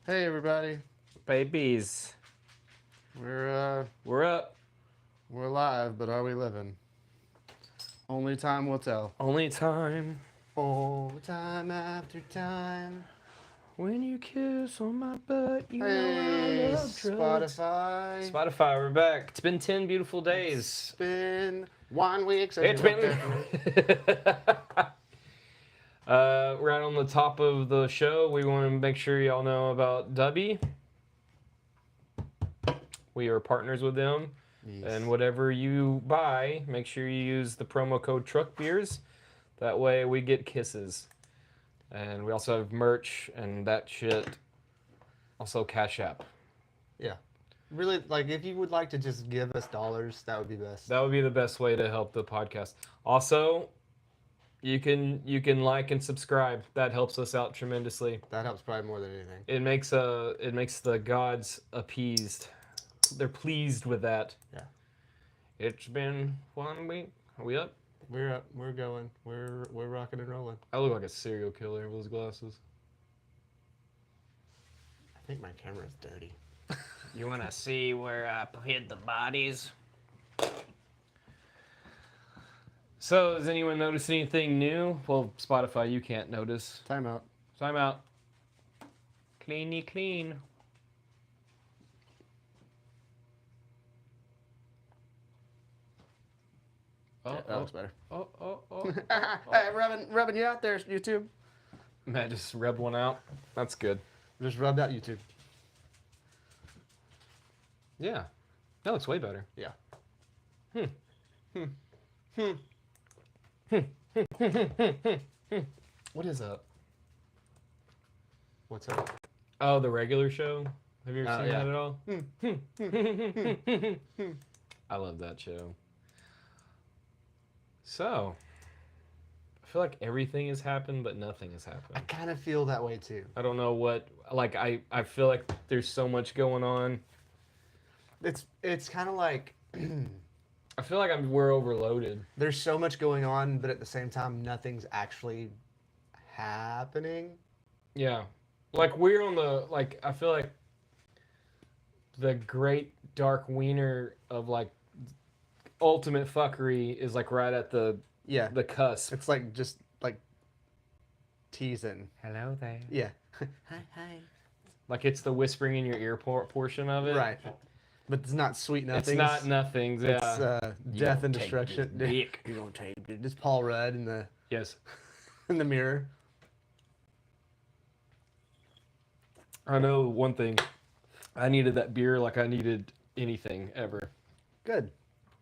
Hey everybody, Babies. we're We're up. we're alive, but are we living? Only time will tell. Only time Oh, time after time. when you kiss on my butt, you know I Hey, love drugs. Spotify. Spotify, we're back. It's been 10 beautiful It's days. been 1 week since It's you looked been. after me. Right on the top of the show, we want to make sure y'all know about Dubby. We are partners with them. Yes. And whatever you buy, make sure you use the promo code TruckBeers. That way we get kisses. And we also have merch and that shit. Also Cash App. Yeah. Really, like, if you would like to just give us dollars, that would be best. That would be the best way to help the podcast. Also, you can like and subscribe. That helps us out tremendously. That helps probably more than anything. It makes the gods appeased. They're pleased with that. Yeah. It's been 1 week. Are we up? We're up. We're going. We're rocking and rolling. I look like a serial killer with those glasses. I think my camera's dirty. You want to see where I hid the bodies? So, does anyone notice anything new? Well, Spotify, you can't notice. Time out. Time out. Cleany clean. Yeah, that looks better. Oh. Hey, rubbing you out there, YouTube. Matt just rubbed one out. That's good. Just rubbed out YouTube. Yeah. That looks way better. Yeah. What is up? What's up? Oh, the regular show? Have you ever seen yeah. that at all? I love that show. So, I feel like everything has happened, but nothing has I happened. kind of feel that way too. I don't know what, like, I feel like there's so much going on. It's kind of like I feel like we're overloaded. there's so much going on, but at the same time, nothing's actually happening. Yeah. Like, we're on the, like, I feel like the great dark wiener of, like, ultimate fuckery is, like, right at the Yeah. cusp. It's like just like teasing. Hello there. Yeah. Hi. Like, it's the whispering in your ear portion of it. Right. But it's not sweet nothings. It's not nothings. Yeah. It's death and destruction. Dick. You don't take it. It's Paul Rudd in the Yes. mirror. I know one thing. I needed that beer like I needed anything ever. Good.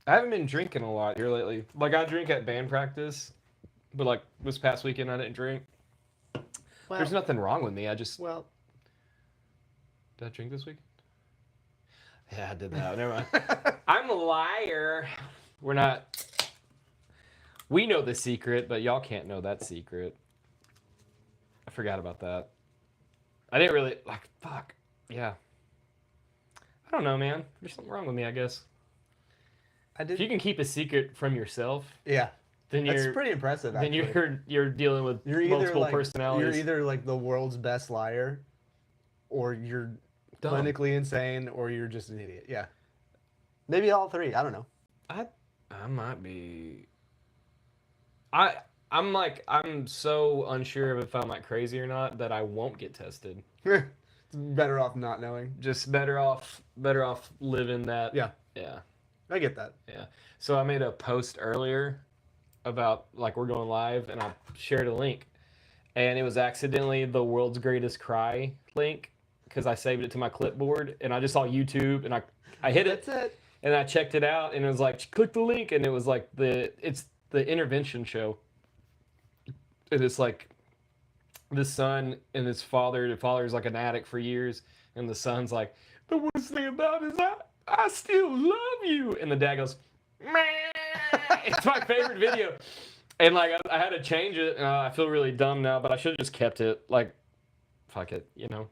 I haven't been drinking a lot here lately. Like, I drink at band practice, but, like, this past weekend I didn't drink. Well, There's nothing wrong with me. I just... well, Did I drink this weekend? Yeah, I did that. Never mind. I'm a liar. We're not... We know the secret, but y'all can't know that secret. I forgot about that. I didn't really... Like, fuck. Yeah. I don't know, man. There's something wrong with me, I guess. I did. If you can keep a secret from yourself, Yeah. then That's you're... pretty impressive. Then Actually. you're dealing with You're either multiple like personalities. you're either like the world's best liar, or you're Dumb. clinically insane, or you're just an idiot. Yeah. Maybe all three. I don't know. I might be. I'm so unsure of if I'm like crazy or not that I won't get tested. It's better off not knowing. Just better off living that. Yeah. Yeah. I get that. Yeah. So I made a post earlier about like we're going live and I shared a link and it was accidentally the world's greatest cry link because I saved it to my clipboard and I just saw YouTube and I hit it. That's it. And I checked it out, and it was like, click the link, and it was like it's the intervention show. And it's like the son and his father. The father's like an addict for years, and the son's like, the worst thing about it is I still love you. And the dad goes, meh. It's my favorite video. And like I had to change it, and I feel really dumb now, but I should have just kept it. Like, fuck it, you know.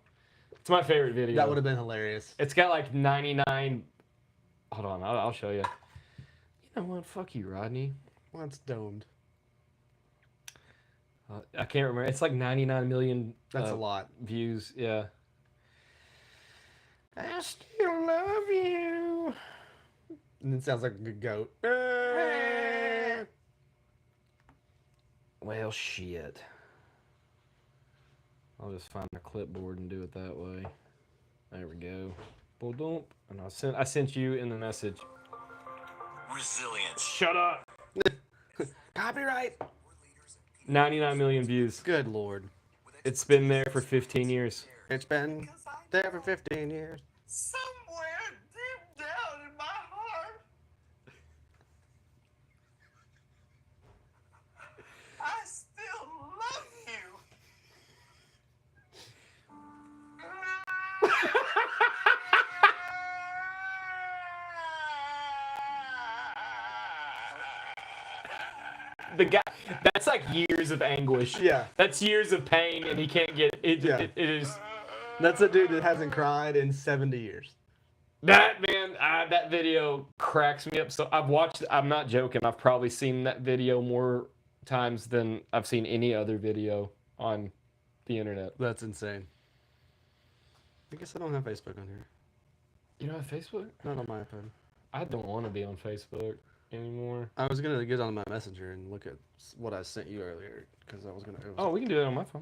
It's my favorite video. That would have been hilarious. It's got like 99. Hold on, I'll show you. You know what? Fuck you, Rodney. Well, it's domed. I can't remember. It's like 99 million. That's a lot. Views. Yeah. I still love you. And it sounds like a goat. Well, shit. I'll just find my clipboard and do it that way. There we go. Boom. And I sent you in the message. Resilience. Shut up. Copyright. 99 million views. Good lord. It's been there for 15 years. It's been there for 15 years. Somewhere deep down in my heart, I still love you. The guy, that's like years of anguish. Yeah. That's years of pain, and he can't get it. Yeah. It is That's a dude that hasn't cried in 70 years. that man. That video cracks me up. So I've watched. I'm not joking. I've probably seen that video more times than I've seen any other video on the internet. That's insane. I guess I don't have Facebook on here. You know, Facebook. Not on my iPad. I don't want to be on Facebook anymore. I was gonna get on my messenger and look at what I sent you earlier because I was gonna. Oh, we can do that on my phone.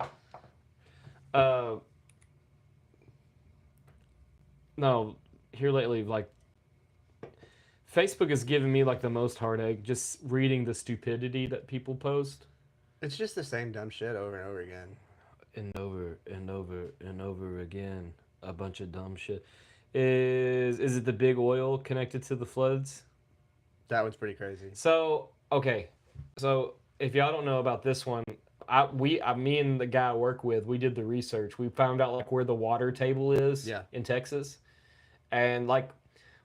No, here lately, like, Facebook has given me like the most heartache just reading the stupidity that people post. It's just the same dumb shit over and over again. And over and over and over again, a bunch of dumb shit. Is it the big oil connected to the floods? That one's pretty crazy. So okay, so if y'all don't know about this one, me and the guy I work with, we did the research. We found out like where the water table is Yeah. in Texas, and like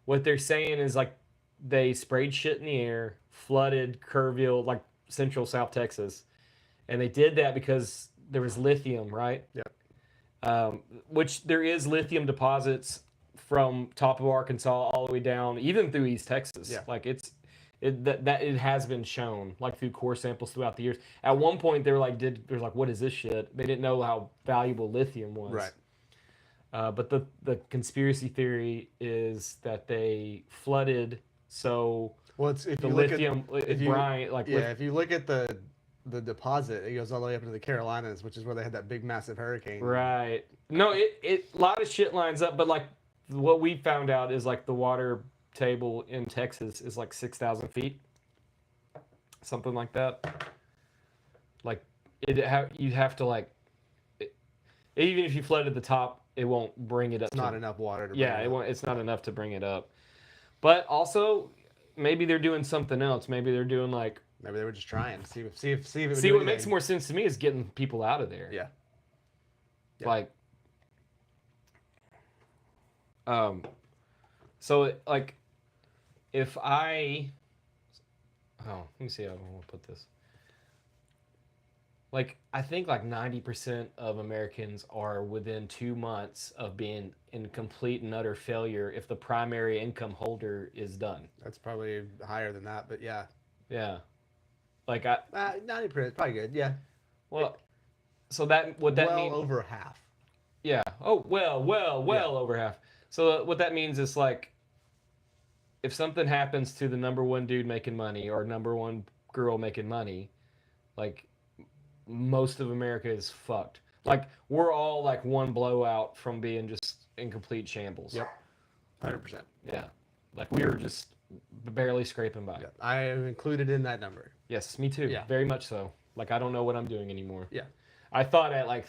what they're saying is like they sprayed shit in the air, flooded Kerrville, like central South Texas, and they did that because there was lithium, right? Yep. Which there is lithium deposits from top of Arkansas all the way down, even through East Texas. Yeah. Like it has been shown like through core samples throughout the years. At one point they were like, what is this shit? They didn't know how valuable lithium was. Right. But the conspiracy theory is that they flooded so Well, it's if the you look lithium at if you, brine like yeah, if you look at the deposit, it goes all the way up into the Carolinas, which is where they had that big massive hurricane. right. No, it a lot of shit lines up, but like what we found out is like the water table in Texas is like 6,000 feet, something like that. Like you'd have to like even if you flooded the top, it won't bring it up. It's not enough water to. Yeah, bring it won't. It's not enough to bring it up. But also, maybe they're doing something else. Maybe they're doing like. Maybe they were just trying to see if it would See, do what anything. makes more sense to me is getting people out of there. Yeah. Yeah. Like. So like, if I. Oh, let me see how I want to put this. Like, I think like 90% of Americans are within 2 months of being in complete and utter failure if the primary income holder is done. That's probably higher than that, but yeah. Yeah. Like 90% is probably good. Yeah. well, so that would that well mean over half. yeah. Oh, well over half. So what that means is like if something happens to the number one dude making money or number one girl making money, like most of America is fucked. Like we're all like one blowout from being just in complete shambles. Yep. 100%. Yeah. Like we were just barely scraping by. Yeah. I am included in that number. Yes, me too. Yeah. Very much so. Like I don't know what I'm doing anymore. Yeah. I thought at like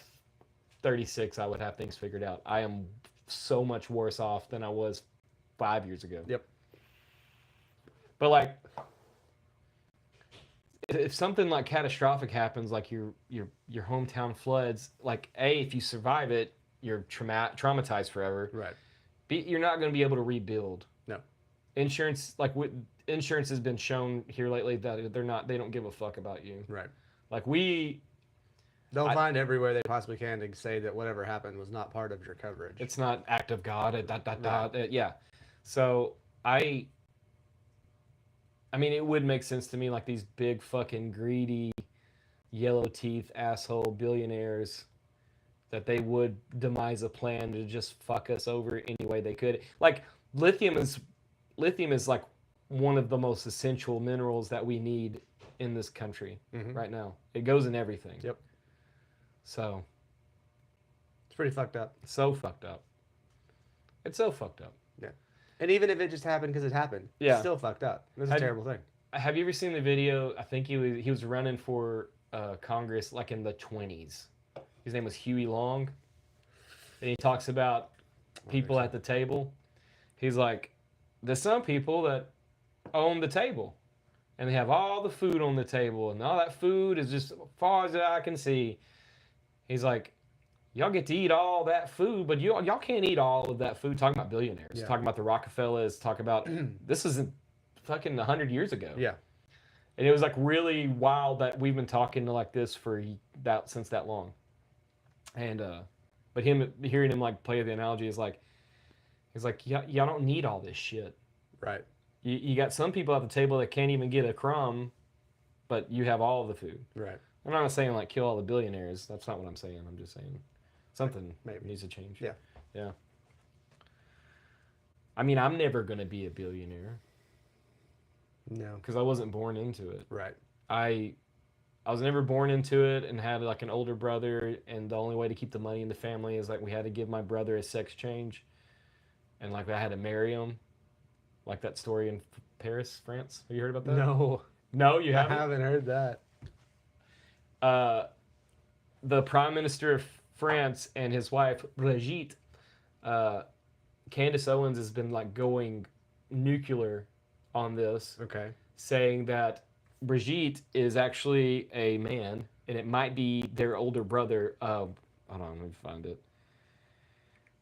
36 I would have things figured out. I am so much worse off than I was 5 years ago. Yep. But like if something like catastrophic happens, like your hometown floods, like if you survive it, you're traumatized forever. Right. You're not going to be able to rebuild. No. Insurance, insurance has been shown here lately that they don't give a fuck about you. Right. Like They'll find everywhere they possibly can to say that whatever happened was not part of your coverage. it's not act of God. Right. Yeah. So I mean, it would make sense to me, like these big fucking greedy, yellow teeth asshole billionaires that they would demise a plan to just fuck us over any way they could. Like lithium is like one of the most essential minerals that we need in this country right now. It goes in everything. Yep. So It's pretty fucked up. so fucked up. It's so fucked up. Yeah. And even if it just happened because it happened, Yeah. it's still fucked up. It's a I'd- terrible thing. Have you ever seen the video? I think he was running for Congress like in the 20s. His name was Huey Long, and he talks about people at the table. He's like, there's some people that own the table, and they have all the food on the table, and all that food is just as far as the eye can see. He's like, y'all get to eat all that food, but y'all can't eat all of that food. Talking about billionaires, Yeah. talking about the Rockefellers, talking about this isn't fucking 100 years ago. Yeah. And it was like really wild that we've been talking like this for since that long. And but hearing him like play the analogy is like, he's like, y'all don't need all this shit. Right. You got some people at the table that can't even get a crumb, but you have all of the food. Right. I'm not saying like kill all the billionaires. That's not what I'm saying. I'm just saying something Maybe. needs to change. Yeah. Yeah. I mean, I'm never gonna be a billionaire No. because I wasn't born into it. Right. I was never born into it and had like an older brother, and the only way to keep the money in the family is like we had to give my brother a sex change, and like I had to marry him, like that story in Paris, France. Have you heard about that? No. No, you I haven't. haven't heard that. The Prime Minister of France and his wife Brigitte, Candace Owens has been like going nuclear on this, Okay. saying that Brigitte is actually a man, and it might be their older brother. Hold on, let me find it.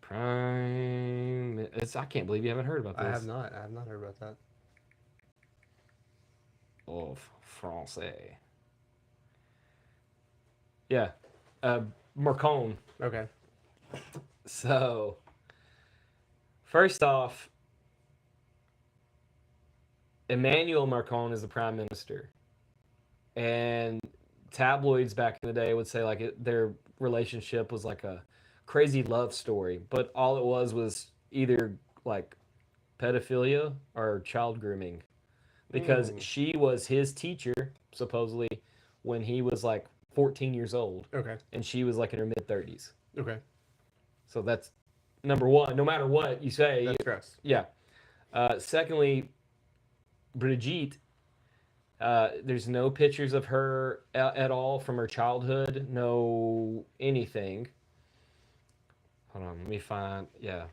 I can't believe you haven't heard about this. I have not. I have not heard about that. Of Francais. Yeah, Macron. Okay. So, first off, Emmanuel Macron is the prime minister, and tabloids back in the day would say like their relationship was like a crazy love story, but all it was either like pedophilia or child grooming, because she was his teacher supposedly when he was like 14 years old, Okay. and she was like in her mid 30s. Okay. So that's number one. No matter what you say, That's gross. yeah. Secondly, Brigitte, there's no pictures of her at all from her childhood, no anything. Hold on, let me find, yeah.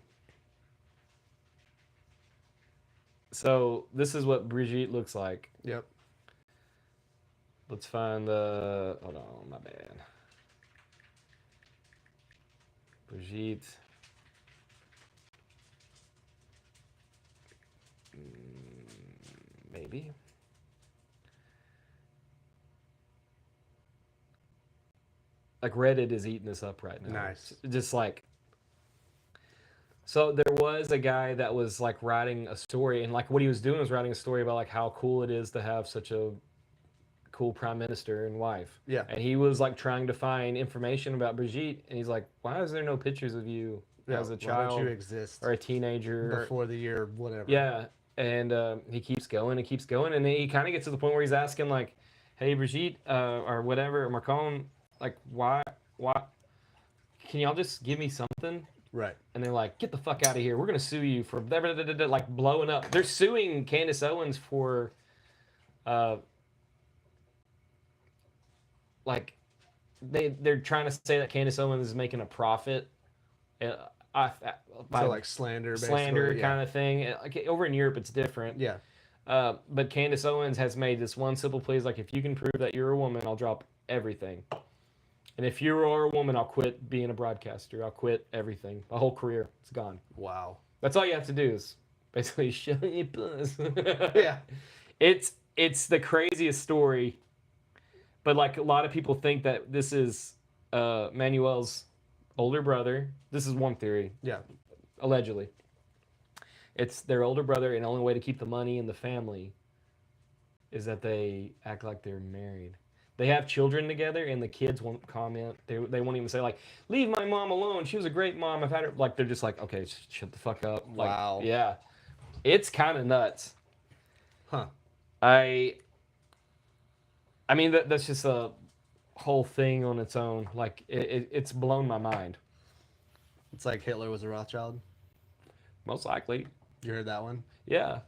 So this is what Brigitte looks like. Yep. Let's find the, hold on, my bad. Brigitte. Maybe. Like Reddit is eating this up right now. Nice. Just like, so there was a guy that was like writing a story, and like what he was doing was writing a story about like how cool it is to have such a cool prime minister and wife. Yeah. And he was like trying to find information about Brigitte, and he's like, why is there no pictures of you as a Why child don't you exist or a teenager? before the year whatever? Yeah, and he keeps going and keeps going, and then he kind of gets to the point where he's asking like, "Hey, Brigitte, or whatever, or Macron, like, why, can y'all just give me something?" Right. And they're like, "Get the fuck out of here! We're gonna sue you for like blowing up." They're suing Candace Owens for, like, they're trying to say that Candace Owens is making a profit. By So like slander, slander basically, yeah. kind of thing. Like over in Europe, it's different. Yeah. But Candace Owens has made this one simple plea: is like, if you can prove that you're a woman, I'll drop everything. And if you are a woman, I'll quit being a broadcaster. I'll quit everything. My whole career, it's gone. Wow. That's all you have to do is basically show your puss. Yeah. It's the craziest story. But like a lot of people think that this is Manuel's older brother. This is one theory. Yeah. Allegedly. It's their older brother, and the only way to keep the money in the family is that they act like they're married. They have children together, and the kids won't comment. They won't even say like, "Leave my mom alone. She was a great mom. I've had her." Like they're just like, "Okay, shut the fuck up." Like, Wow. yeah, it's kind of nuts. Huh. I mean that's just a whole thing on its own. Like it's blown my mind. It's like Hitler was a Rothschild. Most likely, You heard that one? yeah.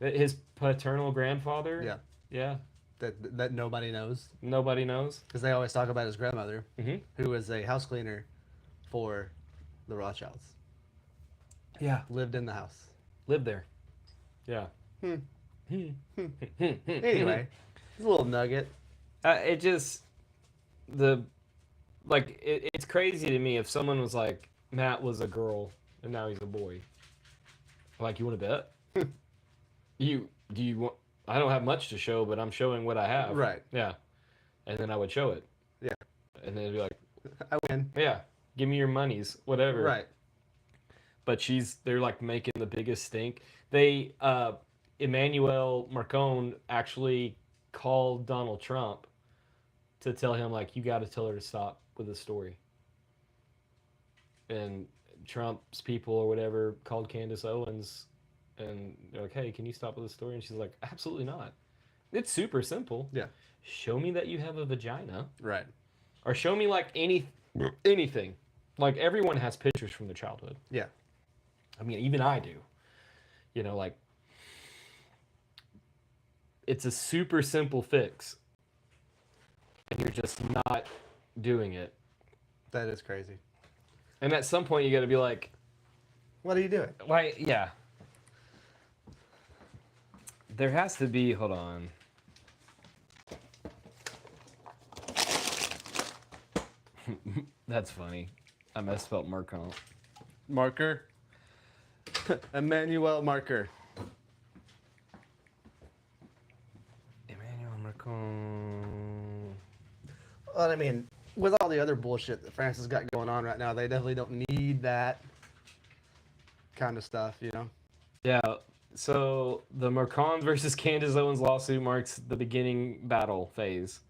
His paternal grandfather. Yeah. Yeah. That nobody knows. Nobody knows. Because they always talk about his grandmother, Mm-hmm. who was a house cleaner for the Rothschilds. Yeah. Lived in the house. Lived there. Yeah. Anyway, it's a little nugget. It just it's crazy to me if someone was like Matt was a girl and now he's a boy. Like, you want to bet? Do you want? I don't have much to show, but I'm showing what I have. Right. Yeah. And then I would show it. Yeah. And then it'd be like, I win. yeah, give me your monies, whatever. Right. But they're like making the biggest stink. They Emmanuel Macron actually called Donald Trump to tell him like, you got to tell her to stop with the story. And Trump's people or whatever called Candace Owens and they're like, hey, can you stop with the story? And she's like, absolutely not. It's super simple. Yeah. Show me that you have a vagina, Right. or show me like anything. Like, everyone has pictures from their childhood. Yeah. I mean, even I do. You know, like, it's a super simple fix. And you're just not doing it. That is crazy. And at some point, you got to be like, What are you doing? why? Yeah. There has to be, hold on. That's funny. I misspelled Marcon. Marker. Emmanuel Marker. Emmanuel Macron. Well, I mean, with all the other bullshit that France has got going on right now, they definitely don't need that kind of stuff, you know? Yeah, so the Macron versus Candace Owens lawsuit marks the beginning battle phase.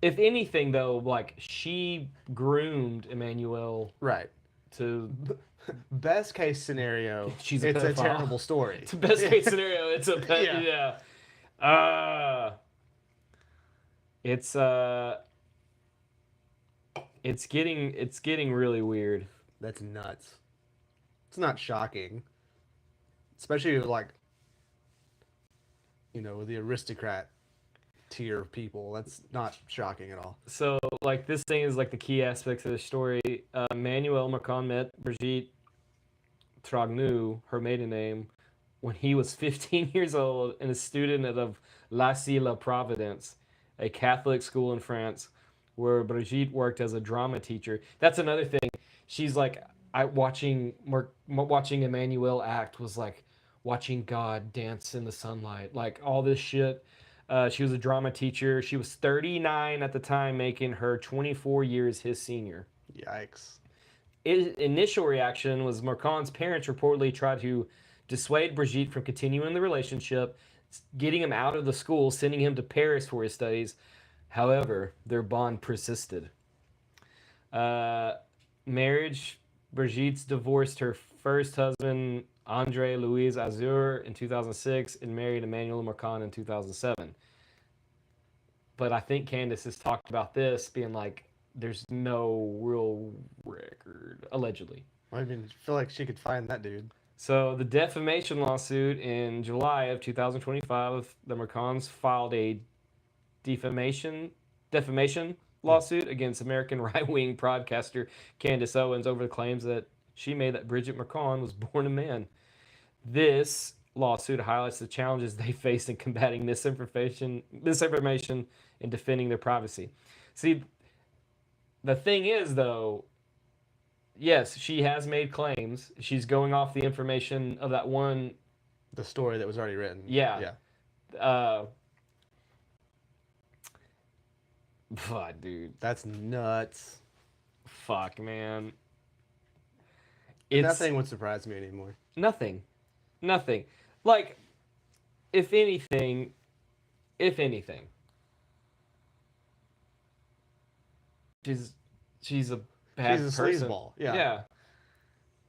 If anything, though, like, she groomed Emmanuel Right. to... Best case scenario, She's a it's a pedophile. terrible story. It's the best case scenario. It's a pet. Yeah. Yeah. It's getting really weird. That's nuts. It's not shocking. Especially with, like, you know, with the aristocrat tier of people. That's not shocking at all. So, like, this thing is like the key aspects of the story. Manuel Macron met Brigitte Trognu, her maiden name, when he was 15 years old and a student of Lycée La Providence, a Catholic school in France, where Brigitte worked as a drama teacher. That's another thing. She's like, watching Emmanuel act was like watching God dance in the sunlight, like all this shit. She was a drama teacher. She was 39 at the time, making her 24 years his senior. Yikes. Initial reaction was Macron's parents reportedly tried to dissuade Brigitte from continuing the relationship, getting him out of the school, sending him to Paris for his studies. However, their bond persisted. Marriage, Brigitte's divorced her first husband, André Louis Azur, in 2006 and married Emmanuel Macron in 2007. But I think Candace has talked about this being like, there's no real record, allegedly. I mean, I feel like she could find that dude. So the defamation lawsuit in July of 2025, the Macrons filed a defamation lawsuit against American right-wing broadcaster Candace Owens over the claims that she made that Brigitte Macron was born a man. This lawsuit highlights the challenges they face in combating misinformation and defending their privacy. See, the thing is, though, yes, she has made claims. She's going off the information of that one. The story that was already written. Yeah. Yeah. Fuck, dude. That's nuts. Fuck, man. Nothing would surprise me anymore. Nothing. Like, if anything, if anything. She's a bad She's a person. sleazeball, yeah. Yeah.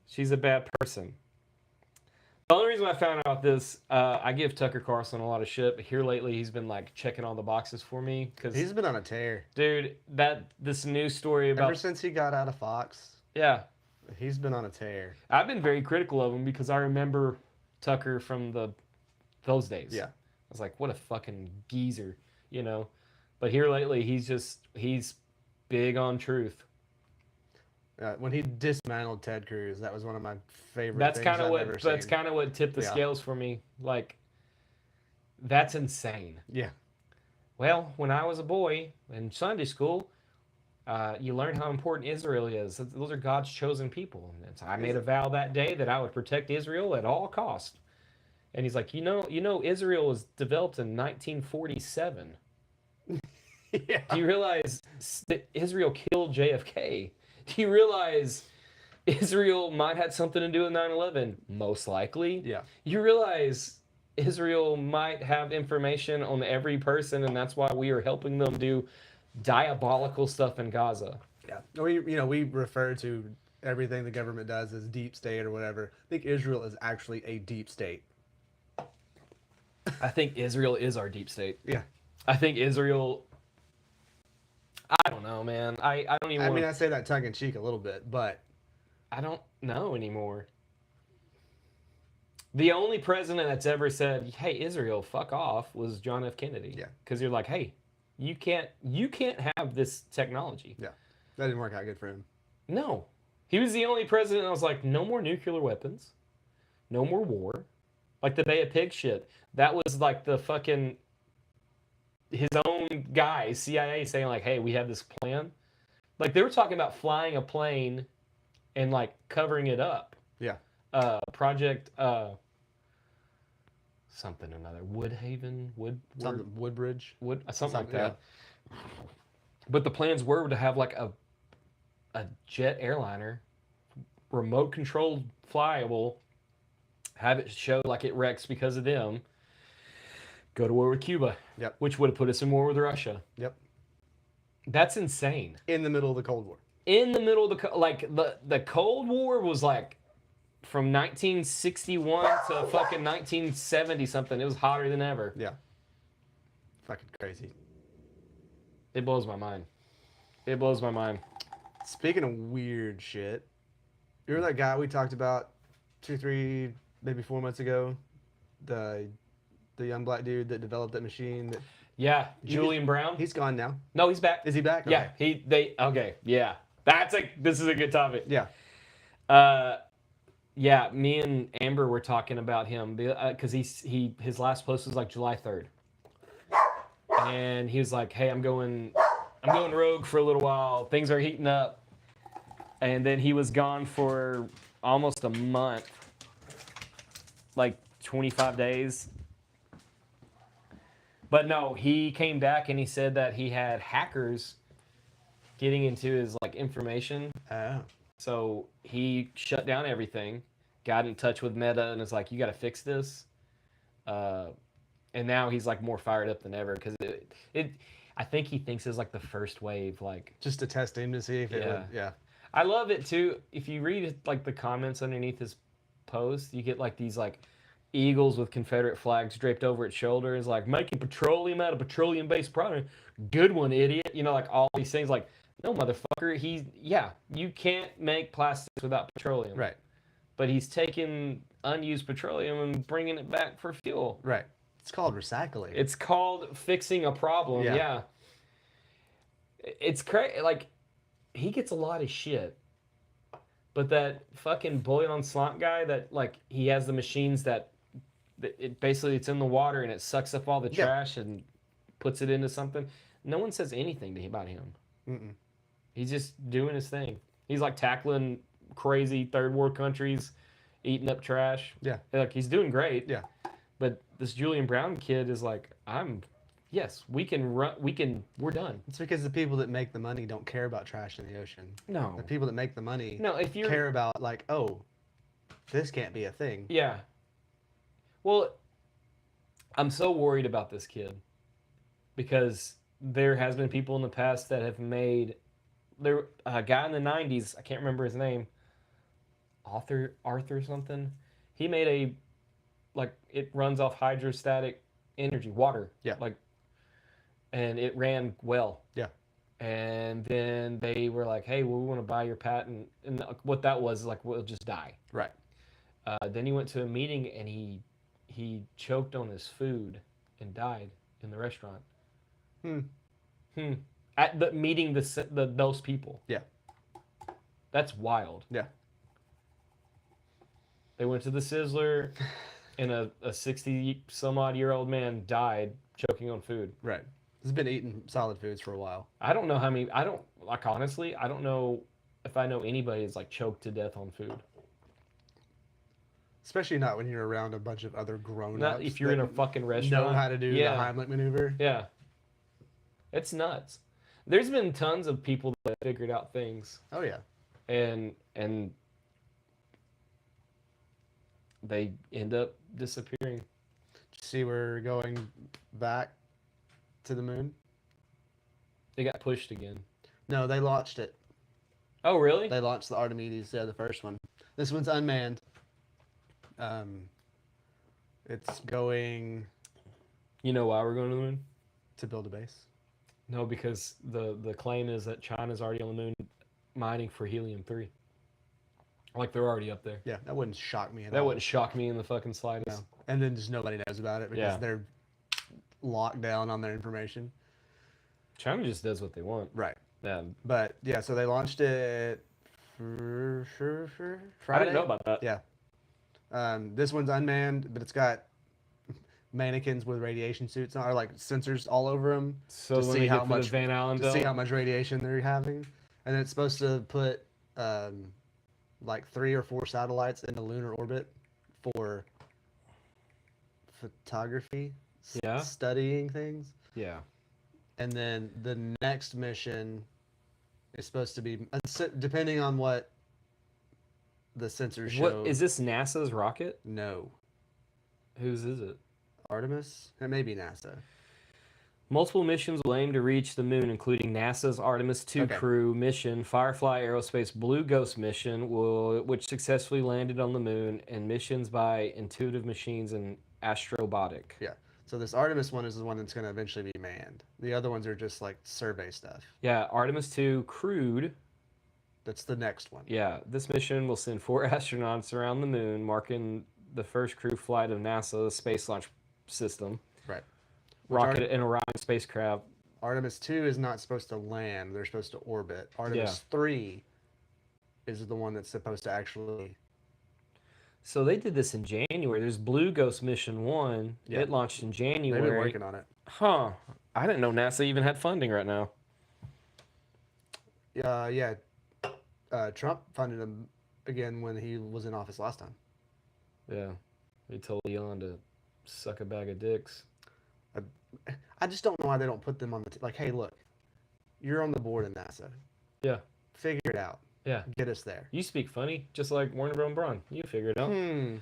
She's a bad person. The only reason I found out this, I give Tucker Carlson a lot of shit, but here lately he's been like checking all the boxes for me because He's been on a tear. dude, this news story about Ever since he got out of Fox, yeah, he's been on a tear. I've been very critical of him because I remember Tucker from those days. Yeah. I was like, what a fucking geezer, you know. But here lately, he's big on truth. When he dismantled Ted Cruz, that was one of my favorite. That's things kind of I've what ever that's seen. kind of what tipped the Yeah. scales for me. Like, that's insane. Yeah. Well, when I was a boy in Sunday school, you learn how important Israel is. Those are God's chosen people. And I made a vow that day that I would protect Israel at all costs. And he's like, you know, Israel was developed in 1947. Yeah. Do you realize that Israel killed JFK? Do you realize Israel might have something to do with 9/11? Most likely. Yeah. You realize Israel might have information on every person, and that's why we are helping them do diabolical stuff in Gaza. Yeah. We refer to everything the government does as deep state or whatever. I think Israel is actually a deep state. I think Israel is our deep state. Yeah. I think Israel. I don't know, man. I don't even. I wanna, mean, I say that tongue in cheek a little bit, but I don't know anymore. The only president that's ever said, "Hey, Israel, fuck off," was John F. Kennedy. Yeah. Because you're like, "Hey, you can't have this technology." yeah, that didn't work out good for him. No, he was the only president that was like, "No more nuclear weapons, no more war," like the Bay of Pigs shit. That was like the fucking his own guys, CIA, saying like, "Hey, we have this plan." Like they were talking about flying a plane and like covering it up. Yeah. Project something or another. Woodhaven, Something Woodbridge. something like Something, yeah. that. But the plans were to have like a jet airliner, remote controlled, flyable, have it show like it wrecks because of them. Go to war with Cuba. Yep. Which would have put us in war with Russia. Yep. That's insane. In the middle of the Cold War. In the middle of the Cold War was like from 1961 to fucking 1970 something. It was hotter than ever. Yeah. Fucking crazy. It blows my mind. It blows my mind. Speaking of weird shit, you remember that guy we talked about 2, 3, maybe 4 months ago? The young black dude that developed that machine. Yeah, Julian Brown. He's gone now. No, he's back. Is he back? Yeah, Okay. okay, yeah. This is a good topic. Yeah. Yeah, me and Amber were talking about him because his last post was like July 3rd, and he was like, "Hey, I'm going rogue for a little while. Things are heating up," and then he was gone for almost a month, like 25 days. But no, he came back and he said that he had hackers getting into his like information. Oh. So he shut down everything, got in touch with Meta, and is like, "You got to fix this." And now he's like more fired up than ever because I think he thinks it's like the first wave. Like, Just to test him to see if it would. Yeah. I love it too. If you read like the comments underneath his post, you get like these like eagles with Confederate flags draped over its shoulders, like making petroleum out of petroleum-based product. Good one, idiot. You know, like all these things. Like, no, motherfucker. You can't make plastics without petroleum. Right. But he's taking unused petroleum and bringing it back for fuel. Right. It's called recycling. It's called fixing a problem. Yeah. Yeah. It's crazy. Like, he gets a lot of shit. But that fucking bullion slot guy that, like, he has the machines that it's in the water and it sucks up all the Yeah. trash and puts it into something. No one says anything about him. Mm-mm. He's just doing his thing. He's like tackling crazy third world countries, eating up trash. Yeah. Like, he's doing great. Yeah. But this Julian Brown kid is like, we can run, we're done. It's because the people that make the money don't care about trash in the ocean. No. The people that make the money No, if you're care about, like, oh, this can't be a thing. Yeah. Well, I'm so worried about this kid because there has been people in the past that have made. There a guy in the '90s. I can't remember his name. Arthur something. He made a like it runs off hydrostatic energy, water. Yeah. Like, and it ran well. Yeah. And then they were like, "Hey, well, we want to buy your patent." And what that was is like, we'll just die. Right. Then he went to a meeting and he choked on his food and died in the restaurant. At the meeting, those people. Yeah. That's wild. Yeah. They went to the Sizzler, and a 60-some-odd-year-old man died choking on food. Right. He's been eating solid foods for a while. I don't know how many. I don't like honestly. I don't know if I know anybody that's like choked to death on food. Especially not when you're around a bunch of other grown-ups. Not if you're in a fucking restaurant. know how to do the Heimlich maneuver. Yeah. It's nuts. There's been tons of people that figured out things, Oh yeah. and they end up disappearing. See, we're going back to the moon. They got pushed again. No, they launched it. Oh, really? They launched the Archimedes. Yeah, the first one. This one's unmanned. It's going You know why we're going to the moon? to build a base. No, because the claim is that China's already on the moon mining for helium-3. Like they're already up there. Yeah, that wouldn't shock me at That all. wouldn't shock me in the fucking slightest. No. And then just nobody knows about it because Yeah. they're locked down on their information. China just does what they want. Right. Yeah. But yeah, so they launched it for I Friday. didn't know about that. Yeah. This one's unmanned, but it's got mannequins with radiation suits on, or like sensors all over them So to when see they how get for much the Van Allen to see dome- how much radiation they're having, and it's supposed to put like 3 or 4 satellites into lunar orbit for photography, Yeah. studying things. Yeah. And then the next mission is supposed to be, depending on what the sensors show. What is this NASA's rocket? No, Whose is it? Artemis. It may be NASA. Multiple missions will aim to reach the moon, including NASA's Artemis II Okay. crew mission, Firefly Aerospace Blue Ghost mission, which successfully landed on the moon, and missions by Intuitive Machines and Astrobotic. Yeah. So this Artemis one is the one that's going to eventually be manned. The other ones are just like survey stuff. Yeah, Artemis II crewed. That's the next one. Yeah, this mission will send 4 astronauts around the moon, marking the first crew flight of NASA's Space Launch System. Right. Rocket and Orion spacecraft. Artemis 2 is not supposed to land. They're supposed to orbit. Artemis 3 is the one that's supposed to actually... So they did this in January. There's Blue Ghost Mission 1. Yeah. It launched in January. They've been working on it. Huh. I didn't know NASA even had funding right now. Yeah. Trump funded him again when he was in office last time. Yeah. They told Elon to suck a bag of dicks. I just don't know why they don't put them on the... like, hey, look, you're on the board in NASA. Yeah. Figure it out. Yeah. Get us there. You speak funny, just like Warner Bros. Braun. You figure it out. Hmm.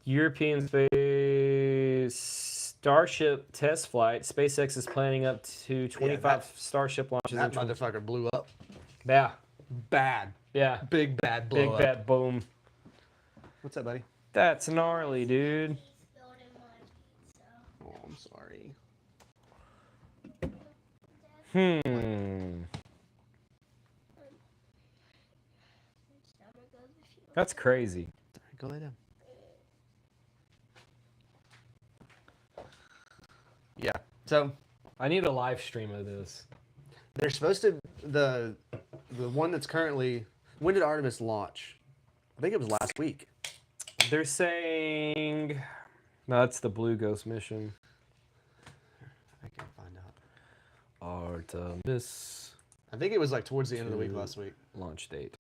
European Space Starship test flight. SpaceX is planning up to 25 Starship launches That in 20... motherfucker blew up. Yeah. Bad. Yeah. Big bad blow Big up. bad boom. What's up, buddy? That's gnarly, dude. Oh, I'm sorry. That's crazy. Go lay down. Yeah. So I need a live stream of this. they're supposed to the one that's currently. When did Artemis launch? I think it was last week. They're saying... No, that's the Blue Ghost mission. I can't find out. Artemis I think it was like towards the end of the week last week. launch date.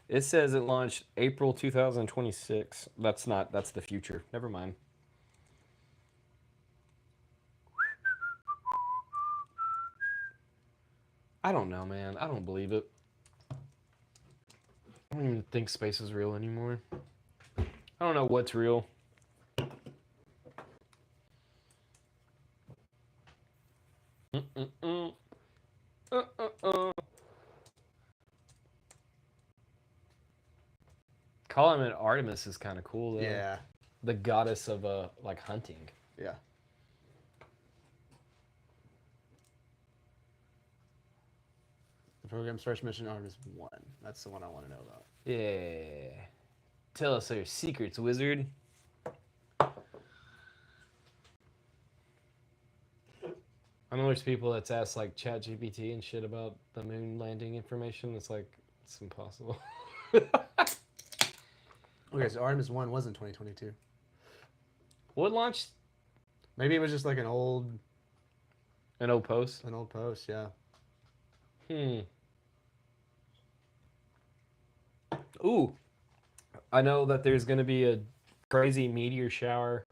It says it launched April 2026. That's the future. Never mind. I don't know, man. I don't believe it. I don't even think space is real anymore. I don't know what's real. Calling it Artemis is kind of cool though. Yeah. The goddess of like hunting. Yeah. The program's first mission, Artemis 1. That's the one I want to know about. Yeah. Tell us your secrets, wizard. I know there's people that's asked like ChatGPT and shit about the moon landing information. It's like it's impossible. Okay, so Artemis 1 was in 2022. What launched Maybe it was just like an old post? post, yeah. Ooh. I know that there's going to be a crazy meteor shower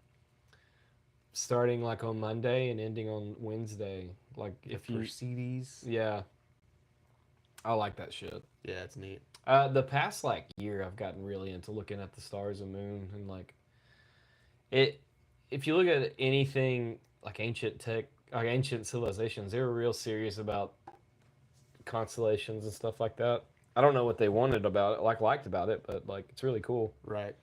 starting like on Monday and ending on Wednesday. Like if you Perseus. yeah. I like that shit. Yeah, it's neat. The past like year I've gotten really into looking at the stars and moon and like it if you look at anything like ancient civilizations, they were real serious about constellations and stuff like that. I don't know what they wanted about it, liked about it, but like it's really cool. Right.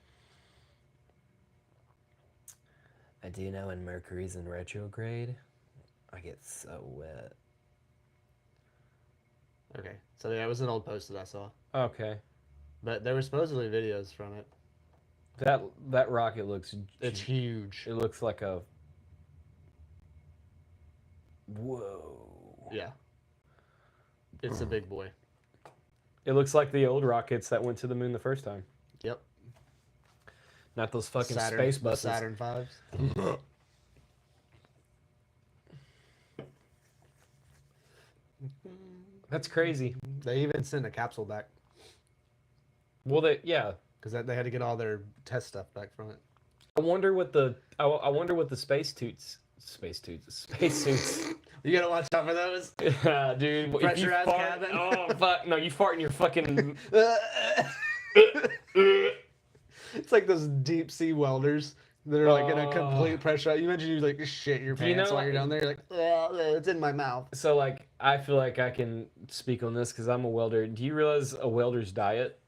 I do know when Mercury's in retrograde, I get so wet. Okay. So yeah, it was an old post that I saw. Okay. But there were supposedly videos from it. That rocket looks It's huge. it looks like a whoa. Yeah. It's a big boy. It looks like the old rockets that went to the moon the first time. Yep. Not those fucking Saturn, space the buses. Saturn Vs. That's crazy. They even sent a capsule back Well, yeah. because they had to get all their test stuff back from it. I wonder what the spacesuits. You gotta watch out for those. Yeah, dude. if you Pressurized fart- cabin. Oh fuck! No, you fart in your fucking. It's like those deep sea welders that are like in a Oh. complete pressure. You imagine you like shit your You pants know, while you're down there. You're like, it's in my mouth. So like, I feel like I can speak on this because I'm a welder. Do you realize a welder's diet?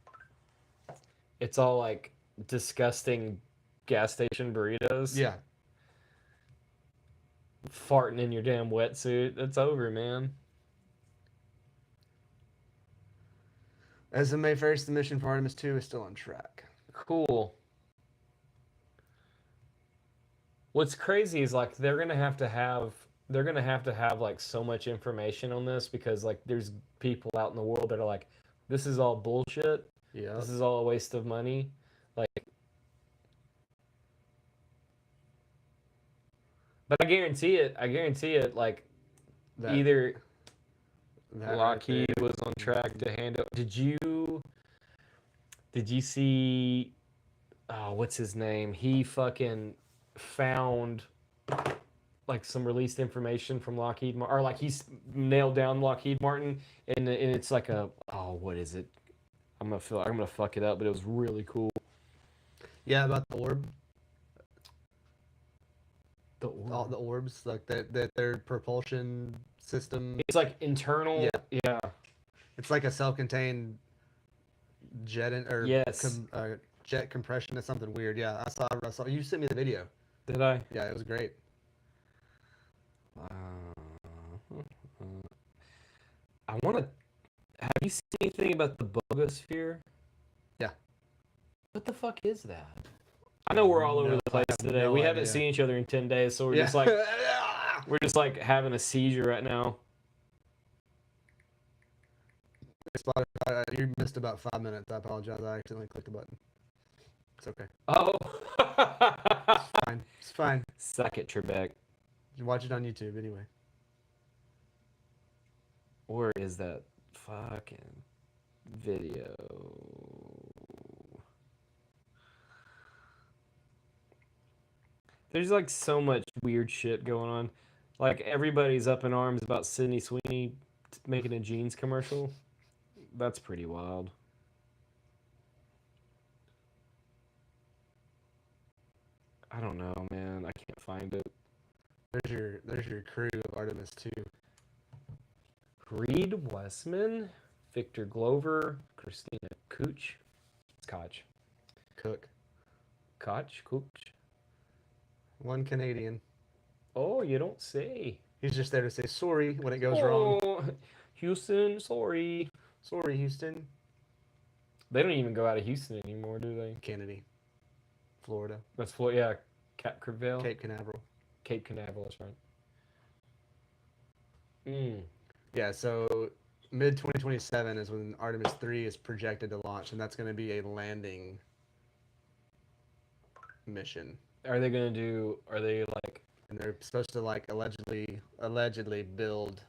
It's all like disgusting gas station burritos. Yeah. Farting in your damn wetsuit. It's over, man. As of May 1st, the mission for Artemis 2 is still on track. Cool. What's crazy is like they're gonna have to have like so much information on this because like there's people out in the world that are like, this is all bullshit. Yeah. This is all a waste of money. Like, but I guarantee it. Like, either that Lockheed right there. was on track to hand it. Did you see? Oh, what's his name? He fucking found like some released information from Lockheed Martin, or like he's nailed down Lockheed Martin, and it's like what is it? I'm gonna fuck it up, but it was really cool. Yeah, about the orb. The All the orbs, like that their propulsion system. It's like internal. Yeah. It's like a self-contained jet or Yes. Jet compression. It's something weird. Yeah, I saw. You sent me the video. Did I? Yeah, it was great. I want to. Have you seen anything about the bogosphere? Yeah. What the fuck is that? I know we're all over the place today. no We haven't idea. seen each other in 10 days, so we're Yeah. just like having a seizure right now. Spotify, you missed about 5 minutes. I apologize. I accidentally clicked the button. It's okay. Oh. Fine. It's fine. Suck it, Trebek. You watch it on YouTube anyway. Where is that fucking video? There's like so much weird shit going on. Like everybody's up in arms about Sydney Sweeney making a jeans commercial. That's pretty wild. I don't know, man. I can't find it. There's your crew of Artemis 2. Reed Westman, Victor Glover, Christina Koch. Cook. Koch? Cooch? One Canadian. Oh, you don't say. He's just there to say sorry when it goes wrong. Oh, Houston, sorry. Sorry, Houston. They don't even go out of Houston anymore, do they? Kennedy. Florida. That's Florida. Yeah, Cape Crevel. Cape Canaveral. Cape Canaveral, that's right. Mm. Yeah, so mid 2027 is when Artemis 3 is projected to launch, and that's going to be a landing mission. Are they gonna do? Are they like? And they're supposed to like allegedly build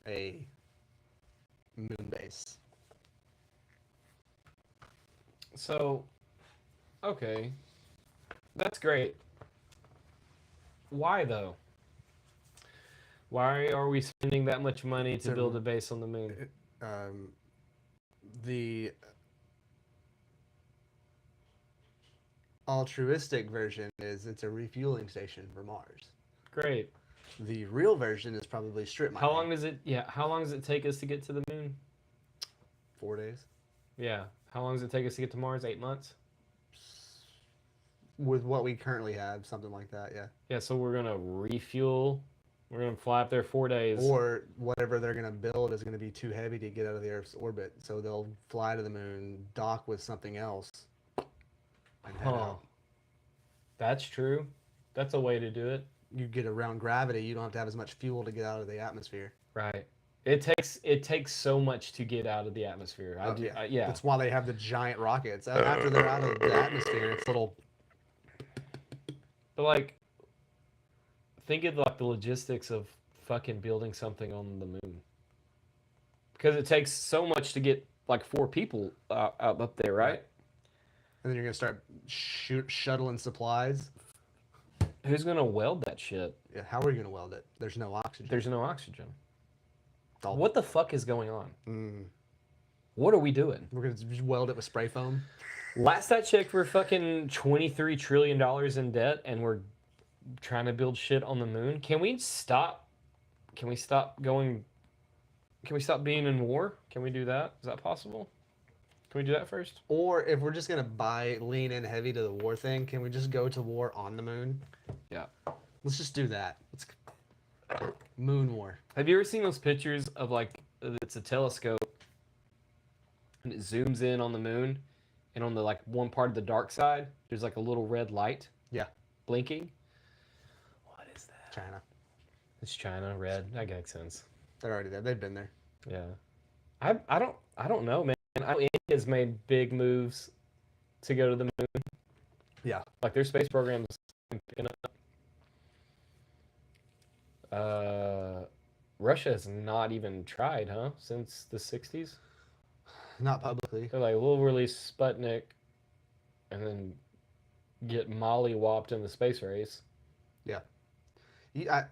a moon base. So, okay, that's great. Why though? Why are we spending that much money to a- build a base on the moon? The altruistic version is it's a refueling station for Mars. Great. The real version is probably strip mining. How long does it? Yeah. How long does it take us to get to the moon? 4 days. Yeah. How long does it take us to get to Mars? 8 months. With what we currently have, something like that, yeah. Yeah. So we're gonna refuel. We're gonna fly up there 4 days. Or whatever they're going to build is going to be too heavy to get out of the Earth's orbit. So they'll fly to the moon, dock with something else, and head Huh. out. That's true. That's a way to do it. You get around gravity, you don't have to have as much fuel to get out of the atmosphere. Right. It takes so much to get out of the atmosphere. Oh, Yeah. That's why they have the giant rockets. After they're out of the atmosphere, it's little. But like, think of like the logistics of fucking building something on the moon. Because it takes so much to get like 4 people up there, right? And then you're going to start shuttling supplies. Who's gonna weld that shit? Yeah, how are you going to weld it? There's no oxygen. There's no oxygen. All- What the fuck is going on? Mm. What are we doing? We're going to just weld it with spray foam. Last I checked, we're fucking $23 trillion in debt, and we're trying to build shit on the moon. Can we stop? Can we stop going? Can we stop being in war? Can we do that? Is that possible? Can we do that first? Or if we're just going to lean in heavy to the war thing, can we just go to war on the moon? Yeah. Let's just do that. Moon war. Have you ever seen those pictures of like it's a telescope and it zooms in on the moon, and on the like one part of the dark side, there's like a little red light. Yeah. Blinking. What is that? China. It's China, red. That makes sense. They're already there. They've been there. Yeah. I don't know, man. I know India's made big moves to go to the moon. Yeah. Like their space program is picking up. Russia has not even tried, huh? Since the 60s? Not publicly. They're like, we'll release Sputnik and then get molly-whopped in the space race.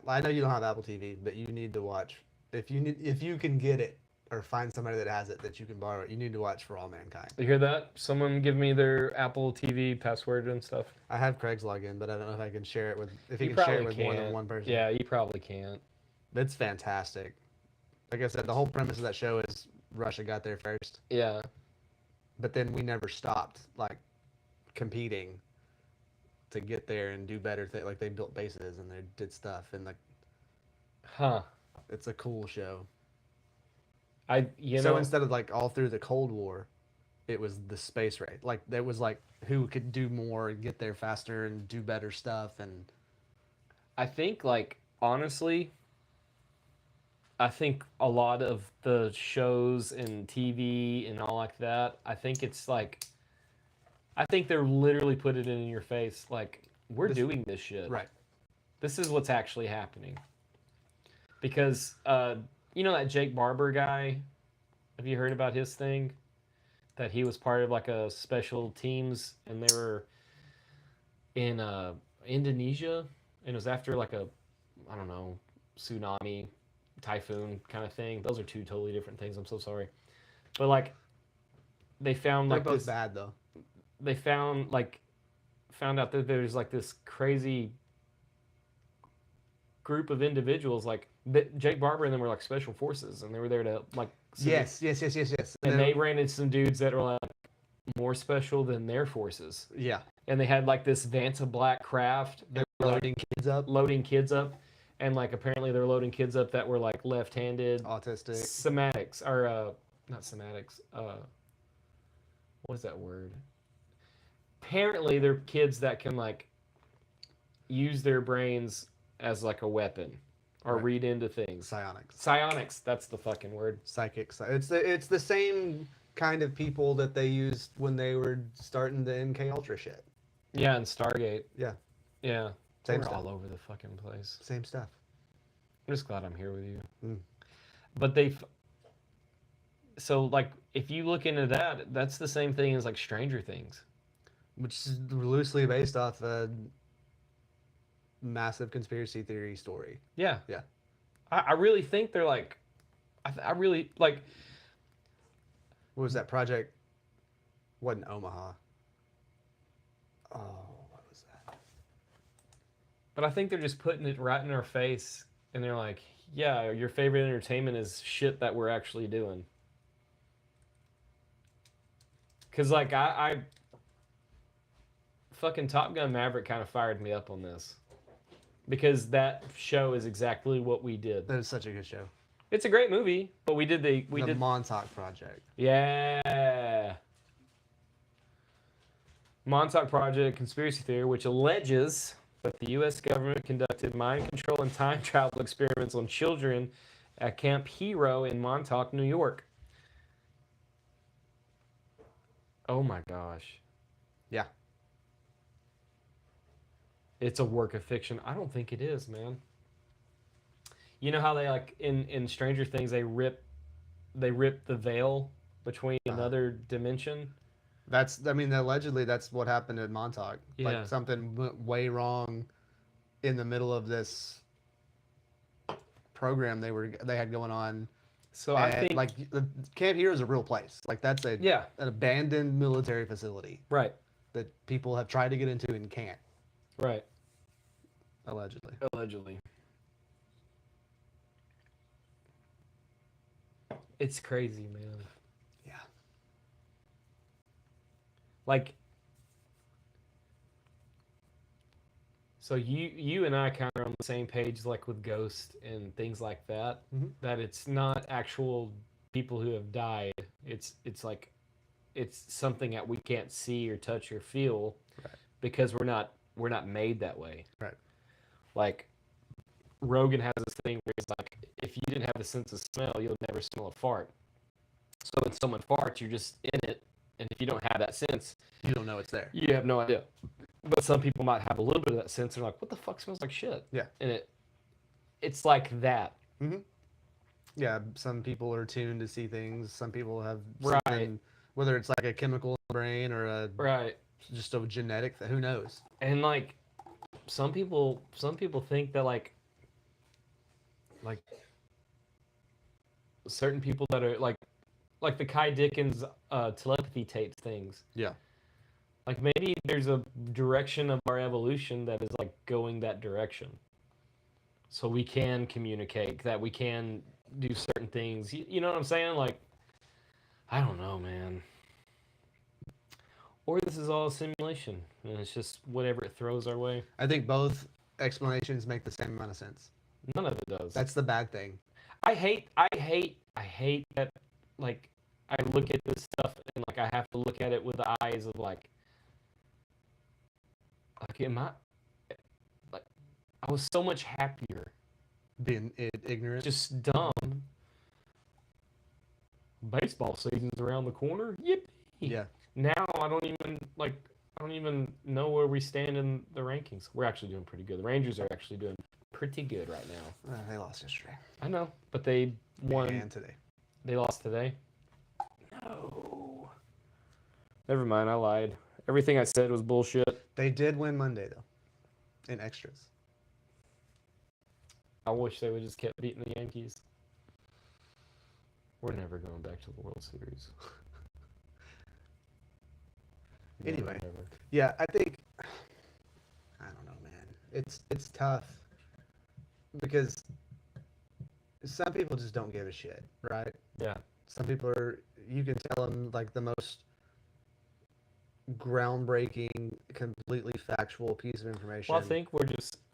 I know you don't have Apple TV, but you need to watch. If you can get it or find somebody that has it that you can borrow it, you need to watch For All Mankind. You hear that? Someone give me their Apple TV password and stuff. I have Craig's login, but I don't know if I can share it with You can share it probably with more than can't. one person. Yeah, you probably can't. It's fantastic. Like I said, the whole premise of that show is Russia got there first, Yeah. but then we never stopped like competing to get there and do better things. Like they built bases and they did stuff, and like Huh. it's a cool show. You So know, instead of like all through the Cold War, it was the space race. Like there was like who could do more and get there faster and do better stuff. And I think like honestly, I think a lot of the shows and TV and all like that, I think it's like I think they're literally put it in your face like we're doing this shit. right, This is what's actually happening. Because you know that Jake Barber guy? Have you heard about his thing? That he was part of like a special teams and they were in Indonesia and it was after like a I don't know, tsunami, typhoon kind of thing. Those are 2 totally different things. I'm so sorry. But like they found they're like both this bad though. they found out that there's like this crazy group of individuals like Jake Barber and them were like special forces and they were there to like Yes. and they ran into some dudes that were like more special than their forces. Yeah. And they had like this Vanta Black craft. They were like, Loading kids up. loading kids up, and like apparently they're loading kids up that were like left-handed, Autistic. somatics, or not somatics. What is that word? Apparently, they're kids that can like use their brains as like a weapon or Right. read into things. Psionics. Psionics, that's the fucking word. Psychics. It's the same kind of people that they used when they were starting the MK Ultra shit. Yeah, and Stargate. Yeah. Yeah. Same We're stuff. all over the fucking place. Same stuff. I'm just glad I'm here with you. Mm. But so like if you look into that, that's the same thing as like Stranger Things. Which is loosely based off a massive conspiracy theory story. Yeah. Yeah. I really think they're like, I really like. What was that project? Wasn't Omaha. Oh, what was that? But I think they're just putting it right in our face, and they're like, yeah, your favorite entertainment is shit that we're actually doing. Cause like I fucking Top Gun Maverick kind of fired me up on this. Because that show is exactly what we did. That is such a good show. It's a great movie, but we did The did Montauk Project. yeah. Montauk Project conspiracy theory, which alleges that the U.S. government conducted mind control and time travel experiments on children at Camp Hero in Montauk, New York. Oh my gosh. Yeah. It's a work of fiction. I don't think it is, man. You know how they like in Stranger Things they rip the veil between another dimension? Allegedly that's what happened at Montauk. Yeah. Like something went way wrong in the middle of this program they had going on. So I think like the Camp Hero is a real place. Like that's an yeah, abandoned military facility right, that people have tried to get into and can't, right. allegedly. Allegedly. It's crazy, man. Yeah. Like, so you and I kind of are on the same page, like with Ghost and things like that. Mhm. That it's not actual people who have died. It's like it's something that we can't see or touch or feel, Right. because we're not made that way. Right. Like Rogan has this thing where he's like, if you didn't have the sense of smell, you'll never smell a fart. So when someone farts, you're just in it, and if you don't have that sense, You don't know it's there. you have no idea. But some people might have a little bit of that sense, and they're like, what the fuck smells like shit? Yeah. And it's like that. Yeah, some people are tuned to see things. Some people have Right. something, whether it's like a chemical in the brain or Right. just a genetic, who knows? And like some people think that like certain people that are like the Kai Dickens telepathy tapes things. Yeah. Like maybe there's a direction of our evolution that is like going that direction. So we can communicate, that we can do certain things. You know what I'm saying? Like, I don't know, man. Or this is all a simulation, and it's just whatever it throws our way. I think both explanations make the same amount of sense. None of it does. That's the bad thing. I hate that, like, I look at this stuff and like I have to look at it with the eyes of like am I like I was so much happier, Being ignorant. just dumb. Baseball season's around the corner. Yippee! Yeah. Now I don't even know where we stand in the rankings. We're actually doing pretty good. The Rangers are actually doing pretty good right now. They lost yesterday. I know, but they won. And today. They lost today? No. Never mind, I lied. Everything I said was bullshit. They did win Monday, though. In extras. I wish they would just kept beating the Yankees. We're never going back to the World Series. Anyway. Never. Yeah, I think... I don't know, man. It's tough. Because some people just don't give a shit, right? Yeah. Some people are... You can tell them, like, the most groundbreaking, completely factual piece of information. Well, I think we're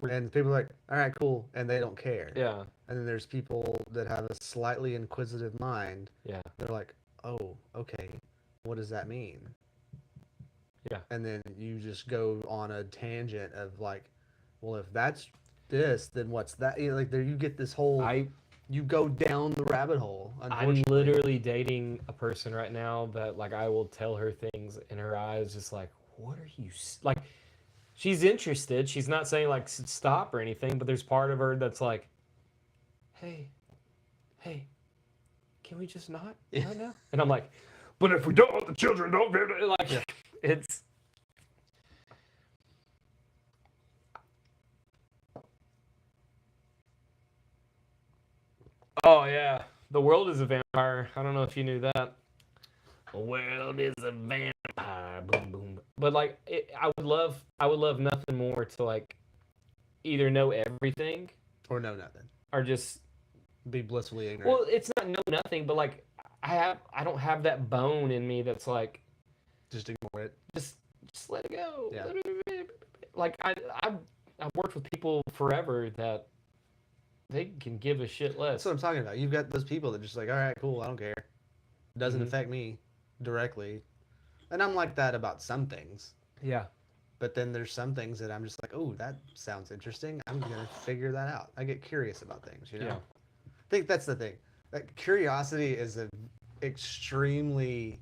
and people are like, all right, cool, and they don't care. yeah, And then there's people that have a slightly inquisitive mind. yeah, They're like, oh, okay, what does that mean? yeah. And then you just go on a tangent of like, well, if that's this, then what's that? You know, like there, you get this whole. You go down the rabbit hole. I'm Unfortunately, literally dating a person right now that like I will tell her things and her eyes just like, what are you like? She's interested. She's not saying like stop or anything, but there's part of her that's like, hey, can we just not right now? And I'm like, but if we don't, the children don't be able to, like, Yeah. it's. Oh yeah, the world is a vampire. I don't know if you knew that. The world is a vampire. Boom boom. But like, I would love nothing more to like, either know everything or no nothing. or just. Be blissfully ignorant. Well, it's not know nothing, but like, I don't have that bone in me that's like, just ignore it. just let it go. Yeah. Like I've worked with people forever that they can give a shit less. That's what I'm talking about. You've got those people that just like, all right, cool, I don't care. Doesn't Mhm. affect me directly. And I'm like that about some things. Yeah. But then there's some things that I'm just like, oh, that sounds interesting. I'm gonna figure that out. I get curious about things, you know. Yeah. I think that's the thing. Like curiosity is an extremely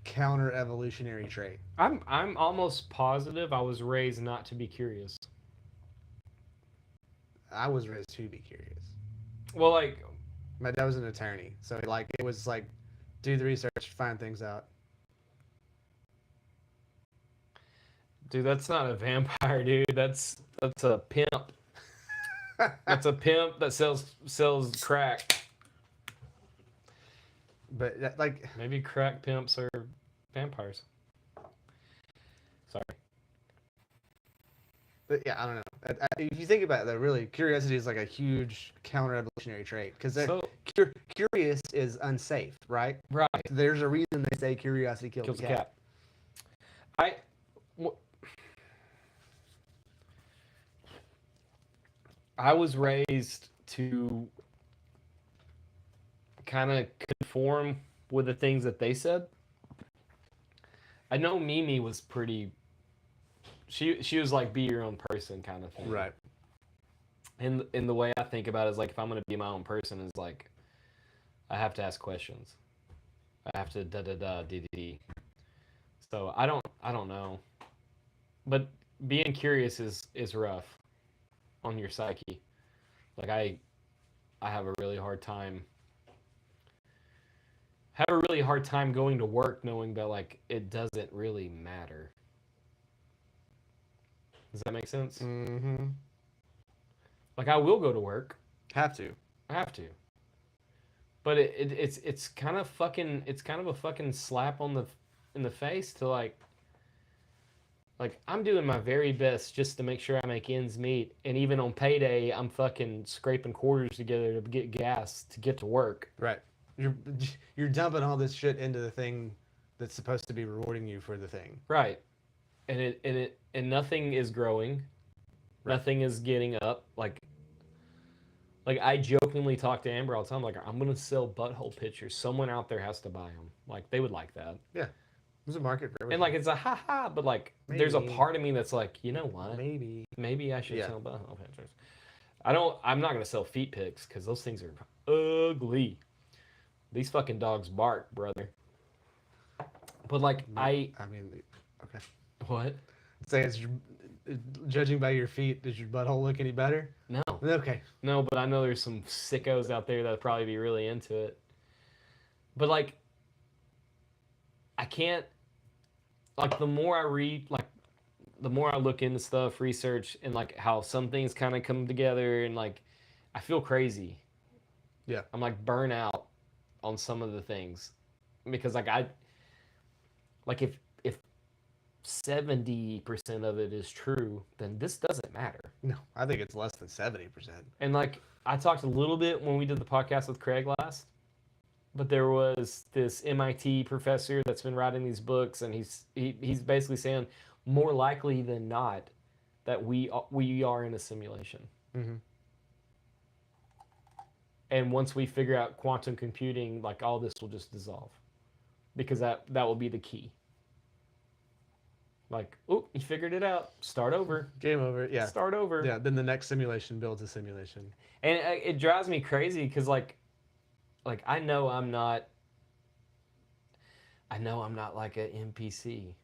counter evolutionary trait. I'm almost positive I was raised not to be curious. I was raised to be curious. Well, like, My dad was an attorney, so like it was like, do the research, find things out. dude, that's not a vampire, dude. That's a pimp. That's a pimp that sells crack. But like, Maybe crack pimps are vampires. Sorry. but yeah, I don't know. If you think about it, though, really, curiosity is like a huge counter evolutionary trait because So curious is unsafe, right? right, There's a reason they say curiosity kills, kills the a cat. cat. I was raised to kind of conform with the things that they said. I know Mimi was pretty. She was like be your own person kind of thing. Right. And the way I think about it is like if I'm gonna be my own person is like I have to ask questions. I have to da da da d d d. So I don't know, but being curious is rough on your psyche. Like I have a really hard time. Have a really hard time going to work knowing that like it doesn't really matter. Does that make sense? Mm-hmm. Like I will go to work. Have to. I have to. But it's kind of fucking it's kind of a fucking slap on the in the face to like I'm doing my very best just to make sure I make ends meet, and even on payday I'm fucking scraping quarters together to get gas to get to work. Right. You're dumping all this shit into the thing that's supposed to be rewarding you for the thing. Right. And nothing is growing. Right. Nothing is getting up. Like I jokingly talk to Amber all the time. Like I'm gonna sell butthole pictures. Someone out there has to buy them. Like they would like that. Yeah. There's a market for everything. And like it's a ha ha, but like there's a Maybe. part of me that's like, you know what? Maybe. I should Yeah. sell butthole pictures. I'm not gonna sell feet pics because those things are ugly. These fucking dogs bark, brother. But like I mean, okay. what? Say it's judging by your feet, does your butthole look any better? No. Okay. No, but I know there's some sickos out there that'd probably be really into it. But like, I can't. Like, the more I read, like, the more I look into stuff, research, and like how some things kind of come together, and like, I feel crazy. Yeah. I'm like burnt out on some of the things because like if 70% of it is true, then this doesn't matter. No, I think it's less than 70%. And like I talked a little bit when we did the podcast with Craig last, but there was this MIT professor that's been writing these books, and he's basically saying more likely than not that we are in a simulation. Mm-hmm. And once we figure out quantum computing, like all this will just dissolve, because that will be the key. Like, oh, you figured it out. Start over. Game over. Yeah. Start over. Yeah. Then the next simulation builds a simulation. And it drives me crazy because like I know I'm not like an NPC,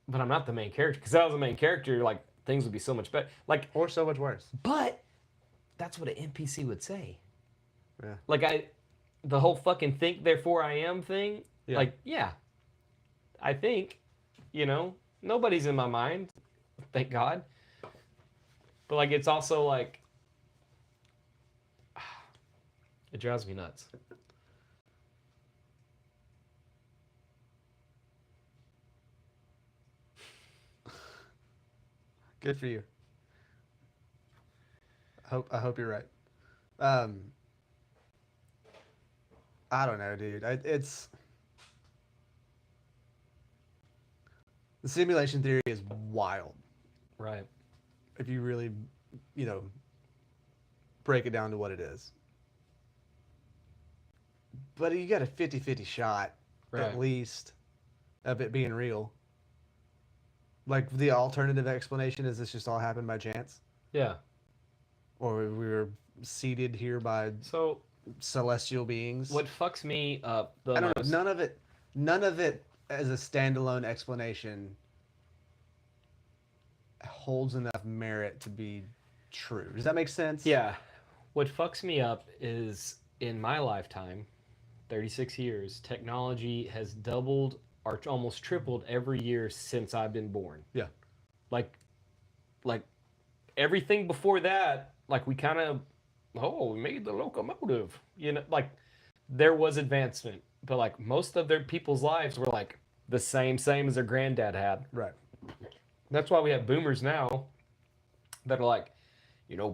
but I'm not the main character. Because if I was the main character, like things would be so much better. Like, Or so much worse. but that's what an NPC would say. Yeah. Like the whole fucking think therefore I am thing. Yeah. Like, yeah, I think, nobody's in my mind, thank God. But like, it's also like, it drives me nuts. Good for you. I hope you're right. I don't know, dude. It's the simulation theory is wild Right. if you really, break it down to what it is. But you got a 50-50 shot Right. at least of it being real. Like the alternative explanation is this just all happened by chance, Yeah. or we were seeded here by So celestial beings. what fucks me up the I don't most? know. None of it as a standalone explanation holds enough merit to be true. Does that make sense? Yeah. What fucks me up is in my lifetime, 36 years, technology has doubled or almost tripled every year since I've been born. Yeah. Like everything before that, like we kind of, we made the locomotive. Like there was advancement, but like most of their people's lives were like the same as their granddad had. Right. That's why we have boomers now that are like,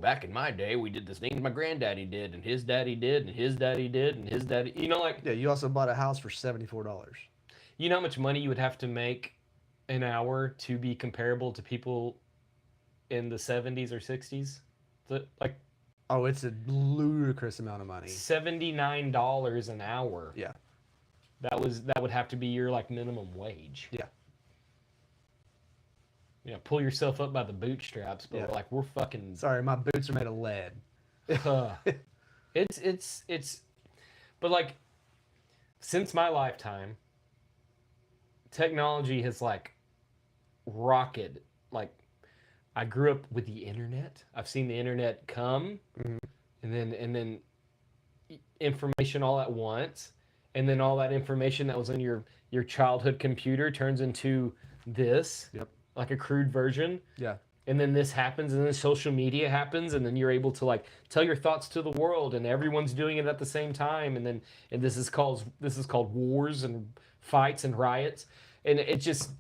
back in my day, we did the things my granddaddy did, and his daddy did, and his daddy did, and his daddy. Yeah. You also bought a house for $74. You know how much money you would have to make an hour to be comparable to people in the 70s or 60s? Like Oh, it's a ludicrous amount of money. $79 an hour. Yeah. That would have to be your like minimum wage. Yeah. Pull yourself up by the bootstraps, but Yeah. we're fucking. Sorry, my boots are made of lead. It's but like since my lifetime, technology has like rocketed. Like I grew up with the internet. I've seen the internet come, Mhm. and then information all at once, and then all that information that was on your childhood computer turns into this. Yep. Like a crude version. Yeah. And then this happens, and then social media happens, and then you're able to like tell your thoughts to the world, and everyone's doing it at the same time, and this is called wars and fights and riots, and it just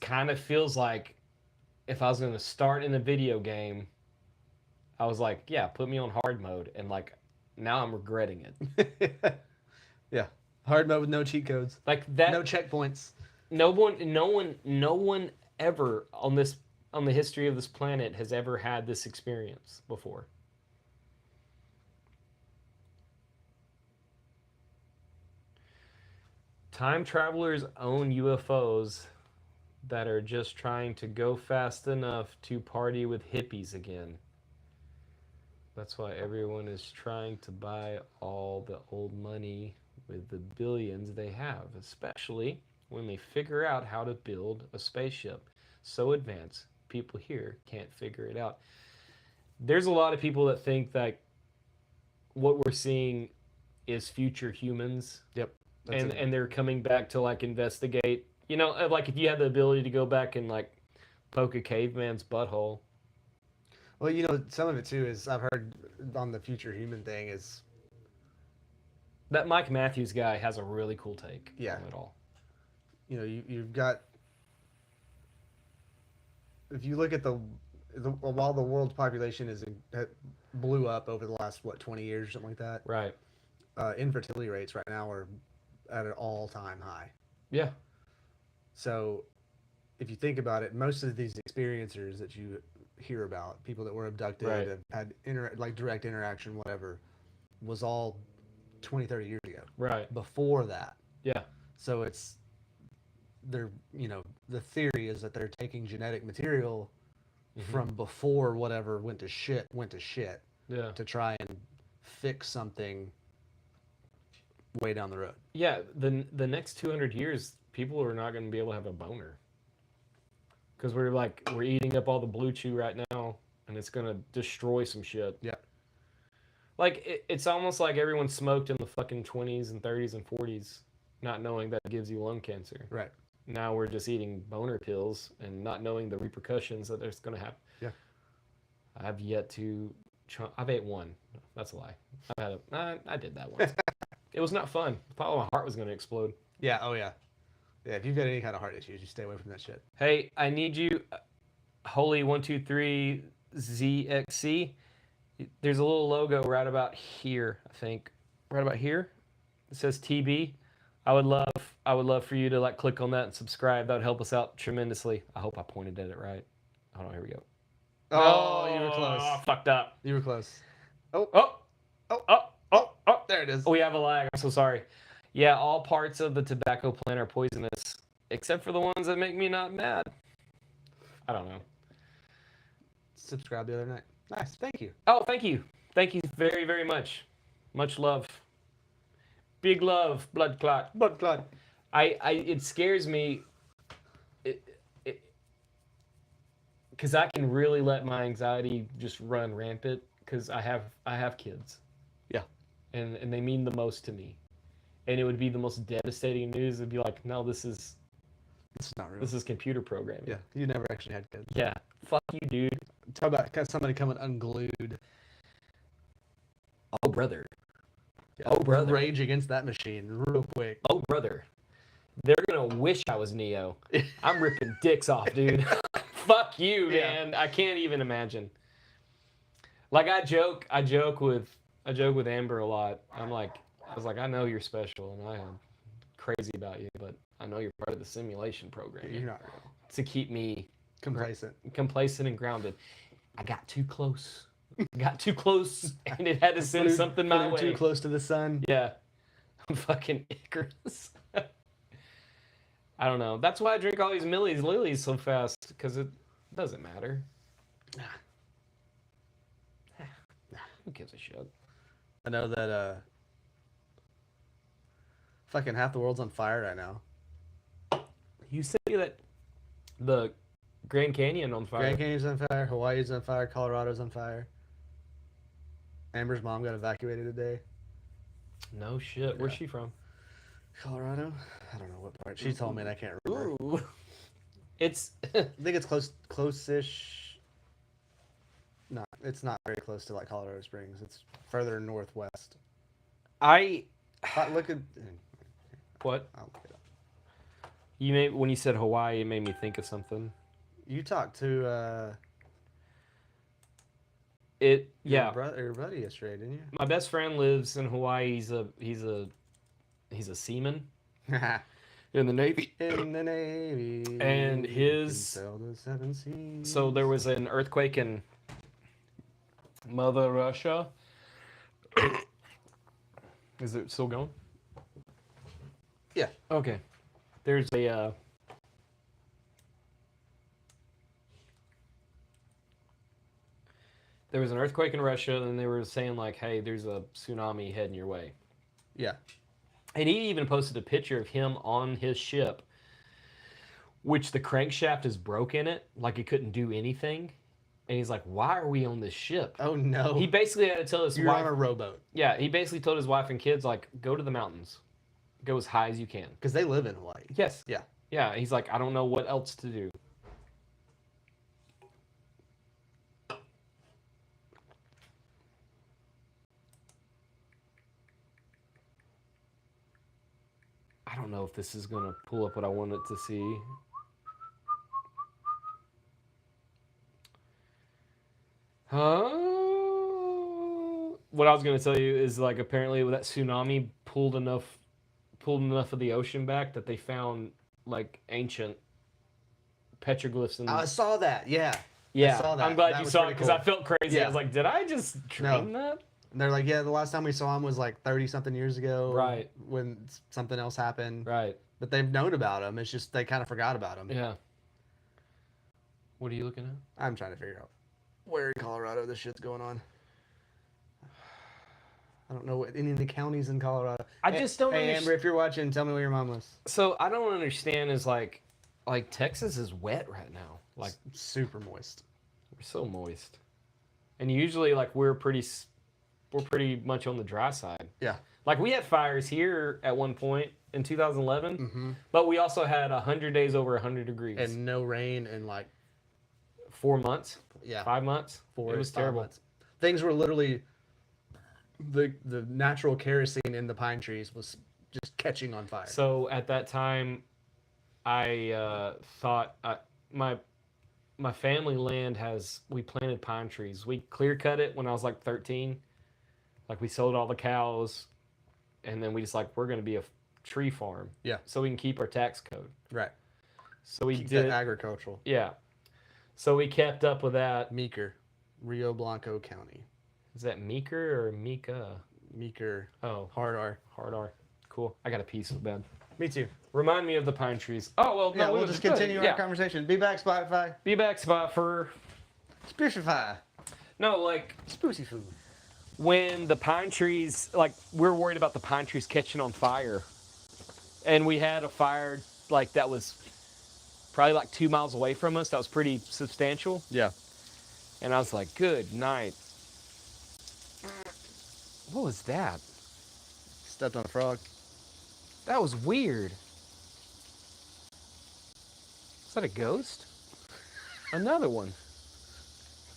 kind of feels like if I was going to start in a video game, I was like, yeah, put me on hard mode, and like now I'm regretting it. Yeah. Hard mode with no cheat codes. Like that. No checkpoints. No one ever on the history of this planet has ever had this experience before. Time travelers own UFOs that are just trying to go fast enough to party with hippies again. That's why everyone is trying to buy all the old money with the billions they have, especially when they figure out how to build a spaceship so advanced people here can't figure it out. There's a lot of people that think that what we're seeing is future humans. Yep. And they're coming back to like investigate. Like if you had the ability to go back and like poke a caveman's butthole. Well, some of it too is I've heard on the future human thing is That Mike Matthews guy has a really cool take Yeah. on it all. you've got, if you look at while the world's population blew up over the last 20 years, something like that. Right. Infertility rates right now are at an all-time high. Yeah. So, if you think about it, most of these experiencers that you hear about, people that were abducted, Right. had direct interaction, whatever, was all 20, 30 years ago. Right. Before that. Yeah. So the theory is that they're taking genetic material from before whatever went to shit, Yeah. to try and fix something way down the road. Yeah. The next 200 years, people are not going to be able to have a boner. Because we're eating up all the blue chew right now, and it's going to destroy some shit. Yeah. Like, it's almost like everyone smoked in the fucking 20s and 30s and 40s, not knowing that it gives you lung cancer. Right. Now we're just eating boner pills and not knowing the repercussions that it's going to have. Yeah. I've yet to... I've ate one. That's a lie. I did that once. It was not fun. Probably my heart was going to explode. Yeah. Oh, yeah. Yeah, if you've got any kind of heart issues, you stay away from that shit. Hey, I need you, Holy123 ZXC. There's a little logo right about here, I think. Right about here. It says TB. I would love for you to like click on that and subscribe. That would help us out tremendously. I hope I pointed at it right. Hold on, here we go. Oh, you were close. Oh, fucked up. You were close. Oh. There it is. We have a lag. I'm so sorry. Yeah, all parts of the tobacco plant are poisonous, except for the ones that make me not mad. I don't know. Subscribe the other night. Nice. Thank you. Oh, thank you. Thank you very, very much. Much love. Big love, blood clot. Blood clot. It scares me because I can really let my anxiety just run rampant because I have kids. Yeah. And they mean the most to me. And it would be the most devastating news. It'd be like, no, this is not real. This is computer programming. Yeah, you never actually had kids. Yeah. Fuck you, dude. Talk about somebody coming unglued. Oh, brother. Yeah, Oh, brother. Rage against that machine real quick. Oh, brother. They're going to wish I was Neo. I'm ripping dicks off, dude. Fuck you, man. I can't even imagine. Like, I joke with Amber a lot. I was like, I know you're special, and I am crazy about you, but I know you're part of the simulation program. You're not real. To keep me Complacent and grounded. I got too close. And it had to send something my way. Too close to the sun. Yeah. I'm fucking Icarus. I don't know. That's why I drink all these Millie's Lilies so fast, because it doesn't matter. Who gives a shit? I know that fucking half the world's on fire right now. You say that the Grand Canyon on fire. Grand Canyon's on fire. Hawaii's on fire. Colorado's on fire. Amber's mom got evacuated today. No shit. Where's she from? Colorado? I don't know what part. She told me and I can't remember. Ooh. It's I think it's close-ish. No, it's not very close to like Colorado Springs. It's further northwest. Look at what? I'll look it up. When you said Hawaii, it made me think of something. You talked to your buddy yesterday, didn't you? My best friend lives in Hawaii. He's a seaman in the Navy. In the Navy. And you can his sail the seven seas. So there was an earthquake in Mother Russia. Is it still going? Yeah. Okay. There's a there was an earthquake in Russia, and they were saying like, "Hey, there's a tsunami heading your way." Yeah. And he even posted a picture of him on his ship, which the crankshaft is broke in it, like it couldn't do anything. And he's like, "Why are we on this ship?" Oh no. He basically had to tell his You're wife. on a rowboat. Yeah, he basically told his wife and kids, like, go to the mountains. Go as high as you can. Because they live in Hawaii. Yes. Yeah. Yeah, he's like, I don't know what else to do. I don't know if this is going to pull up what I want it to see. What I was gonna tell you is like apparently that tsunami pulled enough of the ocean back that they found like ancient petroglyphs in. I saw that. Yeah. Yeah, saw that. I'm glad That you was saw it pretty because cool. I felt crazy. I Yeah. was like, did I just dream that? And they're like, yeah, the last time we saw him was like 30 something years ago. Right. When something else happened. Right. But they've known about him. It's just they kind of forgot about him. Yeah. What are you looking at? I'm trying to figure out where in Colorado this shit's going on. I don't know what any of the counties in Colorado. I just don't Hey, understand. Amber, if you're watching, tell me where your mom was. So I don't understand is like Texas is wet right now. Like Super moist. we're so moist, and usually like we're pretty much on the dry side. Yeah. Like we had fires here at one point in 2011, Mm-hmm. but we also had 100 days over 100 degrees. And no rain in like 4 months, yeah 5 months. It was 5 terrible. months. Things were literally the natural kerosene in the pine trees was just catching on fire. So at that time, I thought my family land we planted pine trees. We clear cut it when I was like 13. Like we sold all the cows, and then we just like we're gonna be a tree farm. Yeah. So we can keep our tax code. Right. So we Keep did. that agricultural. Yeah. So we kept up with that. Meeker, Rio Blanco County. Is that Meeker or Mika? Meeker, Oh, hard R. hard R. Cool. I got a piece of bed. Me too. Remind me of the pine trees. Oh well, Yeah, no, we'll we just good. continue Yeah. our conversation. Be back, Spotify. Be back spot for Spoofify. no like Spoocy food. when the pine trees like we're worried about the pine trees catching on fire, and we had a fire like that was probably like 2 miles away from us. That was pretty substantial, Yeah. and I was like, "Good night." What was that? Stepped on a frog. That was weird. Is that a ghost? Another one.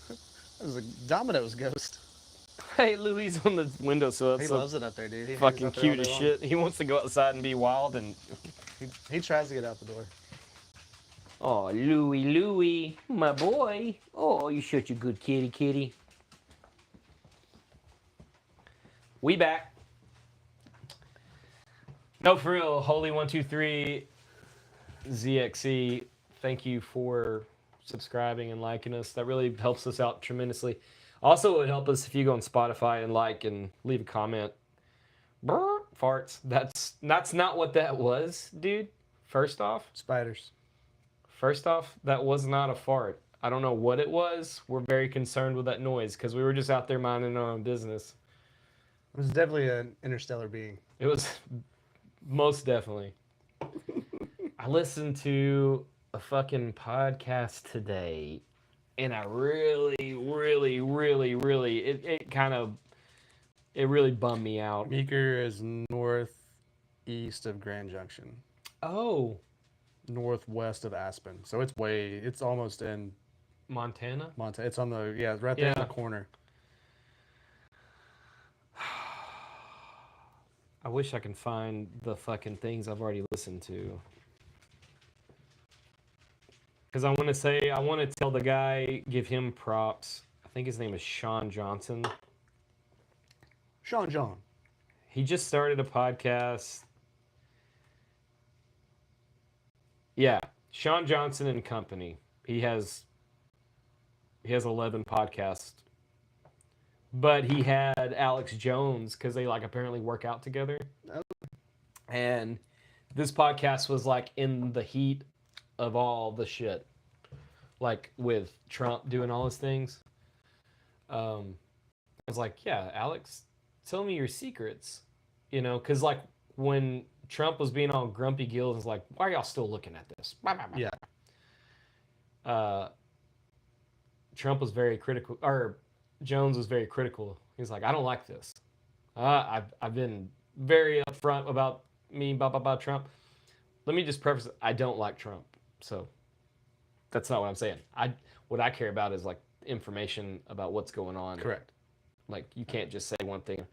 That was a Domino's ghost. Hey, Louis on the windowsill. He That's so loves it up there, dude. He hangs fucking up there cute all as day long. shit. He wants to go outside and be wild and. He tries to get out the door. Oh, Louie, my boy. Oh, you're such a good kitty. We back. No, for real. Holy 123 ZXC. Thank you for subscribing and liking us. That really helps us out tremendously. Also, it would help us if you go on Spotify and like and leave a comment. Brr, farts. That's not what that was, dude. First off, Spiders. that was not a fart. I don't know what it was. We're very concerned with that noise because we were just out there minding our own business. It was definitely an interstellar being. It was most definitely. I listened to a fucking podcast today, and I really it really bummed me out. Meeker is northeast of Grand Junction, Oh, northwest of Aspen. So it's almost in Montana? Montana. It's on the, yeah, right there in Yeah. the corner. I wish I can find the fucking things I've already listened to. Because I want to tell the guy, give him props. I think his name is Sean Johnson. Sean John. He just started a podcast. Yeah, Sean Johnson and Company. He has 11 podcasts. But he had Alex Jones because they like apparently work out together. Oh. And this podcast was like in the heat of all the shit, like with Trump doing all his things. I was like, yeah, Alex, tell me your secrets, because like when Trump was being all grumpy gills, it's like, why are y'all still looking at this? Yeah. Trump was very critical, or Jones was very critical. He's like, I don't like this. I've been very upfront about me about Trump. Let me just preface it, I don't like Trump. So that's not what I'm saying. What I care about is like information about what's going on. Correct. Like you can't just say one thing.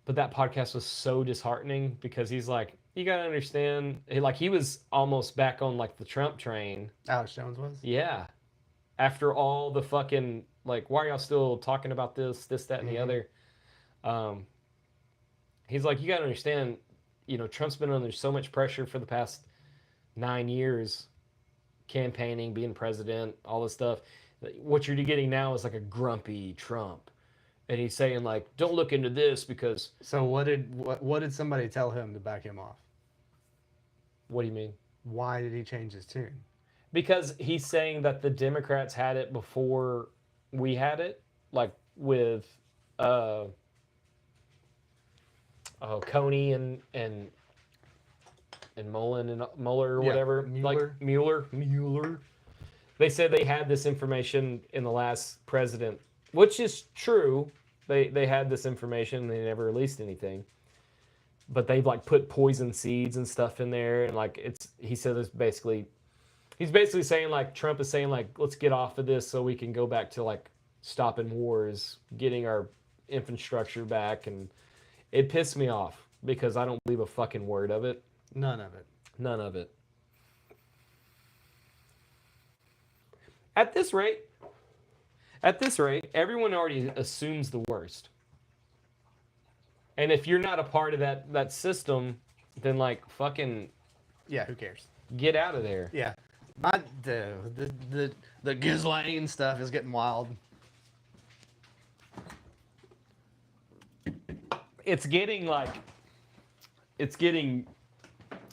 But that podcast was so disheartening because he's like, you gotta understand, he was almost back on like the Trump train. Alex Jones was? Yeah. After all the fucking Like, why are y'all still talking about this, that, and the other? He's like, you got to understand, Trump's been under so much pressure for the past 9 years, campaigning, being president, all this stuff. What you're getting now is like a grumpy Trump. And he's saying, like, don't look into this because... So what did somebody tell him to back him off? What do you mean? Why did he change his tune? Because he's saying that the Democrats had it before we had it, like with Coney and Mullen and Mueller or Yeah, whatever, Mueller. like Mueller. They said they had this information in the last president, which is true. They had this information. They never released anything, but they've like put poison seeds and stuff in there, and like he said it's basically. He's basically saying, like, Trump is saying, like, let's get off of this so we can go back to, like, stopping wars, getting our infrastructure back. And it pissed me off because I don't believe a fucking word of it. None of it. None of it. At this rate, everyone already assumes the worst. And if you're not a part of that system, then, like, fucking Yeah, who cares? get out of there. Yeah. The Ghislaine stuff is getting wild. It's getting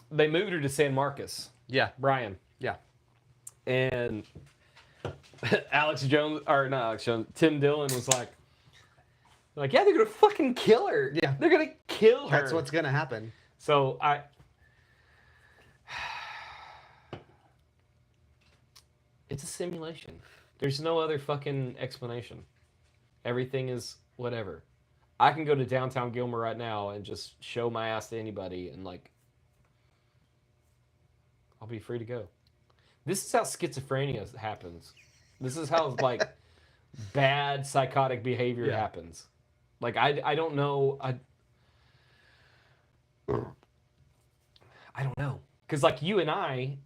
they moved her to San Marcos, Yeah. Brian, Yeah. and Tim Dillon was like, yeah, they're gonna fucking kill her. Yeah. They're gonna kill her. That's what's gonna happen. So it's a simulation. There's no other fucking explanation. Everything is whatever. I can go to downtown Gilmer right now and just show my ass to anybody and, like, I'll be free to go. This is how schizophrenia happens. This is how, like, bad psychotic behavior happens. Like, I don't know. I don't know. Because, like, you and I,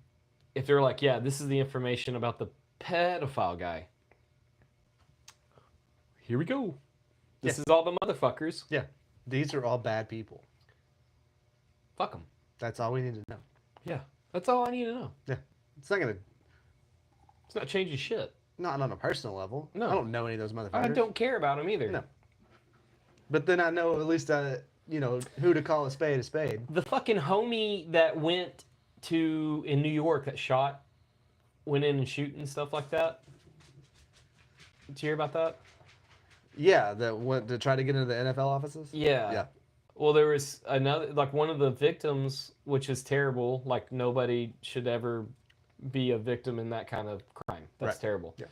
if they're like, yeah, this is the information about the pedophile guy. Here we go. This is all the motherfuckers. Yeah. These are all bad people. Fuck them. That's all we need to know. Yeah. That's all I need to know. Yeah. It's not gonna. It's not changing shit. Not on a personal level. No. I don't know any of those motherfuckers. I don't care about them either. No. But then I know at least who to call a spade a spade. The fucking homie that went in New York that went in and shoot and stuff like that. Did you hear about that? Yeah, that went to try to get into the NFL offices. Yeah. Yeah. Well, there was another, like, one of the victims, which is terrible. Like, nobody should ever be a victim in that kind of crime. That's Right. terrible. Yeah.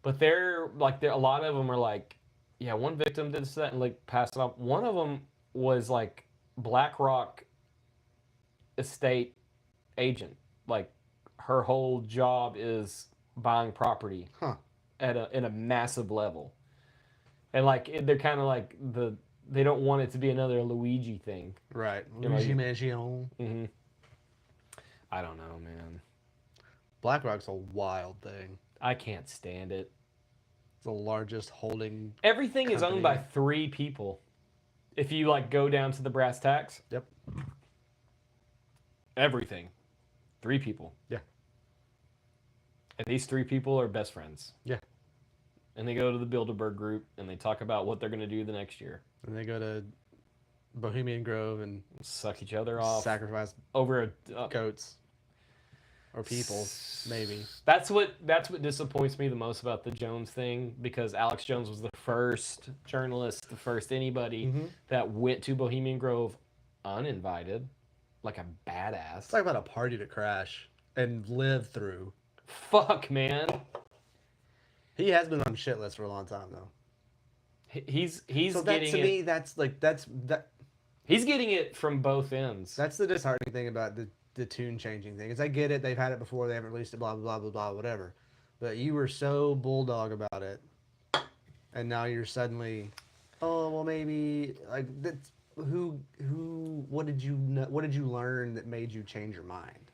But a lot of them are like, yeah, one victim did this, that, and, like, passed it off. One of them was, like, BlackRock estate agent. Like, her whole job is buying property in a massive level. And, like, they're kind of like they don't want it to be another Luigi thing. Right. You know, Luigi Mangione. Mm-hmm. I don't know, man. BlackRock's a wild thing. I can't stand it. It's the largest holding. Everything is owned by company. 3 people. If you, like, go down to the brass tacks. Yep. Everything. 3 people. Yeah. And these 3 people are best friends. Yeah. And they go to the Bilderberg group and they talk about what they're going to do the next year. And they go to Bohemian Grove and Suck each other off. sacrifice Over goats. Or people, maybe. That's what disappoints me the most about the Jones thing, because Alex Jones was the first journalist, the first anybody that went to Bohemian Grove uninvited, like a badass. Talk about a party to crash and live through. Fuck, man. He has been on shit list for a long time though. He's So that getting to it. me, that's He's getting it from both ends. that's the disheartening thing about the tune changing thing. Is I get it, they've had it before, they haven't released it, blah blah blah blah blah, whatever. But you were so bulldog about it, and now you're suddenly, oh well, maybe like that's what did you know, what did you learn that made you change your mind?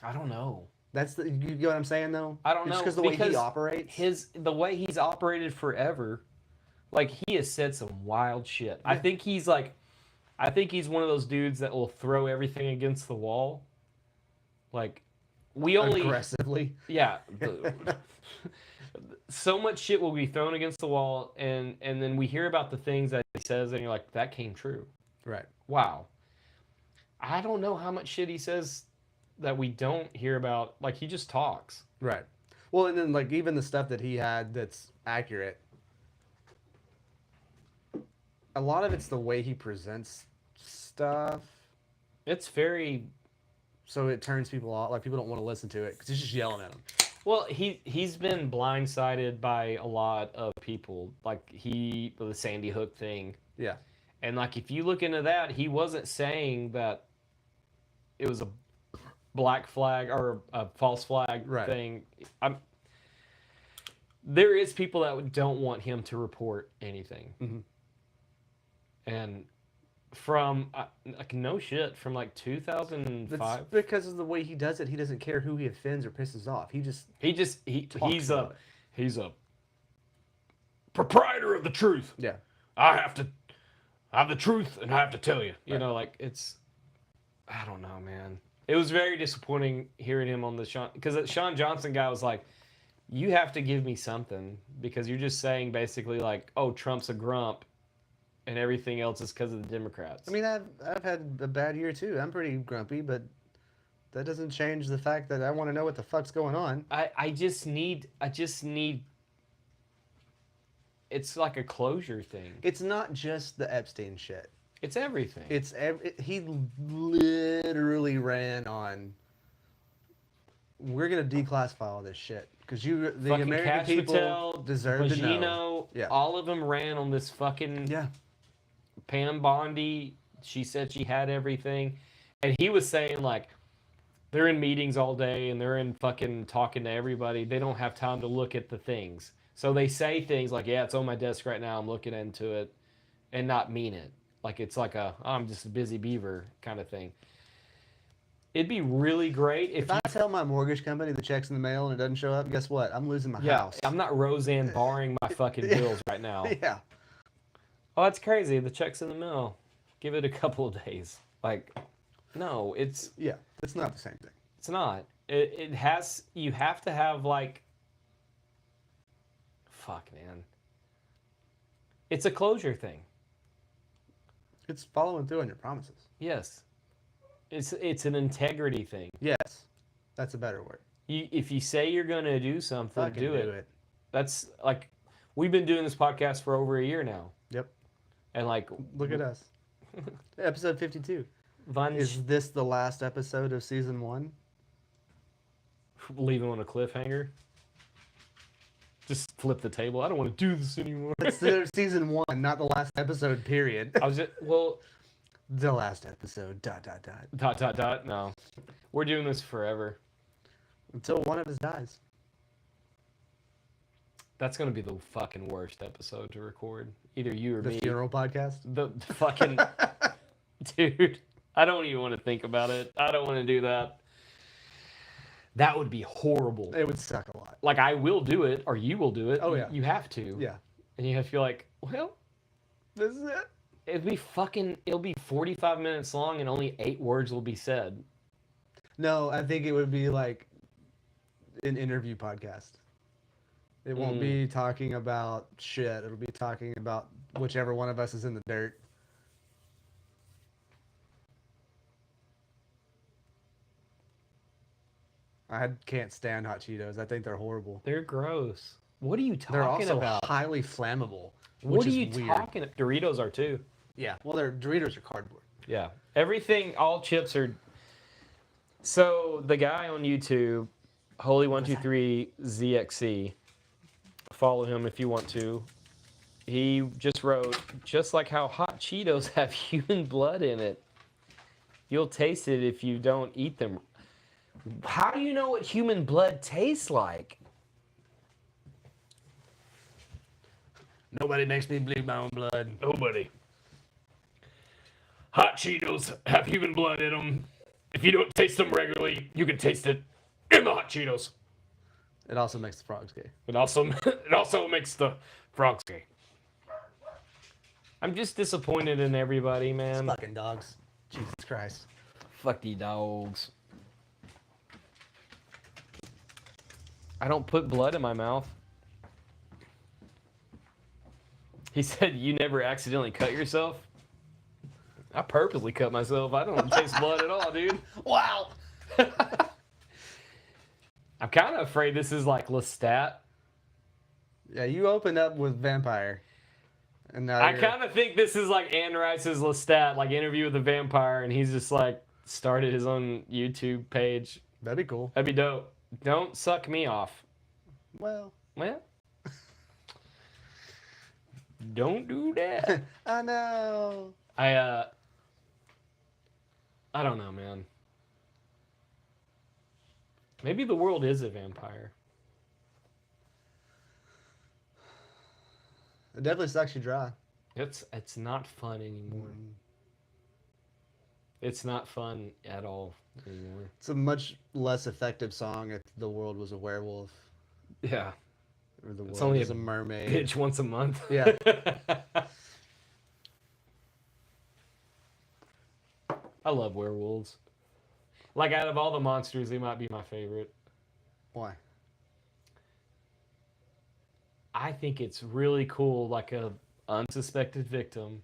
I don't know. That's you get what I'm saying though. I don't Just know, because the way he because operates. the way he's operated forever, like he has said some wild shit. I Yeah. think he's one of those dudes that will throw everything against the wall. Like we only aggressively. yeah. So much shit will be thrown against the wall, and then we hear about the things that he says, and you're like, that came true. Right. Wow. I don't know how much shit he says that we don't hear about. Like he just talks. Right. Well, and then like even the stuff that he had that's accurate. A lot of it's the way he presents stuff, It's very so it turns people off. Like people don't want to listen to it because he's just yelling at them. well. He's been blindsided by a lot of people. Like the Sandy Hook thing, Yeah. and like if you look into that, he wasn't saying that it was a black flag or a false flag Right. thing. There is people that don't want him to report anything, Mhm. and from like no shit from like That's 2005. because of the way he does it. He doesn't care who he offends or pisses off. He just talks He's about it. he's a proprietor of the truth. Yeah. I have the truth and I have to tell you. You know, like I don't know, man. It was very disappointing hearing him on the Sean, because the Sean Johnson guy was like, you have to give me something because you're just saying basically like, oh, Trump's a grump and everything else is because of the Democrats. I mean, I've had a bad year too. I'm pretty grumpy, but that doesn't change the fact that I want to know what the fuck's going on. I just need it's like a closure thing. It's not just the Epstein shit. It's everything. He literally ran on. We're gonna declassify all this shit because the fucking American Cash people Patel, deserve to know. Bongino, Yeah. all of them ran on this fucking Yeah, Pam Bondi. She said she had everything, and he was saying like they're in meetings all day and they're in fucking talking to everybody. They don't have time to look at the things, so they say things like, "Yeah, it's on my desk right now. I'm looking into it," and not mean it. Like it's like I'm just a busy beaver kind of thing. It'd be really great if if I tell my mortgage company the check's in the mail and it doesn't show up, guess what? I'm losing my house. I'm not Roseanne barring my fucking bills right now. Yeah. Oh, that's crazy. The check's in the mail. Give it a couple of days. Like, no, it's Yeah. It's not the same thing. not. It has. You have to have like. Fuck, man. It's a closure thing. It's following through on your promises. Yes. It's an integrity thing. Yes. That's a better word. If you say you're gonna do something, Fucking do it. That's like, we've been doing this podcast for over a year now, Yep. and like, Look at us. Episode 52. Von Is this the last episode of season 1? leaving on a cliffhanger. Just flip the table. I don't want to do this anymore. It's season 1, not the last episode, period. I was just, well, The last episode, ... No, we're doing this forever. Until one of us dies. That's gonna be the fucking worst episode to record. Either you or The me. funeral podcast. The fucking dude. I don't even want to think about it. I don't want to do that. That would be horrible. It would suck a lot. Like I will do it, or you will do it. Oh, yeah. You have to. Yeah. And you have to feel like, well, This is it. it'll be 45 minutes long and only 8 words will be said. No, I think it would be like an interview podcast. It won't be talking about shit. It'll be talking about whichever one of us is in the dirt. I can't stand hot Cheetos. I think they're horrible. They're gross. What are you They're talking also about? highly flammable. What which are is you weird. talking about? Doritos are too. Yeah, well, they're Doritos are cardboard. Yeah. Everything, all chips are. So the guy on YouTube, Holy123ZXC, follow him if you want to. He just wrote, just like how hot Cheetos have human blood in it, you'll taste it if you don't eat them. How do you know what human blood tastes like? Nobody makes me bleed my own blood. Nobody. Hot Cheetos have human blood in them. If you don't taste them regularly, you can taste it in the hot Cheetos. It also makes the frogs gay. It also makes the frogs gay. I'm just disappointed in everybody, man. Fucking dogs. Jesus Christ. Fuck these dogs. I don't put blood in my mouth. He said, you never accidentally cut yourself? I purposely cut myself. I don't taste blood at all, dude. Wow. I'm kind of afraid this is like Lestat. Yeah, you opened up with vampire. And now I you're... kind of think this is like Anne Rice's Lestat, like Interview with a Vampire, and he's just like started his own YouTube page. That'd be cool. That'd be dope. Don't suck me off. Well. Well, don't do that. I know. I don't know, man. Maybe the world is a vampire. It definitely sucks you dry. It's not fun anymore. It's not fun at all anymore. It's a much less effective song if the world was a werewolf Yeah. or the It's world only was a a mermaid. Bitch once a month. Yeah. I love werewolves. Like out of all the monsters, they might be my favorite. Why? I think it's really cool. Like a unsuspected victim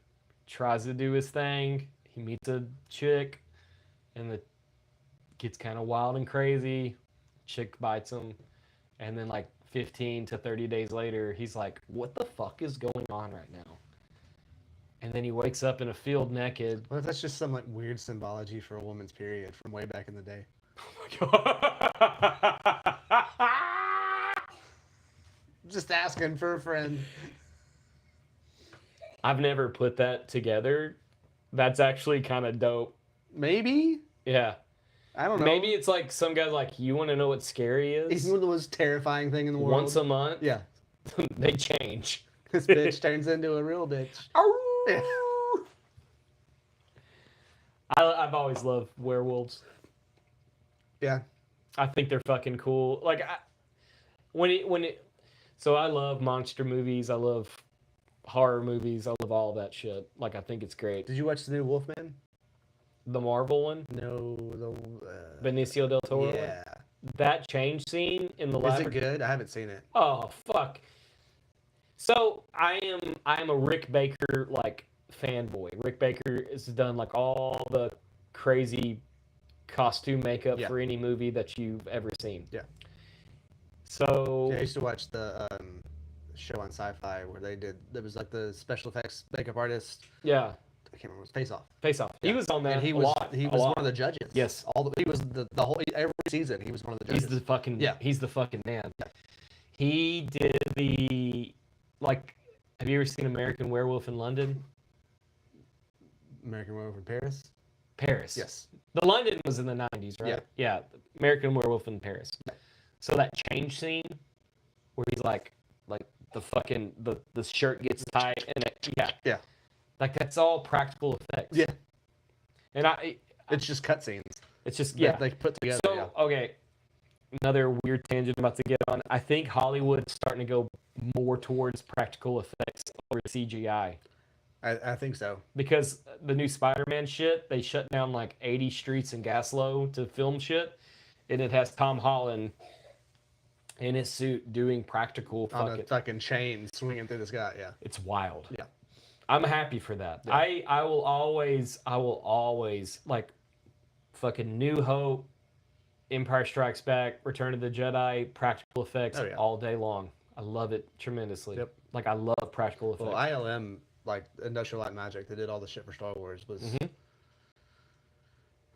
tries to do his thing. He meets a chick, and it gets kind of wild and crazy. Chick bites him, and then like 15 to 30 days later, he's like, "What the fuck is going on right now?" And then he wakes up in a field naked. What if that's just some like weird symbology for a woman's period from way back in the day? Oh my god! Just asking for a friend. I've never put that together. That's actually kind of dope. Maybe? Yeah. I don't know. Maybe it's like some guy's like, you want to know what scary He's is? the most terrifying thing in the world. Once a month, Yeah. they change. This bitch turns into a real bitch. Yeah. I've always loved werewolves. Yeah. I think they're fucking cool. Like, so I love monster movies. I love horror movies. I love all that shit. Like, I think it's great. Did you watch the new Wolfman? The Marvel one, No. Benicio del Toro. one? Yeah. That change scene in the Is lab. it good? I haven't seen it. Oh fuck. So I'm a Rick Baker like fanboy. Rick Baker has done like all the crazy costume makeup Yeah. for any movie that you've ever seen. Yeah. So Yeah, I used to watch the show on Sci-Fi where they did. There was like the special effects makeup artist. yeah, I can't remember. It was Face Off. Face Off. He Yeah. was on that. And he a was lot, he a was lot. one of the judges. Yes. He was the whole every season. He was one of the judges. He's the fucking Yeah. He's the fucking man. Yeah. He did the like. Have you ever seen American Werewolf in London? American Werewolf in Paris. Paris. Yes. The London was in the 90s, right? Yeah. Yeah. American Werewolf in Paris. Yeah. So that change scene where he's like the fucking the shirt gets tight and Yeah. like that's all practical effects. Yeah. And It's just cutscenes. it's just that they put together. So yeah. okay, another weird tangent I'm about to get on. I think Hollywood's starting to go more towards practical effects over CGI. I think so. Because the new Spider-Man shit, they shut down like 80 streets in Gaslow to film shit, and it has Tom Holland in his suit doing practical On a fucking. fucking chain swinging through the sky. Yeah. It's wild. Yeah. I'm happy for that. Yeah. I will always like fucking New Hope, Empire Strikes Back, Return of the Jedi, practical effects Oh, yeah. all day long. I love it tremendously. Yep. Like I love practical effects. Well, ILM, like Industrial Light Magic, that did all the shit for Star Wars was. Mhm.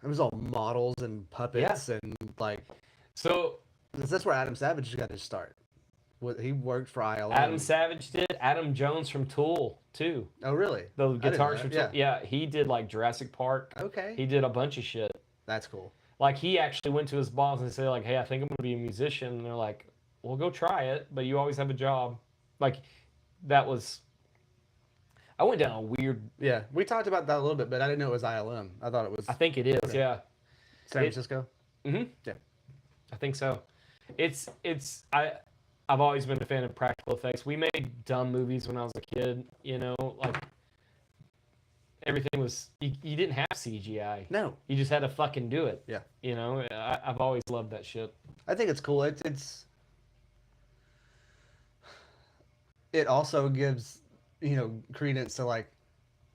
It was all models and puppets and like. So That's where Adam Savage got his start. He worked for ILM. Adam Savage did. Adam Jones from Tool too. Oh really? The didn't know guitars from that. Tool. Yeah, he did like Jurassic Park. Okay. He did a bunch of shit. That's cool. Like he actually went to his boss and said like, "Hey, I think I'm gonna be a musician." And they're like, "Well, go try it, but you always have a job." Like that was. I went down a weird. Yeah, we talked about that a little bit, but I didn't know it was ILM. I thought it was I think it is. Okay. Yeah. San Francisco. Mm-hmm. Yeah. I think so. I've always been a fan of practical effects. We made dumb movies when I was a kid, you know, like everything was you didn't have CGI. No. You just had to fucking do it. Yeah. You know, I've always loved that shit. I think it's cool. It also gives, credence to like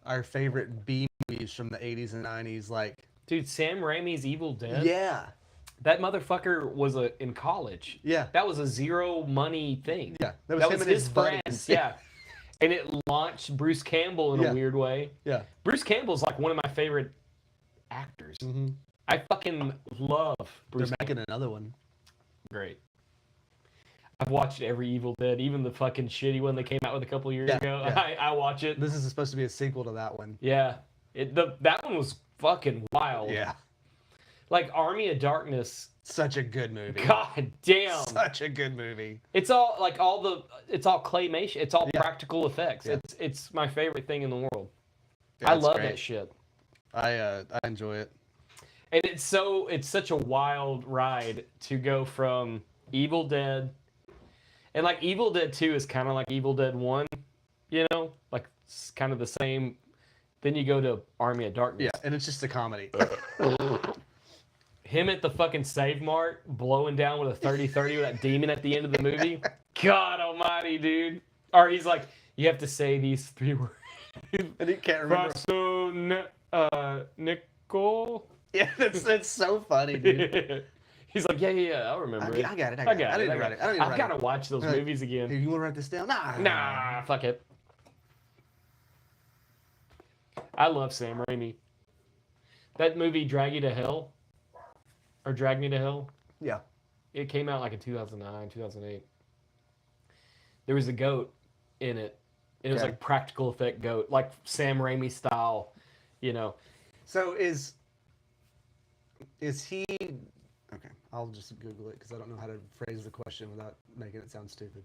our favorite B movies from the 80s and 90s. Like, Dude, Sam Raimi's Evil Dead. yeah, That motherfucker was in college. yeah, That was a zero money thing. yeah. That him was and his buddies. friends. Yeah. And it launched Bruce Campbell in Yeah. a weird way. Yeah. Bruce Campbell's like one of my favorite actors. Mm-hmm. I fucking love They're Bruce. making another one. Great. I've watched every Evil Dead, even the fucking shitty one that came out with a couple years Yeah, ago. yeah. I watch it. This is supposed to be a sequel to that one. Yeah. That one was fucking wild. Yeah. Like Army of Darkness. Such a good movie. God damn. Such a good movie. It's all like it's all claymation. It's all Yeah. practical effects. Yeah. It's my favorite thing in the world. Yeah, I it's love great. that shit. I enjoy it. And it's such a wild ride to go from Evil Dead, and like Evil Dead 2 is kind of like Evil Dead 1, you know, like it's kind of the same. Then you go to Army of Darkness. Yeah, and it's just a comedy. Him at the fucking Save Mart blowing down with a 30-30 with that demon at the end of the movie. God almighty, dude. Or he's like, you have to say these 3 words. And he can't remember. Frasso, Nicole. Yeah, that's so funny, dude. He's like, yeah, I'll remember it. I got it. I got I it. didn't write it. I didn't I've write got to it. watch those Like, movies Hey, again. you want to write this down? Nah, fuck it. I love Sam Raimi. That movie, Drag You to Hell, or Drag Me to Hell, Yeah. it came out like in 2009, 2008. There was a goat in it. It was Okay. like practical effect goat, like Sam Raimi style, you know. So is he? Okay, I'll just Google it because I don't know how to phrase the question without making it sound stupid.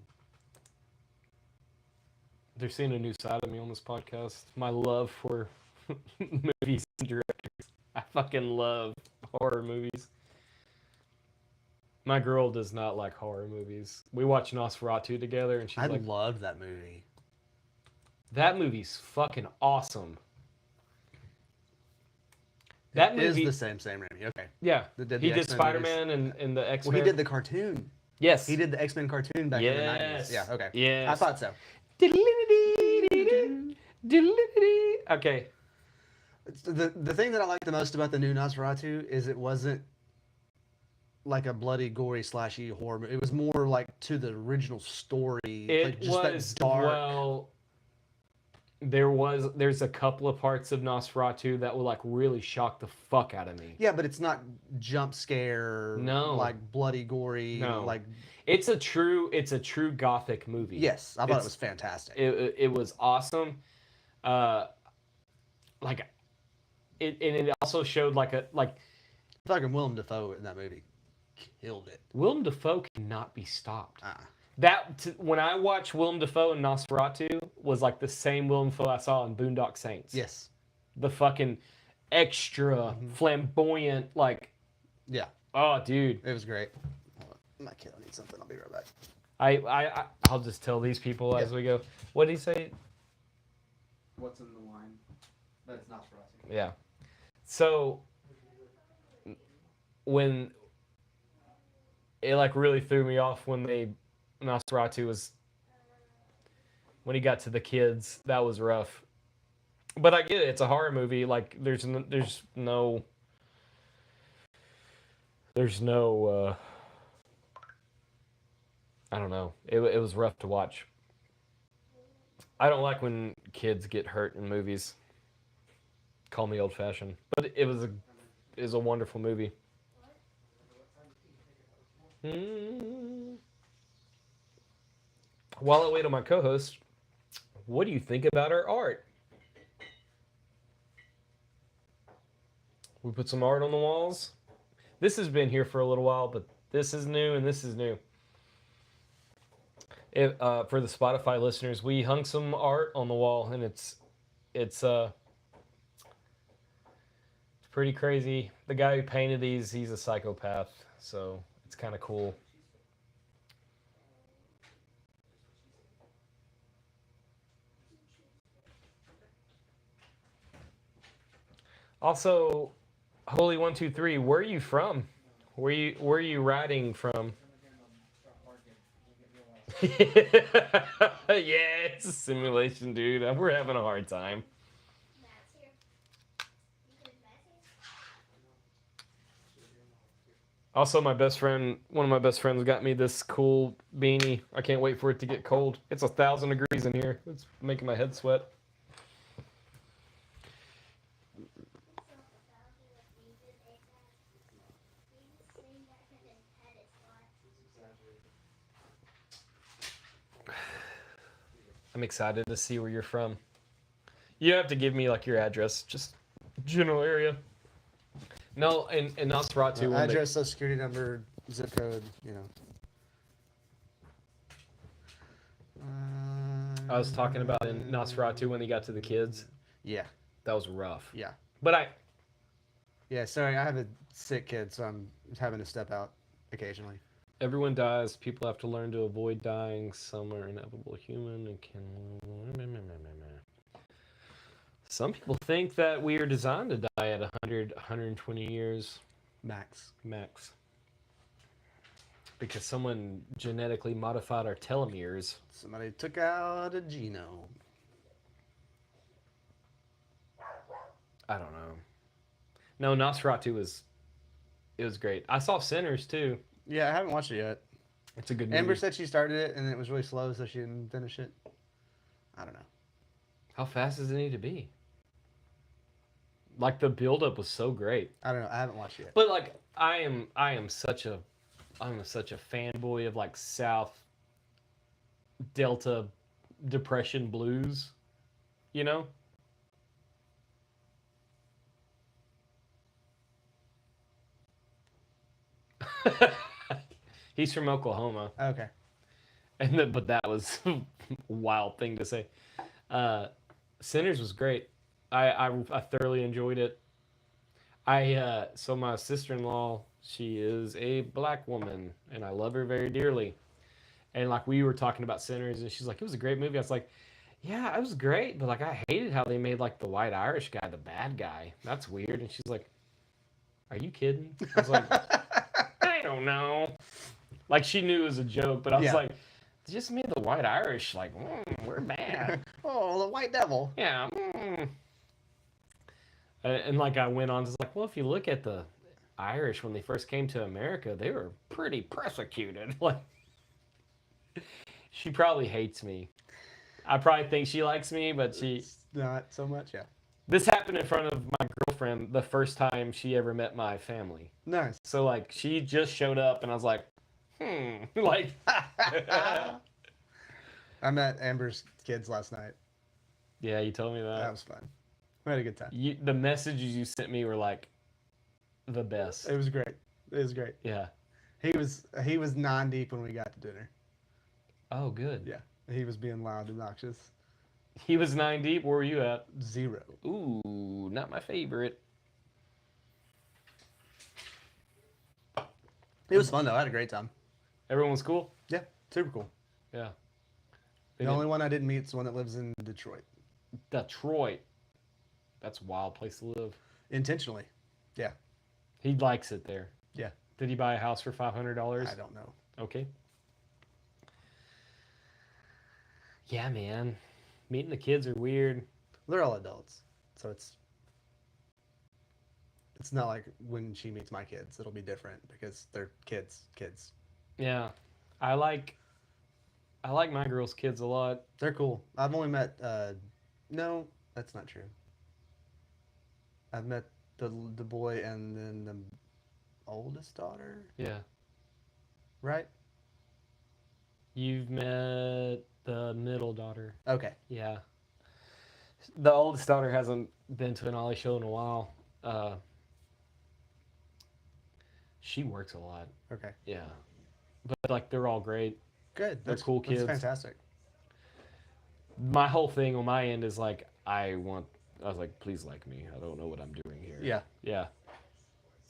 They're seeing a new side of me on this podcast. My love for movies and directors. I fucking love horror movies. My girl does not like horror movies. We watched Nosferatu together, and she's I like, loved that movie. "That movie's fucking awesome." That It is movie, the same Raimi. Okay. yeah. That did He the did X-Men Spider-Man and the X-Men. Well, he did the cartoon. yes. He did the X-Men cartoon back in the 90s. Yes. Yeah. Okay. Yes. I thought so. Okay. The thing that I like the most about the new Nosferatu is it wasn't like a bloody, gory, slashy horror movie. It was more like to the original story. It like just was that dark. well. There's a couple of parts of Nosferatu that will like really shock the fuck out of me. Yeah, but it's not jump scare. No. Like bloody, gory. No. Like It's a true gothic movie. yes, I thought It's- it was fantastic. It was awesome. Like it also showed like Fucking Willem Dafoe in that movie killed it. Willem Dafoe cannot be stopped. Uh, When I watched Willem Dafoe in Nosferatu was like the same Willem Dafoe I saw in Boondock Saints. yes. The fucking extra flamboyant, like, Yeah. oh, dude. It was great. Hold on. My kid needs something. I'll be right back. I'll just tell these people as we go. What did he say? What's in the wine? That's Nosferatu. Yeah. So when it like really threw me off when Nosferatu was when he got to the kids, that was rough. But I get it. It's a horror movie. Like there's no I don't know. It was rough to watch. I don't like when kids get hurt in movies. Call me old fashioned, but it was a wonderful movie. While I wait on my co-host, what do you think about our art? We put some art on the walls. This has been here for a little while, but this is new and this is new. For the Spotify listeners, we hung some art on the wall, and it's pretty crazy. The guy who painted these, he's a psychopath. So It's kind of cool. Also, Holy 123, where are you from? Where are you riding from? Yeah, it's a simulation, dude. We're having a hard time. Also, my best friend, one of my best friends, got me this cool beanie. I can't wait for it to get cold. It's 1,000 degrees in here. It's making my head sweat. I'm excited to see where you're from. You have to give me like your address, just general area. No, in Nosferatu. when they- Address, social security number, zip code, you know. I was talking about in Nosferatu when he got to the kids. Yeah, That was rough. yeah. But Yeah, sorry, I have a sick kid, so I'm having to step out occasionally. everyone dies. People have to learn to avoid dying. Some are inevitable human and can. Some people think that we are designed to die at 100, 120 years Max. max. Because someone genetically modified our telomeres. Somebody took out a genome. I don't know. No, Nosferatu was great. I saw Sinners too. Yeah, I haven't watched it yet. It's a good movie. Amber said she started it and it was really slow, so she didn't finish it. I don't know. How fast does it need to be? Like the buildup was so great. I don't know. I haven't watched it yet. But like I am such a fanboy of like South Delta Depression blues, you know? He's from Oklahoma. Okay. But that was a wild thing to say. Sinners was great. I thoroughly enjoyed it. So my sister-in-law, she is a black woman, and I love her very dearly. And like we were talking about Sinners, and she's like, "It was a great movie." I was like, "Yeah, it was great, but like I hated how they made like the white Irish guy the bad guy. That's weird." And she's like, "Are you kidding?" I was like, "I don't know." Like she knew it was a joke, but I was Yeah. like, "They just made the white Irish like we're bad." Oh, the white devil. Yeah. And like I went on, just like, well, if you look at the Irish when they first came to America, they were pretty persecuted. Like, she probably hates me. I probably think she likes me, but she. Not so much, yeah. This happened in front of my girlfriend the first time she ever met my family. Nice. So like, she just showed up, and I was like, like. I met Amber's kids last night. Yeah, you told me that. That was fun. We had a good time. The messages you sent me were like the best. It was great. It was great. Yeah. He was 9 deep when we got to dinner. Oh, good. Yeah. He was being loud and obnoxious. He was 9 deep. Where were you at? 0. Ooh, not my favorite. It was fun though. I had a great time. Everyone was cool? Yeah, super cool. Yeah. The only one I didn't meet is the one that lives in Detroit. Detroit. That's a wild place to live. Intentionally. Yeah. He likes it there. Yeah. Did he buy a house for $500? I don't know. Okay. Yeah, man. Meeting the kids are weird. They're all adults, so it's not like when she meets my kids. It'll be different because they're kids. Yeah. I like my girls' kids a lot. They're cool. I've only met. No, that's not true. I've met the boy and then the oldest daughter. Yeah. Right. You've met the middle daughter. Okay. Yeah. The oldest daughter hasn't been to an Ollie show in a while. She works a lot. Okay. Yeah. But like they're all great. Good. They're cool kids. That's fantastic. My whole thing on my end is like I was like, please like me. I don't know what I'm doing here. Yeah. Yeah.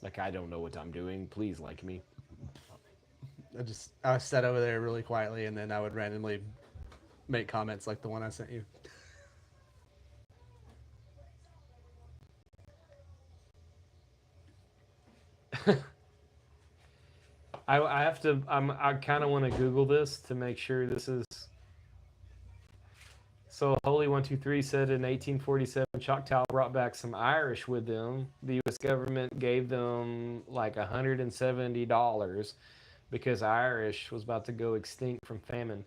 Like I don't know what I'm doing. Please like me. I sat over there really quietly, and then I would randomly make comments like the one I sent you. I have to. I kind of want to Google this to make sure this is. So Holy 123 said in 1847, Choctaw brought back some Irish with them. The U.S. government gave them like $170 because Irish was about to go extinct from famine.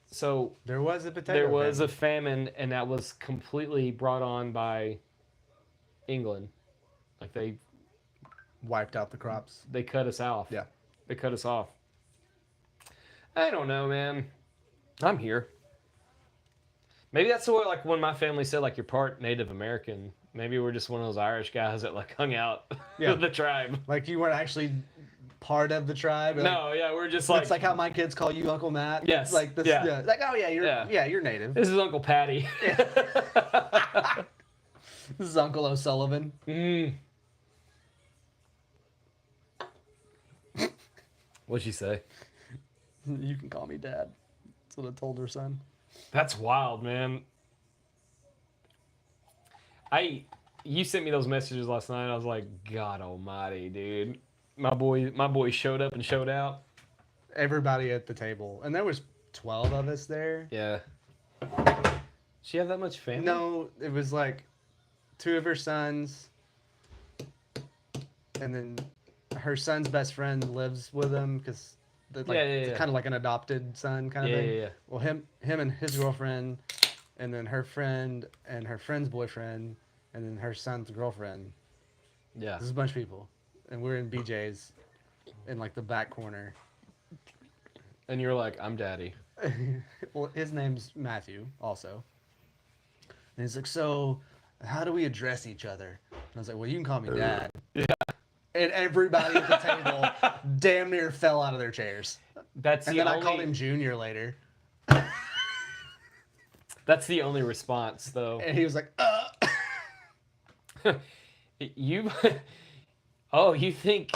So There was a potato. there was famine. a famine, and that was completely brought on by England. Like Wiped out the crops. they cut us off. Yeah. They cut us off. I don't know, man. I'm here. Maybe that's what, like, when my family said, like, you're part Native American. Maybe we're just one of those Irish guys that, like, hung out Yeah. with the tribe. Like you weren't actually part of the tribe. No, yeah, we're just like, It's like how my kids call you Uncle Matt. Yes, Like this. yeah. Yeah. Like, oh yeah, Yeah. you're native. this is Uncle Patty. This is Uncle O'Sullivan. Mm. What'd she say? You can call me Dad. That's what I told her son. That's wild, man. You sent me those messages last night. I was like, God Almighty, dude. My boy showed up and showed out. Everybody at the table, and there was 12 of us there. Yeah. She have that much family? No, it was like 2 of her sons, and then her son's best friend lives with them because it's kind of like an adopted son kind of thing. Yeah. Well, him and his girlfriend, and then her friend and her friend's boyfriend, and then her son's girlfriend. Yeah. There's a bunch of people, and we're in BJ's, in like the back corner. And you're like, I'm daddy. Well, his name's Matthew also. And he's like, so how do we address each other? And I was like, well, you can call me Dad. Yeah. And everybody at the table damn near fell out of their chairs. That's And the then only, I called him Junior later. That's the only response, though. And he was like, You Oh, you think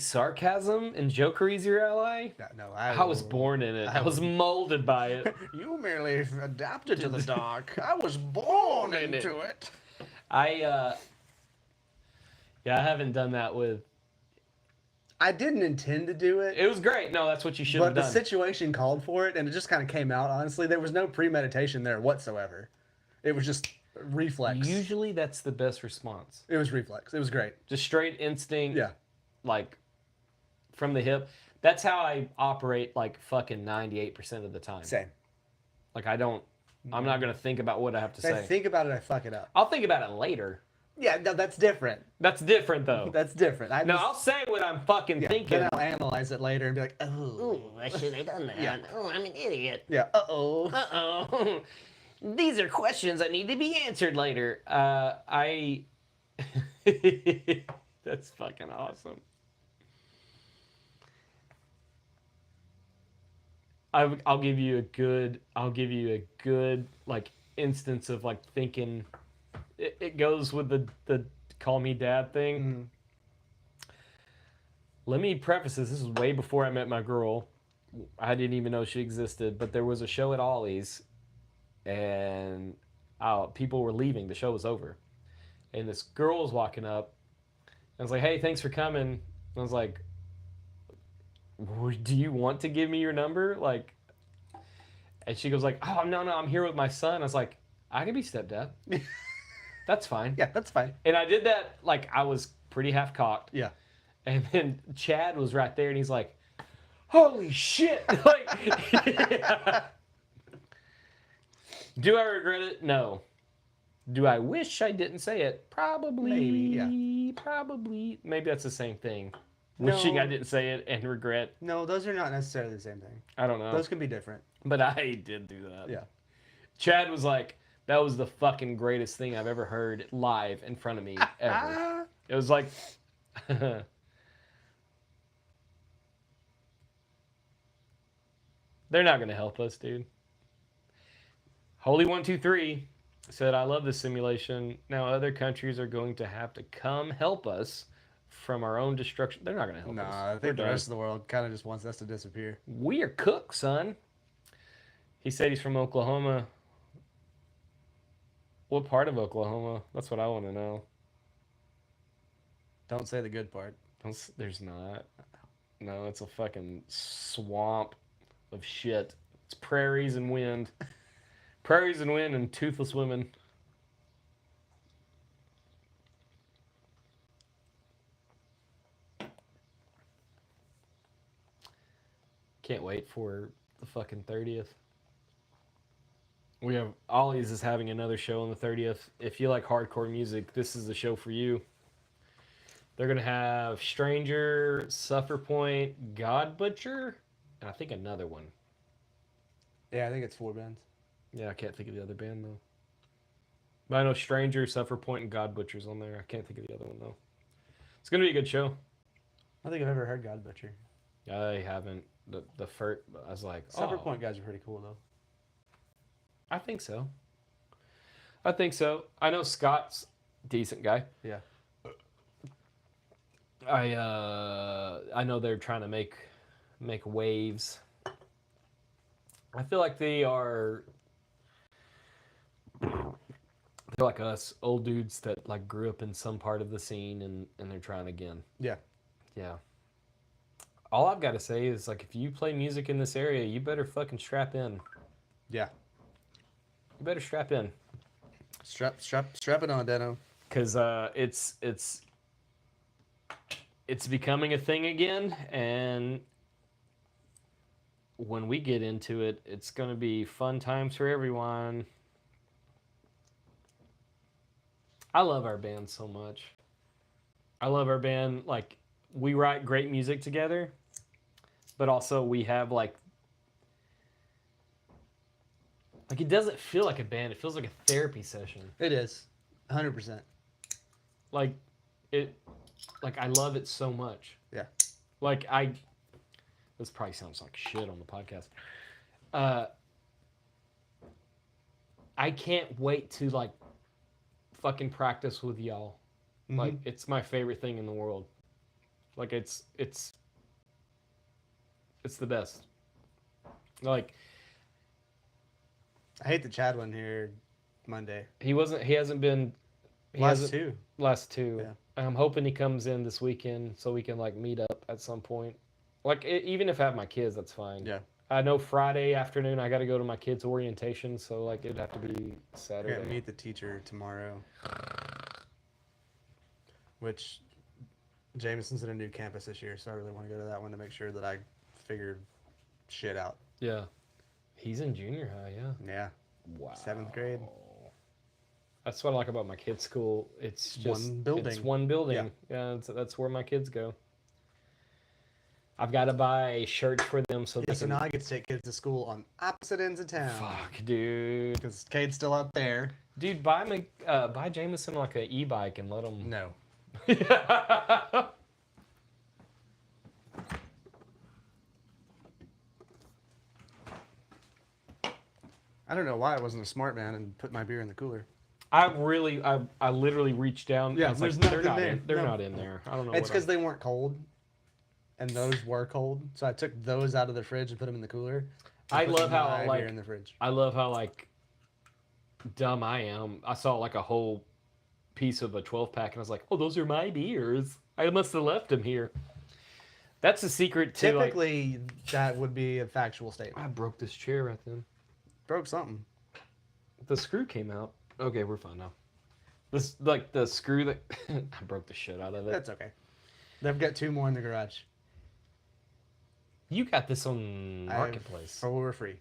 sarcasm and jokery's your ally? No, I was born in it. I was molded by it. You merely adapted to the dark. I was born into it. I haven't done that with. I didn't intend to do it. It was great. No, that's what you should But have the done. situation called for it, and it just kind of came out. Honestly, there was no premeditation there whatsoever. It was just reflex. Usually, that's the best response. It was reflex. It was great. Just straight instinct. Yeah. Like from the hip. That's how I operate. Like fucking 98% of the time. Same. Like I'm not gonna think about what I have to If I say. think about it, I fuck it up. I'll think about it later. Yeah, no, that's different. That's different though. That's different. No, I'll say what I'm fucking thinking. Then I'll analyze it later and be like, oh. Ooh, I should have done that. Yeah. Oh, I'm an idiot. Yeah, uh-oh. Uh-oh. These are questions that need to be answered later. That's fucking awesome. I'll give you a good like instance of like thinking. It goes with the call me dad thing. Mhm. Let me preface this. This was way before I met my girl. I didn't even know she existed, but there was a show at Ollie's, and people were leaving. The show was over, and this girl was walking up. I was like, "Hey, thanks for coming." And I was like, "Do you want to give me your number?" Like, and she goes like, "Oh no, I'm here with my son." I was like, "I can be stepdad. That's fine." Yeah, that's fine. And I did that like I was pretty half cocked. Yeah. And then Chad was right there, and he's like, "Holy shit!" Like, yeah. Do I regret it? No. Do I wish I didn't say it? Probably. Maybe, yeah. Probably. Maybe that's the same thing. Wishing No. I didn't say it and regret. No, those are not necessarily the same thing. I don't know. Those can be different. But I did do that. Yeah. Chad was like, "That was the fucking greatest thing I've ever heard live in front of me ever." It was like, they're not going to help us, dude. Holy123 said, "I love this simulation. Now other countries are going to have to come help us from our own destruction. They're not gonna help us. Nah, I We're think the done. rest of the world kind of just wants us to disappear. We are cooked, son. He said he's from Oklahoma. What part of Oklahoma? That's what I want to know. Don't say the good part. There's not. No, it's a fucking swamp of shit. It's prairies and wind. Prairies and wind and toothless women. Can't wait for the fucking 30th. We have Ollie's is having another show on the 30th. If you like hardcore music, this is the show for you. They're gonna have Stranger, Suffer Point, God Butcher, and I think another one. Yeah, I think it's 4 bands. Yeah, I can't think of the other band though. But I know Stranger, Suffer Point, and God Butcher's on there. I can't think of the other one though. It's gonna be a good show. I don't think I've ever heard God Butcher. I haven't. The first, I was like, Suffer oh, Point guys are pretty cool though. I think so. I think so. I know Scott's a decent guy. Yeah. I know they're trying to make waves. I feel like they're like us, old dudes that like grew up in some part of the scene and they're trying again. Yeah. Yeah. All I've got to say is like if you play music in this area, you better fucking strap in. Yeah. You better strap in. Strap it on, Deno. Cause it's becoming a thing again, and when we get into it, it's gonna be fun times for everyone. I love our band so much. I love our band. Like we write great music together, but also we have like it doesn't feel like a band. It feels like a therapy session. It is. 100%. Like I love it so much. Yeah. This probably sounds like shit on the podcast. I can't wait to like fucking practice with y'all. Mm-hmm. Like it's my favorite thing in the world. Like it's the best. Like I hate that Chad wasn't here Monday. he hasn't been Last two. Yeah. I'm hoping he comes in this weekend so we can like meet up at some point. Like even if I have my kids, that's fine. Yeah. I know Friday afternoon I got to go to my kids' orientation, so like it'd have to be We're Saturday. gonna meet the teacher tomorrow. Which Jameson's in a new campus this year, so I really want to go to that one to make sure that I figured shit out. Yeah. He's in junior high, yeah. Yeah. Wow. 7th grade. That's what I like about my kids' school. It's just One building. It's one building. Yeah, that's where my kids go. I've got to buy shirts for them so Yeah, they so can. now I get to take kids to school on opposite ends of town. Fuck, dude. Because Cade's still out there. Dude, buy Jameson like an e-bike and let him. No. I don't know why I wasn't a smart man and put my beer in the cooler. I literally reached down. Yeah, I was like, there's they're nothing not there. in. They're No. not in there. I don't know. It's because they weren't cold, and those were cold. So I took those out of the fridge and put them in the cooler. and I put love how my beer like in the fridge. I love how like dumb I am. I saw like a whole piece of a 12-pack and I was like, oh, those are my beers. I must have left them here. That's the secret to like. Typically, that would be a factual statement. I broke this chair right then. Broke something. The screw came out. Okay, we're fine now. This like the screw that I broke the shit out of it. That's okay. They've got 2 more in the garage. You got this on Marketplace. For free.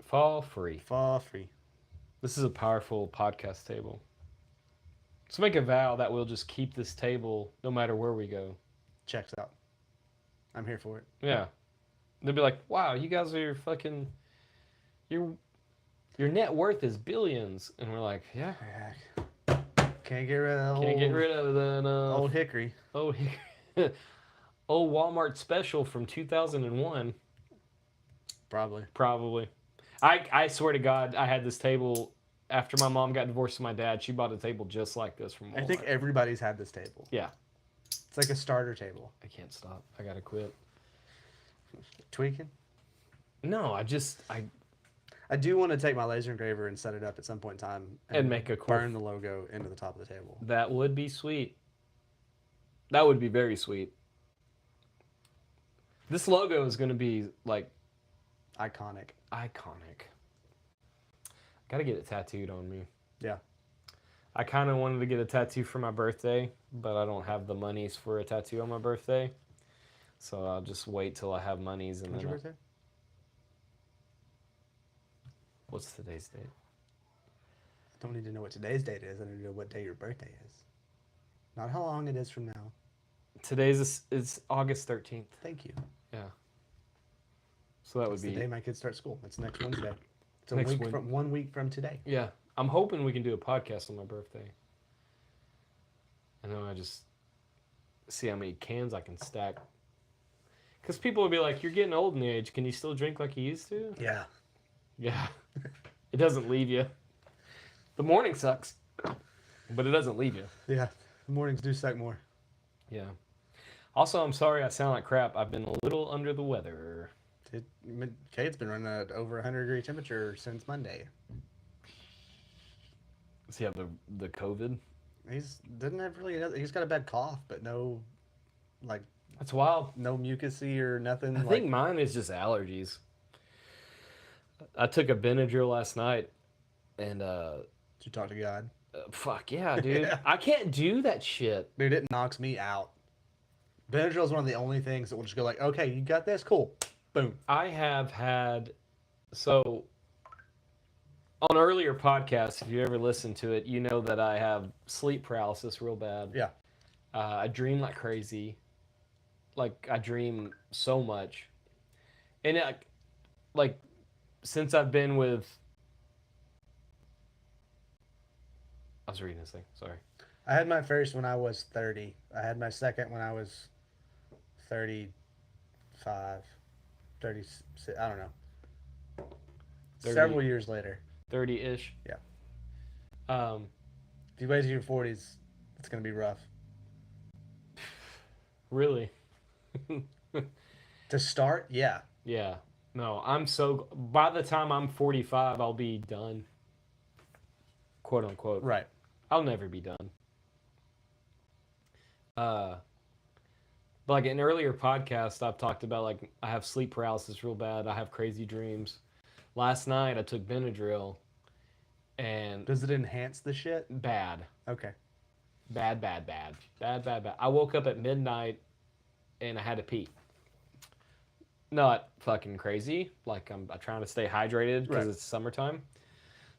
Fall free. For free. This is a powerful podcast table. Let's make a vow that we'll just keep this table no matter where we go. Checks out. I'm here for it. Yeah. They'll be like, wow, you guys are fucking your net worth is billions. And we're like, yeah. Can't get rid of Can't get rid of the old Hickory. old Walmart special from 2001. Probably. Probably. I swear to God, I had this table after my mom got divorced from my dad. She bought a table just like this from Walmart. I think everybody's had this table. Yeah. It's like a starter table. I can't stop. I gotta quit. Tweaking. No, I I do want to take my laser engraver and set it up at some point in time And make a cool- burn the logo into the top of the table. that would be sweet. That would be very sweet. This logo is gonna be like Iconic. iconic. Gotta get it tattooed on me. Yeah. I kind of wanted to get a tattoo for my birthday, but I don't have the monies for a tattoo on my birthday. So I'll just wait till I have monies and When's then. your birthday? What's today's date? I don't need to know what today's date is. I need to know what day your birthday is. Not how long it is from now. It's August 13th. Thank you. Yeah. So that would It's the be day my kids start school. It's next Wednesday. It's Next week Wed- from 1 week from today. yeah. I'm hoping we can do a podcast on my birthday. I know I just see how many cans I can stack. Because people will be like, "You're getting old in the age. Can you still drink like you used to?" Yeah. Yeah. It doesn't leave you. The morning sucks, but it doesn't leave you. Yeah. The mornings do suck more. Yeah. Also, I'm sorry I sound like crap. I've been a little under the weather. Cade's been running at over 100-degree temperature since Monday. Does he have the COVID? He's he's got a bad cough, but no, like, That's wild. no mucusy or nothing. I like, think mine is just allergies. I took a Benadryl last night, and Did you talk to God? fuck yeah, dude. Yeah. I can't do that shit. Dude, it knocks me out. Benadryl is one of the only things that will just go like, okay, you got this, cool, boom. I have had so on earlier podcasts, if you ever listen to it, you know that I have sleep paralysis real bad. Yeah. I dream like crazy. Like I dream so much, and like since I've been with, I was reading this thing. Sorry. I had my first when I was 30. I had my second when I was 35, 36. I don't know. 30. Several years later. 30-ish. Yeah. If you wait to your 40s, it's gonna be rough. Really? To start, yeah. Yeah. No, by the time I'm 45, I'll be done. Quote unquote. Right. I'll never be done. But like in earlier podcasts, I've talked about like I have sleep paralysis real bad. I have crazy dreams. Last night I took Benadryl, and Does it enhance the shit? bad. Okay. Bad. I woke up at midnight and I had to pee. Not fucking crazy. Like I'm trying to stay hydrated because Right. it's summertime.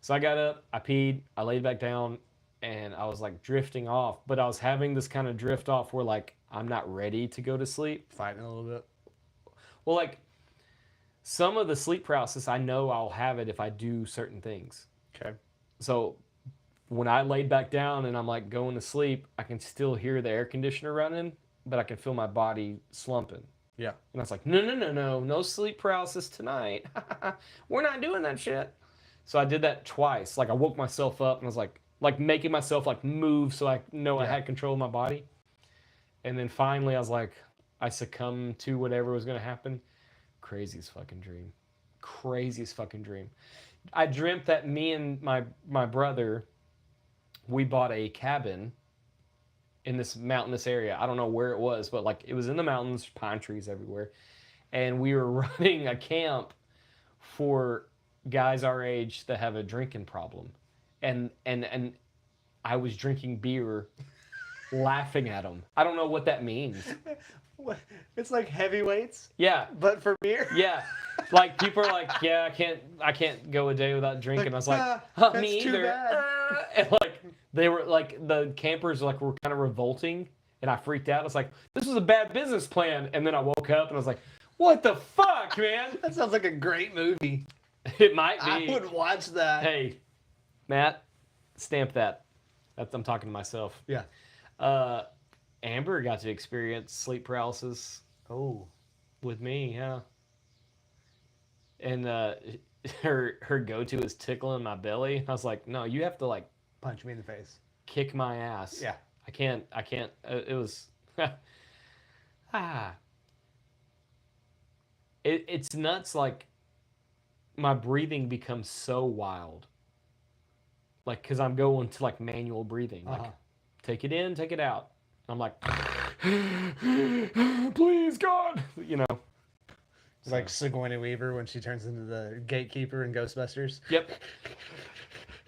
So I got up, I peed, I laid back down, and I was like drifting off. But I was having this kind of drift off where like I'm not ready to go to sleep. Fighting a little bit. Well, like some of the sleep paralysis, I know I'll have it if I do certain things. Okay. So when I laid back down and I'm like going to sleep, I can still hear the air conditioner running, but I can feel my body slumping. Yeah. And I was like, no sleep paralysis tonight. We're not doing that shit. So I did that twice. Like I woke myself up and I was like making myself like move so I know I Yeah. had control of my body. And then finally I was like, I succumbed to whatever was going to happen. Craziest fucking dream. I dreamt that me and my brother, we bought a cabin in this mountainous area. I don't know where it was, but like it was in the mountains, pine trees everywhere. And we were running a camp for guys our age that have a drinking problem. And I was drinking beer, laughing at them. I don't know what that means. What? It's like heavyweights, Yeah. but for beer. Yeah. Like people are like, yeah, I can't go a day without drinking. I was like, huh, that's me too either. bad. And like they were like the campers like were kind of revolting, and I freaked out. I was like, this was a bad business plan. And then I woke up and I was like, what the fuck, man? That sounds like a great movie. It might I be. would watch that. Hey, Matt, stamp that. I'm talking to myself. Yeah. Amber got to experience sleep paralysis Oh. with me, yeah. And her go-to is tickling my belly. I was like, no, you have to like Punch me in the face. kick my ass. Yeah. I can't. It was ah. It's nuts. Like, my breathing becomes so wild. Like, because I'm going to, like, manual breathing. Like, take it in, take it out. I'm like, please, God. You know. Like Sigourney Weaver when she turns into the gatekeeper in Ghostbusters. Yep.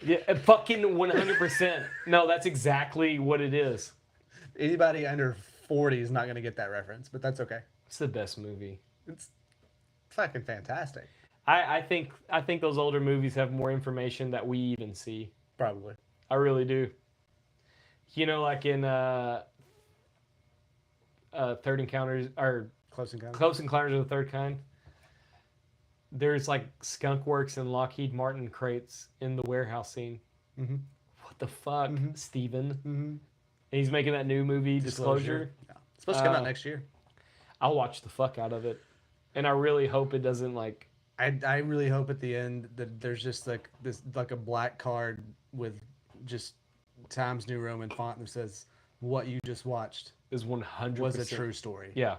Yeah, fucking 100%. No, that's exactly what it is. Anybody under 40 is not going to get that reference, but that's okay. It's the best movie. It's fucking fantastic. I think those older movies have more information that we even see. Probably. I really do. You know, like in Third Encounters or Close Encounters. Close Encounters of the Third Kind. There's like Skunk Works and Lockheed Martin crates in the warehouse scene. Mm-hmm. What the fuck, Steven? Mm-hmm. And he's making that new movie, Disclosure. Yeah. It's supposed to come out next year. I'll watch the fuck out of it. And I really hope it doesn't like... I really hope at the end that there's just like this, like a black card with just Times New Roman font that says, what you just watched is 100% was a true story. Yeah.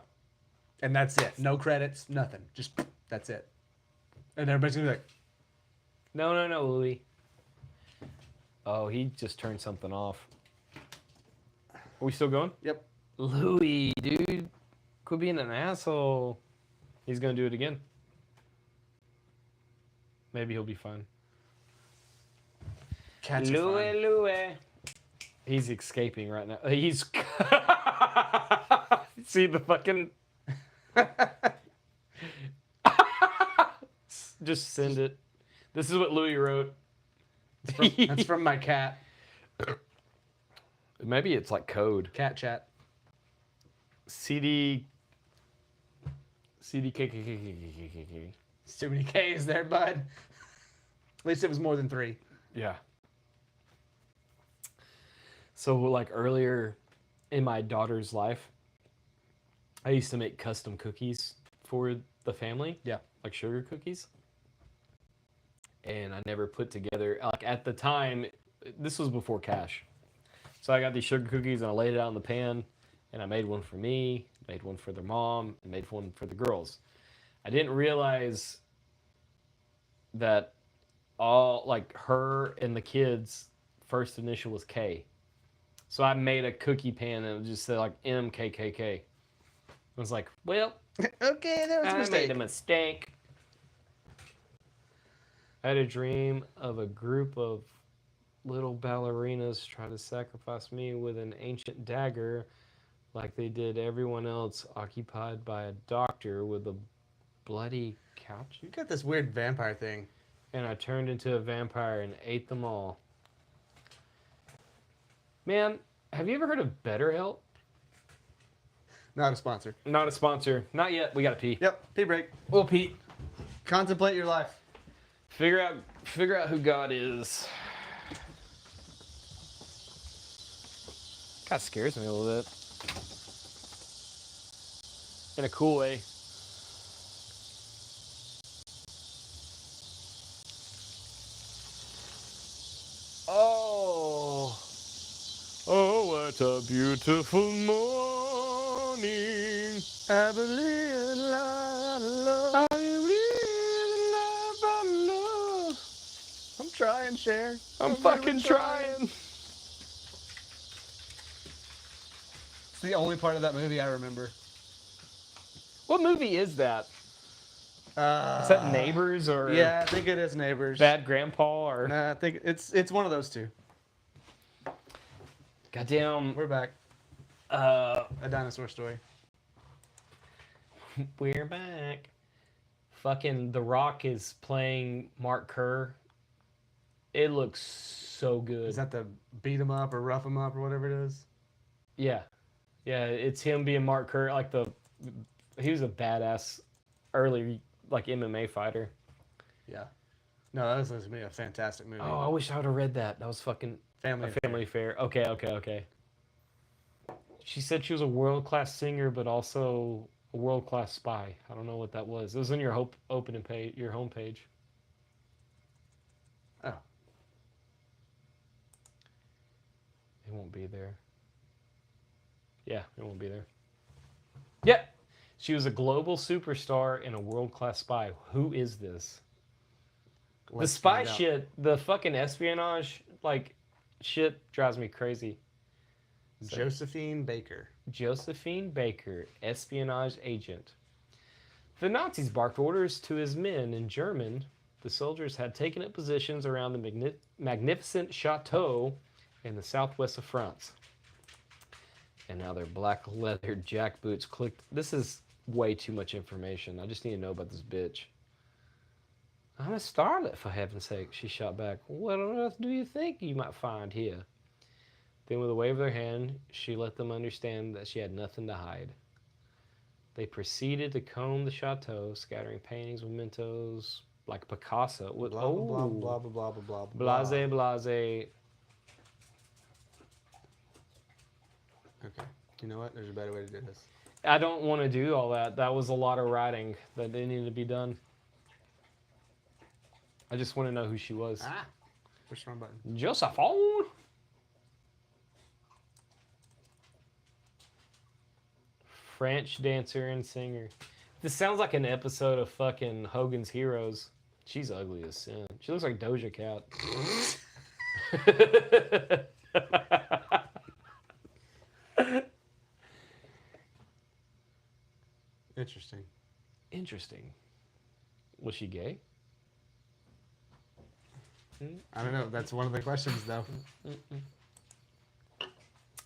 And that's it. No credits, nothing. Just, that's it. And everybody's going to be like, No, Louis. Oh, he just turned something off. Are we still going? yep. Louis, dude. Quit being an asshole. He's going to do it again. Maybe he'll be fine. Cats are Louis, fun. Louis. He's escaping right now. He's... See the fucking... Just send it. This is what Louis wrote. That's from my cat. Maybe it's like code. Cat chat. CDKKKKKK. It's too many K's there, bud. At least it was more than 3. Yeah. So, like, earlier in my daughter's life, I used to make custom cookies for the family. Yeah. Like sugar cookies. And I never put together, like, at the time, this was before cash. So I got these sugar cookies and I laid it out in the pan and I made one for me, made one for their mom, and made one for the girls. I didn't realize that all, like, her and the kids' first initial was K. So I made a cookie pan and it just said, like, MKKK. I was like, well, Okay, that was a I mistake. made a mistake. I had a dream of a group of little ballerinas try to sacrifice me with an ancient dagger like they did everyone else, occupied by a doctor with a bloody couch. You got this weird vampire thing. And I turned into a vampire and ate them all. Man, have you ever heard of BetterHelp? Not a sponsor. Not a sponsor. Not yet. We gotta pee. Yep, pee break. Well, Pete, Contemplate your life. figure out who God is. God scares me a little bit. In a cool way. Oh, what a beautiful morning. I believe in love. I believe in love, I love. I'm trying, Cher. I'm fucking trying. It's the only part of that movie I remember. What movie is that? Is Is that Neighbors or Yeah, I think it is Neighbors. Bad Grandpa or Nah, I think it's one of those two. goddamn? We're back. Uh, A Dinosaur Story. we're back. Fucking The Rock is playing Mark Kerr. It looks so good. Is that the beat 'em up or rough 'em up or whatever it is? Yeah, it's him being Mark Kerr. Like he was a badass early like MMA fighter. Yeah. No, that was supposed to be a fantastic movie. Oh, I wish I would have read that. That was fucking Family. a family fair. Okay. She said she was a world-class singer, but also a world-class spy. I don't know what that was. It was on your opening page, your homepage. Oh. It won't be there. Yeah, it won't be there. Yeah. She was a global superstar and a world-class spy. Who is this? Let's the spy find out. shit, the fucking espionage, like, shit drives me crazy. Josephine Baker. Josephine Baker, espionage agent. The Nazis barked orders to his men in German. The soldiers had taken up positions around the magnificent chateau in the southwest of France. And now their black leather jackboots clicked. This is way too much information. I just need to know about this bitch. I'm a starlet, for heaven's sake, she shot back. What on earth do you think you might find here? Then with a wave of her hand, she let them understand that she had nothing to hide. They proceeded to comb the chateau, scattering paintings, mementos, like Picasso. Blah, blah, blah, blah, blah, blah, blah, blah. Blase, blase. Okay. You know what? There's a better way to do this. I don't want to do all that. That was a lot of writing that didn't need to be done. I just want to know who she was. Ah! Push the wrong button. Josephine. French dancer and singer. This sounds like an episode of fucking Hogan's Heroes. She's ugly as sin. She looks like Doja Cat. Interesting. Interesting. Was she gay? I don't know. That's one of the questions, though.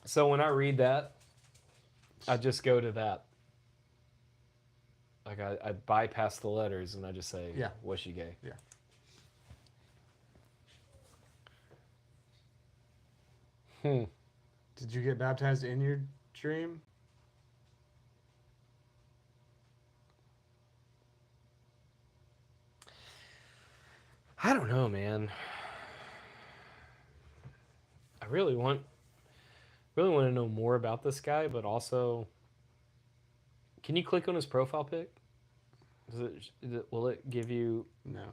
So when I read that, I just go to that. Like I bypass the letters and I just say, Yeah. was she gay? Yeah. Did you get baptized in your dream? I don't know, man. I really want to know more about this guy, but also, can you click on his profile pic? Will it give you? No.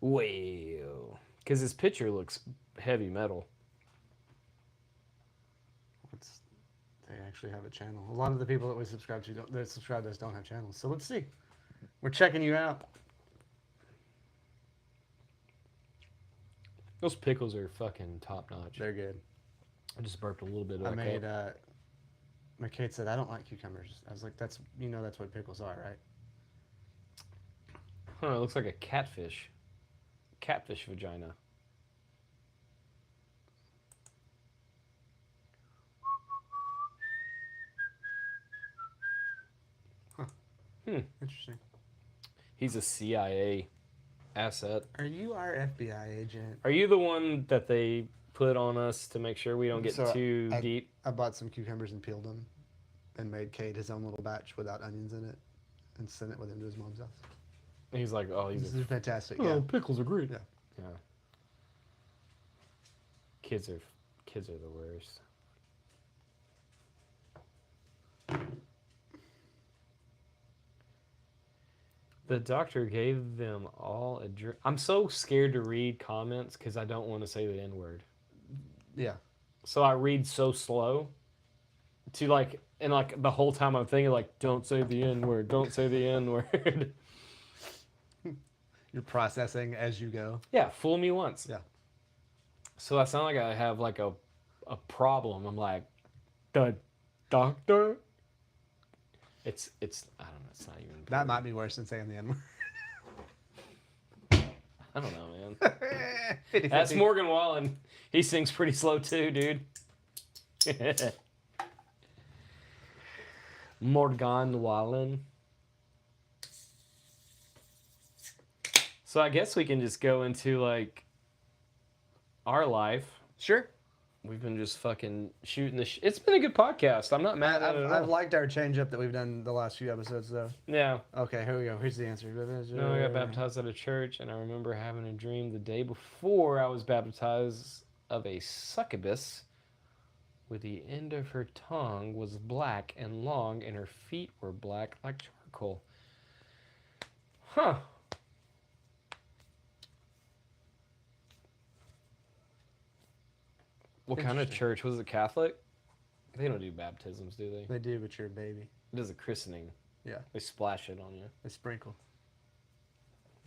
Well, because his picture looks heavy metal. They actually have a channel. A lot of the people that we subscribe to, that subscribe to us, don't have channels. So let's see. We're checking you out. Those pickles are fucking top notch. They're good. I just burped a little bit of I that made. cup. My kid said I don't like cucumbers. I was like, that's that's what pickles are, right? Huh, it looks like a catfish. Catfish vagina. Interesting. He's a CIA asset. Are you our FBI agent? Are you the one that they put on us to make sure we don't get So too deep? I bought some cucumbers and peeled them, and made Cade his own little batch without onions in it, and sent it with him to his mom's house. He's like, oh, This he's is fantastic. oh, Yeah. pickles are great. Yeah. Yeah. Kids are the worst. The doctor gave them all a drink. I'm so scared to read comments because I don't want to say the N word. Yeah. So I read so slow to like, and like the whole time I'm thinking like, don't say the N word, don't say the N word. You're processing as you go. Yeah, fool me once. Yeah. So I sound like I have like a problem. I'm like, the doctor. It's I don't know. It's not even. That might be worse than saying the N word. I don't know, man. That's Morgan Wallen. He sings pretty slow too, dude. Morgan Wallen. So I guess we can just go into like our life. Sure. We've been just fucking shooting the It's been a good podcast. I'm not mad at it at I've all. liked our change up that we've done the last few episodes, though. Yeah. Okay, here we go. Here's the answer. No, I got baptized at a church, and I remember having a dream the day before I was baptized of a succubus with the end of her tongue was black and long, and her feet were black like charcoal. Huh. What kind of Interesting. church? Was it Catholic? They don't do baptisms, do they? They do, but you're a baby. It is a christening. Yeah. They splash it on you. They sprinkle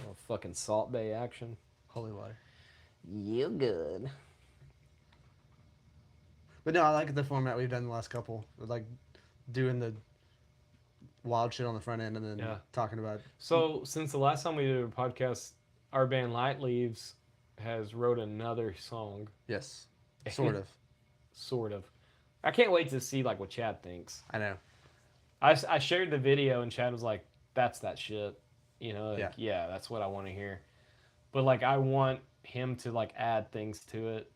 Oh, fucking Salt Bay action. holy water. You good. But no, I like the format we've done the last couple. Like doing the wild shit on the front end and then Yeah. talking about So since the last time we did a podcast, our band Light Leaves has wrote another song. yes, sort of. Sort of. I can't wait to see like what Chad thinks. I know. I shared the video and Chad was like, "That's that shit," you know? Like, Yeah. yeah, that's what I want to hear. But like, I want him to like add things to it.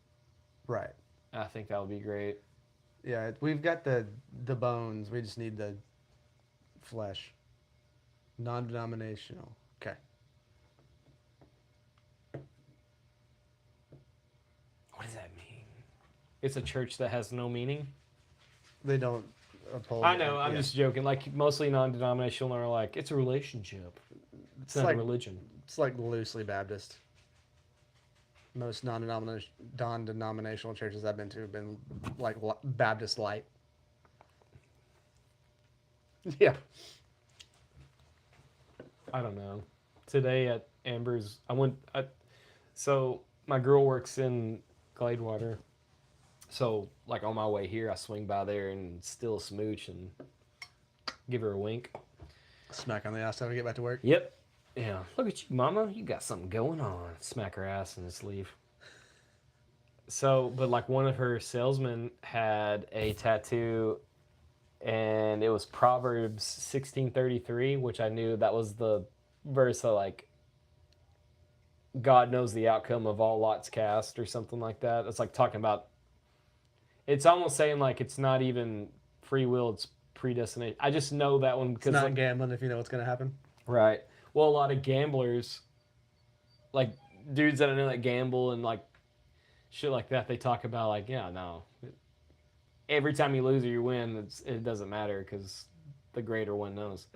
Right. I think that would be great. Yeah, we've got the bones. We just need the flesh. Non-denominational. Okay. What does that mean? It's a church that has no meaning. They don't uphold. I know. I'm yeah. just joking. Like mostly non-denominational are like it's a relationship. It's not like- a religion. It's like loosely Baptist. Most non-denominational churches I've been to have been like Baptist light. Yeah. I don't know. Today at Amber's, so my girl works in Gladewater. So like on my way here, I swing by there and steal a smooch and give her a wink. Smack on the ass time to get back to work. Yep. Yeah. Look at you, mama. You got something going on. Smack her ass and just leave. So, but like one of her salesmen had a tattoo and it was Proverbs 16:33, which I knew that was the verse that like God knows the outcome of all lots cast or something like that. It's like talking about, it's almost saying like it's not even free will, it's predestination. I just know that one It's because not like, gambling if you know what's going to happen. right. Well, a lot of gamblers, like dudes that I know that gamble and like shit like that, they talk about like, yeah, no. Every time you lose or you win, it doesn't matter because the greater one knows.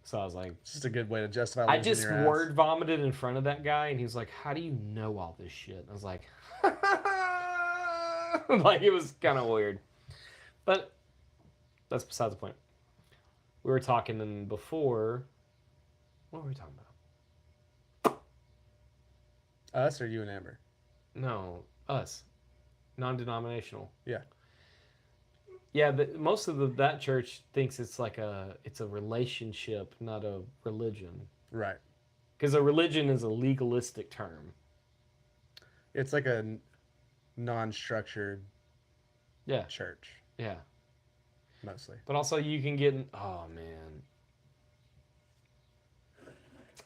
So I was like, It's just a good way to justify. I losing just your ass. word vomited in front of that guy, and he was like, "How do you know all this shit?" I was like, like it was kind of weird, but that's beside the point. We were talking before. What were we talking about? Us or you and Amber? No, us, non-denominational. Yeah. Yeah, most of that church thinks it's like it's a relationship, not a religion. Right. Because a religion is a legalistic term. It's like a non-structured Yeah, church, yeah. mostly. But also you can get, oh man.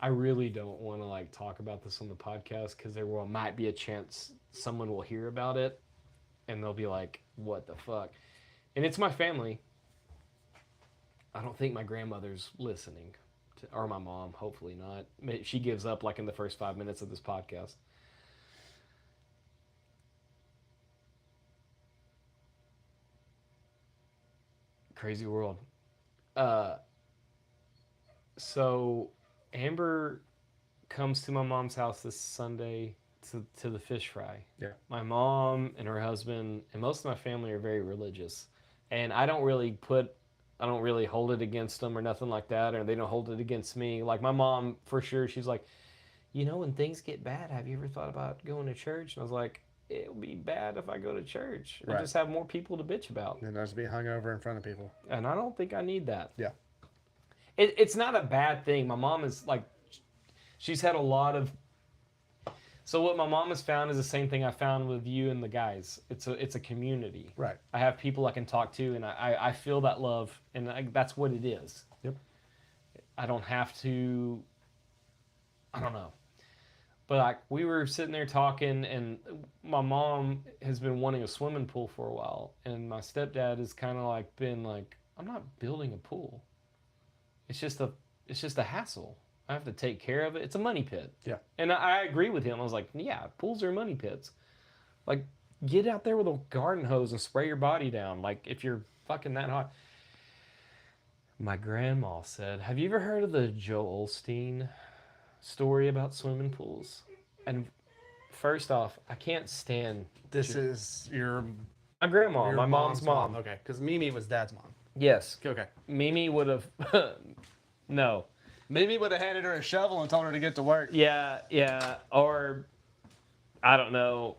I really don't want to like talk about this on the podcast because might be a chance someone will hear about it and they'll be like, what the fuck? And it's my family. I don't think my grandmother's listening, or my mom, hopefully not. She gives up like in the first 5 minutes of this podcast. Crazy world. So Amber comes to my mom's house this Sunday to the fish fry. Yeah. My mom and her husband and most of my family are very religious. And I don't really hold it against them or nothing like that, or they don't hold it against me. Like my mom, for sure, she's like, you know, when things get bad, have you ever thought about going to church? And I was like, it'll be bad if I go to church. I Right. just have more people to bitch about. And just be hungover in front of people. And I don't think I need that. Yeah. It's not a bad thing. My mom is like, she's had a lot of. So what my mom has found is the same thing I found with you and the guys. It's a community. Right. I have people I can talk to, and I feel that love, and that's what it is. Yep. I don't have to. I don't know. But like we were sitting there talking, and my mom has been wanting a swimming pool for a while, and my stepdad has kind of like been like, I'm not building a pool. It's just a hassle. I have to take care of it. It's a money pit. Yeah. And I agree with him. I was like, yeah, pools are money pits. Like, get out there with a garden hose and spray your body down. Like, if you're fucking that hot. My grandma said, have you ever heard of the Joel Osteen story about swimming pools? And first off, I can't stand This is your my grandma, your my mom's mom. Okay, because Mimi was Dad's mom. Yes, Okay. Mimi would have. No. Mimi would have handed her a shovel and told her to get to work. Yeah, or I don't know.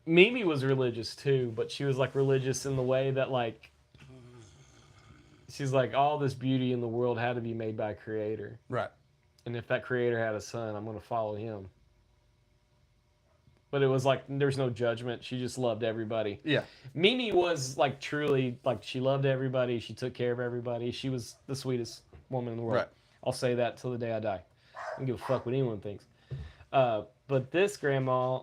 Mimi was religious too, but she was like religious in the way that like she's like all this beauty in the world had to be made by a creator. Right. And if that creator had a son, I'm going to follow him. But it was like there's no judgment. She just loved everybody. Yeah. Mimi was like truly like she loved everybody. She took care of everybody. She was the sweetest woman in the world. Right. I'll say that till the day I die. I don't give a fuck what anyone thinks. But this grandma,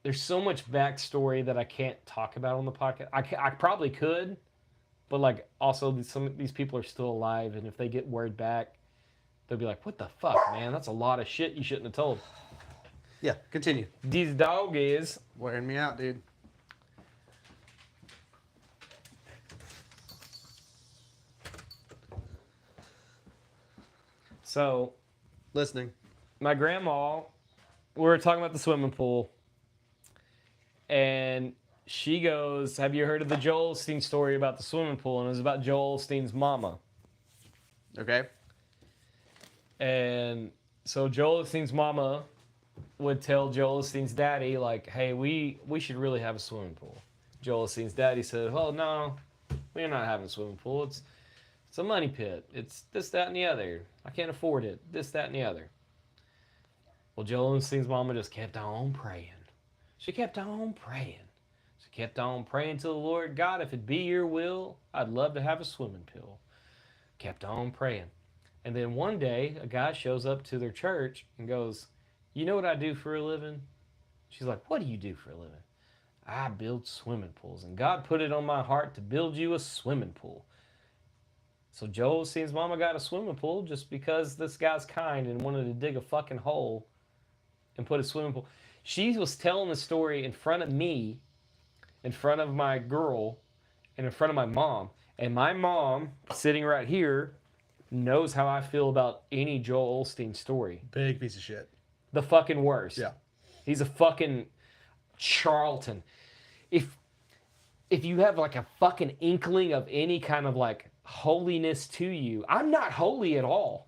there's so much backstory that I can't talk about on the podcast. I probably could, but like also some of these people are still alive, and if they get word back, they'll be like, "What the fuck, man? That's a lot of shit you shouldn't have told." Yeah. Continue. These dog is Wearing me out, dude. so. Listening. My grandma, we were talking about the swimming pool, and she goes, "Have you heard of the Joel Osteen story about the swimming pool?" And it was about Joel Osteen's mama. Okay. And so Joel Osteen's mama would tell Joel Osteen's daddy, like, "Hey, we should really have a swimming pool." Joel Osteen's daddy said, "Well, no, we're not having a swimming pool. It's a money pit. It's this, that, and the other. I can't afford it. This, that, and the other." Well, Joel Osteen's mama just kept on praying. She kept on praying. She kept on praying to the Lord, "God, if it be your will, I'd love to have a swimming pool." Kept on praying. And then one day, a guy shows up to their church and goes, "You know what I do for a living?" She's like, "What do you do for a living?" "I build swimming pools, and God put it on my heart to build you a swimming pool." So Joel Osteen's mama got a swimming pool just because this guy's kind and wanted to dig a fucking hole and put a swimming pool. She was telling the story in front of me, in front of my girl, and in front of my mom. And my mom, sitting right here, knows how I feel about any Joel Osteen story. Big piece of shit. The fucking worst. Yeah. He's a fucking charlatan. If you have like a fucking inkling of any kind of like holiness to you, I'm not holy at all.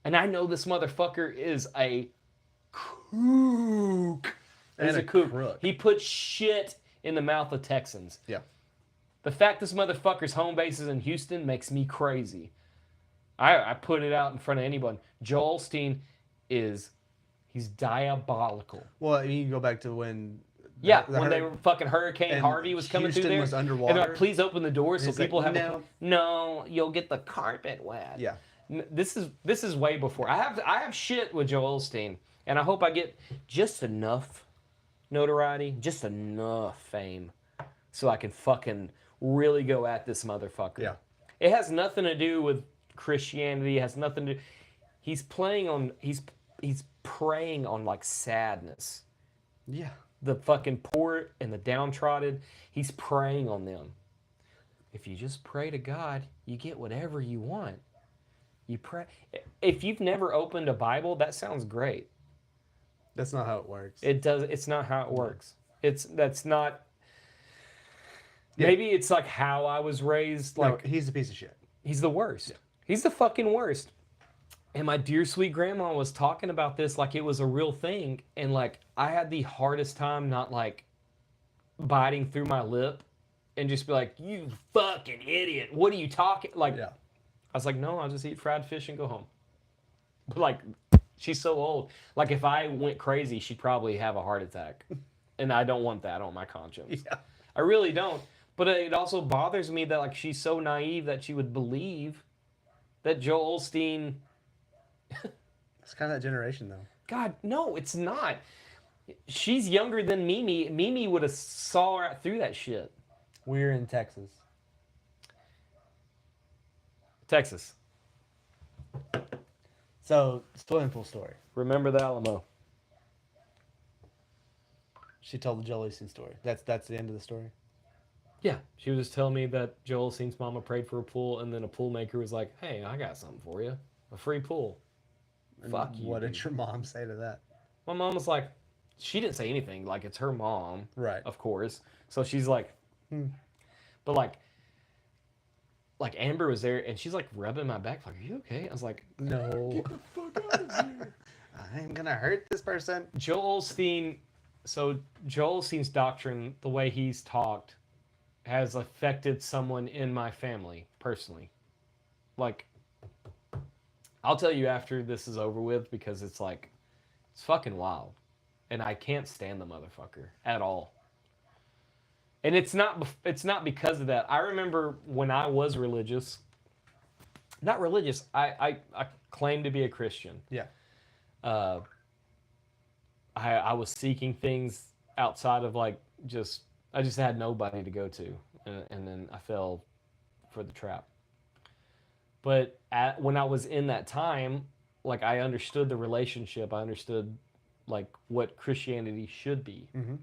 And I know this motherfucker is a kook. He's And a kook. crook. He puts shit in the mouth of Texans. Yeah. The fact this motherfucker's home base is in Houston makes me crazy. I put it out in front of anyone. Joel Osteen he's diabolical. Well, you can go back to when. Yeah, the when they hur- were fucking Hurricane and Harvey was coming Houston through there. was And they're underwater. like, "Please open the doors so He's like, people have "No." No, you'll get the carpet wet. Yeah. This is way before. I have shit with Joel Osteen, and I hope I get just enough notoriety, just enough fame, so I can fucking really go at this motherfucker. Yeah. It has nothing to do with Christianity. It has nothing to. He's preying on like sadness. Yeah. The fucking poor and the downtrodden. He's preying on them. If you just pray to God, you get whatever you want. You pray. If you've never opened a Bible, that sounds great. That's not how it works. It does. It's not how it works. That's not. Yeah. Maybe it's like how I was raised. Like No, he's a piece of shit. he's the worst. He's the fucking worst. And my dear sweet grandma was talking about this like it was a real thing, and like I had the hardest time not like biting through my lip and just be like, "You fucking idiot! What are you talking?" Like Yeah. I was like, "No, I'll just eat fried fish and go home." But like, she's so old. Like if I went crazy, she'd probably have a heart attack, and I don't want that on my conscience. Yeah. I really don't. But it also bothers me that like she's so naive that she would believe that Joel Osteen. It's kind of that generation, though. God, no, it's not. She's younger than Mimi. Mimi would have saw right through that shit. We're in Texas. Texas. So, swimming pool story. Remember the Alamo. She told the Joel Osteen story. That's the end of the story. Yeah, she was just telling me that Joel Osteen's mama prayed for a pool, and then a pool maker was like, "Hey, I got something for you." a free pool. And Fuck you, What did dude. your mom say to that? My mom was like, she didn't say anything. Like, it's her mom, Right. of course. So she's like, but like Amber was there and she's like rubbing my back, like, are you okay? I was like, No. get the fuck out of here. I'm gonna hurt this person. Joel Osteen, so Joel Osteen's doctrine, the way he's talked, has affected someone in my family personally. Like, I'll tell you after this is over with because it's like, it's fucking wild. And I can't stand the motherfucker at all. And it's not because of that. I remember when I was religious, not religious, I claimed to be a Christian. Yeah. I was seeking things outside of like I just had nobody to go to, and then I fell for the trap. But when I was in that time, like I understood the relationship, I understood like what Christianity should be. Mm-hmm.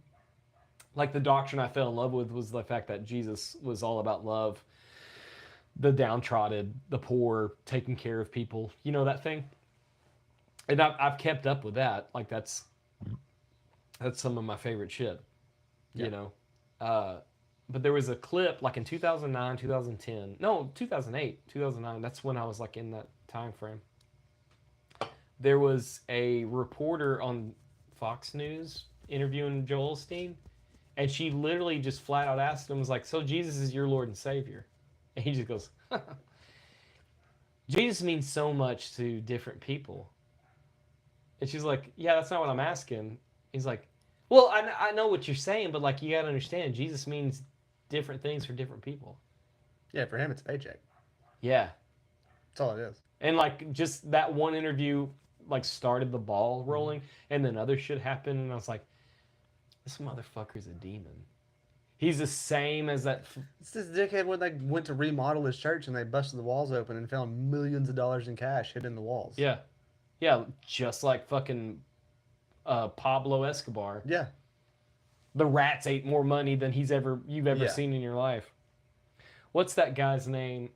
Like the doctrine I fell in love with was the fact that Jesus was all about love, the downtrodden, the poor, taking care of people, you know, that thing. And I've kept up with that. Like that's some of my favorite shit, you know. But there was a clip like in 2009, 2010, no, 2008, 2009. That's when I was like in that time frame. There was a reporter on Fox News interviewing Joel Osteen, and she literally just flat out asked him, was like, so Jesus is your Lord and Savior? And he just goes, Jesus means so much to different people. And she's like, yeah, that's not what I'm asking. He's like, well, I know what you're saying, but like you got to understand, Jesus means different things for different people. Yeah, for him it's a paycheck. Yeah. That's all it is. And like just that one interview like started the ball rolling, and then other shit happened, and I was like, this motherfucker's a demon. He's the same as that. It's this dickhead when they went to remodel his church and they busted the walls open and found millions of dollars in cash hidden in the walls. Yeah. Yeah, just like fucking Pablo Escobar. Yeah. The rats ate more money than you've ever seen in your life. What's that guy's name?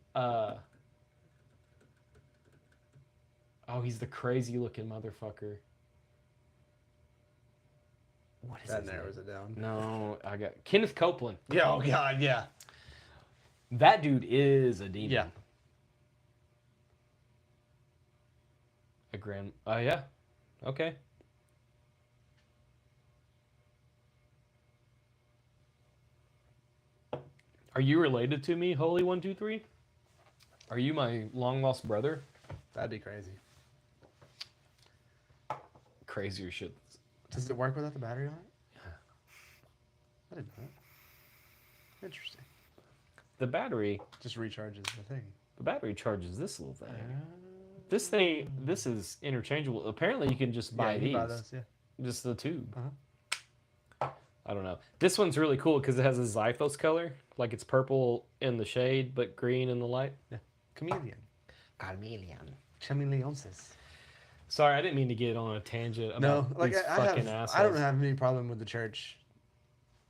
He's the crazy looking motherfucker. What is That his narrows name? it down. No, I got Kenneth Copeland. Yeah, oh god, yeah. That dude is a demon. Yeah. Yeah. Okay. Are you related to me, Holy 123? Are you my long lost brother? That'd be crazy. Crazier shit. Does it work without the battery on it? Yeah. I didn't know that. Interesting. The battery Just recharges the thing. charges this little thing. This is interchangeable. Apparently you can just buy you these. can buy those, yeah. Just the tube. Uh-huh. I don't know. This one's really cool because it has a Zythos color. Like it's purple in the shade, but green in the light. Yeah. Chameleon. Carmelian. Chameleonsis. Sorry, I didn't mean to get on a tangent about No, like these fucking I assholes. don't have any problem with the church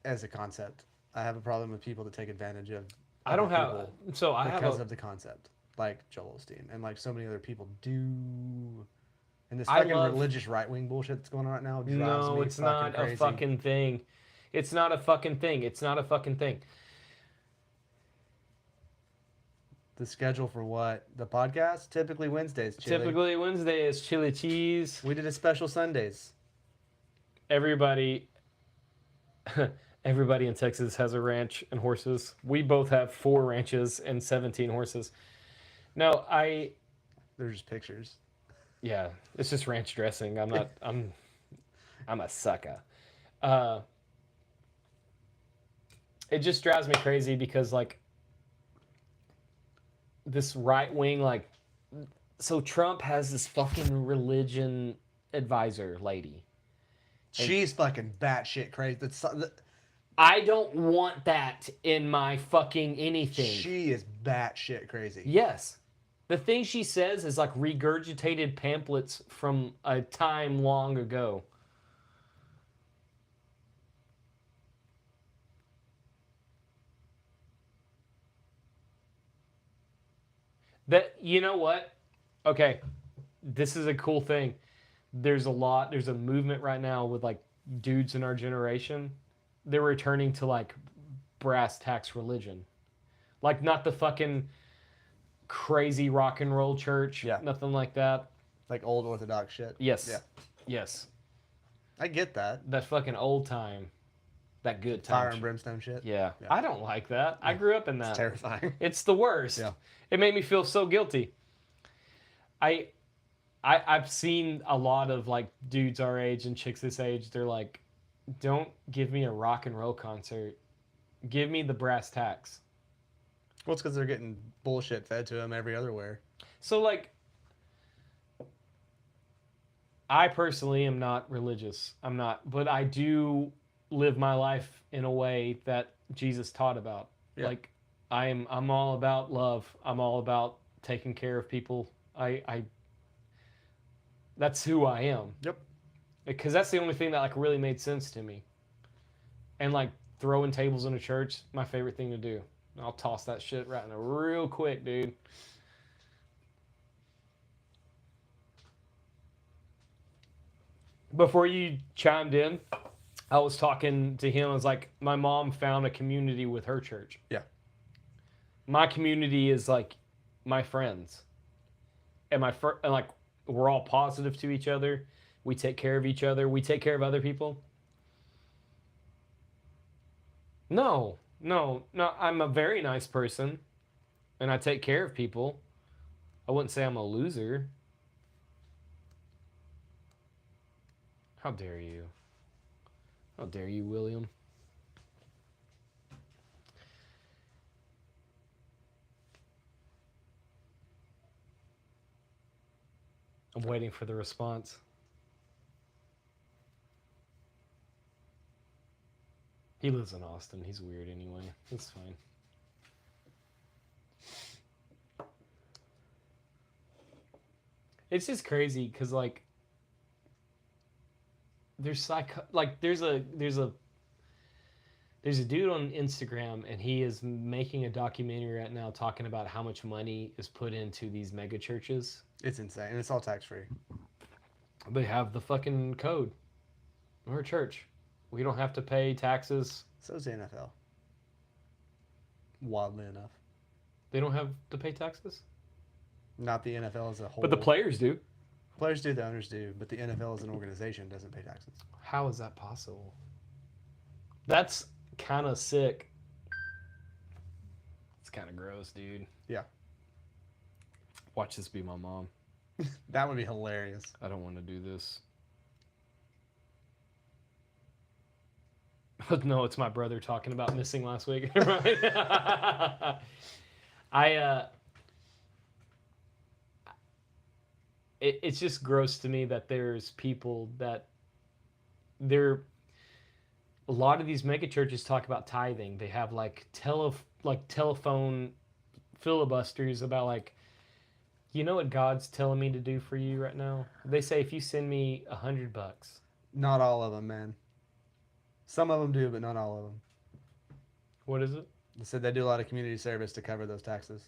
as a concept. I have a problem with people that take advantage of I don't other have. people So I have because a. of the concept, like Joel Osteen and like so many other people do. And this I fucking love- religious right wing bullshit that's going on right now drives No, me it's fucking not crazy. a fucking thing. It's not a fucking thing. It's not a fucking thing. The schedule for what? The podcast? Typically Wednesdays. Chili. Typically Wednesday is chili cheese. We did a special Sundays. Everybody in Texas has a ranch and horses. We both have 4 ranches and 17 horses. No, They're just pictures. yeah, it's just ranch dressing. I'm a sucker. It just drives me crazy because like this right wing, like, so Trump has this fucking religion advisor lady. She's fucking batshit crazy. I don't want that in my fucking anything. She is batshit crazy. Yes. The thing she says is like regurgitated pamphlets from a time long ago. That, you know what? okay, this is a cool thing. There's a movement right now with like dudes in our generation. They're returning to like brass tacks religion. Like not the fucking crazy rock and roll church. Yeah. Nothing like that. Like old Orthodox shit. Yes. Yeah. Yes. I get that. That fucking old time. That good time. Fire and brimstone shit. Yeah. Yeah. I don't like that. I grew up in that. It's terrifying. It's the worst. Yeah. It made me feel so guilty. I've seen a lot of like dudes our age and chicks this age. They're like, don't give me a rock and roll concert. Give me the brass tacks. Well, it's because they're getting bullshit fed to them every other where. So like, I personally am not religious. I'm not, but I do live my life in a way that Jesus taught about. Yeah. Like, I'm all about love. I'm all about taking care of people. I that's who I am. Yep. Because that's the only thing that like really made sense to me. And like throwing tables in a church, my favorite thing to do. I'll toss that shit right in there real quick, dude. Before you chimed in, I was talking to him. I was like, my mom found a community with her church. Yeah. My community is like my friends, and and like we're all positive to each other. We take care of each other. We take care of other people. No. I'm a very nice person, and I take care of people. I wouldn't say I'm a loser. How dare you? How dare you, William? I'm waiting for the response. He lives in Austin. He's weird anyway. It's fine. It's just crazy because like there's there's a dude on Instagram, and he is making a documentary right now talking about how much money is put into these mega churches. It's insane. And it's all tax free. They have the fucking code. We're a church. We don't have to pay taxes. So is the NFL. Wildly enough. They don't have to pay taxes? Not the NFL as a whole. But the players do. Players do, the owners do, but the NFL as an organization doesn't pay taxes. How is that possible? That's kind of sick. It's kind of gross, dude. Yeah. Watch this be my mom. That would be hilarious. I don't want to do this. No, it's my brother talking about missing last week. It's just gross to me that there's people that a lot of these mega churches talk about tithing. They have like telephone filibusters about like, you know what God's telling me to do for you right now? They say if you send me $100. Not all of them, man. Some of them do, but not all of them. What is it? They said they do a lot of community service to cover those taxes.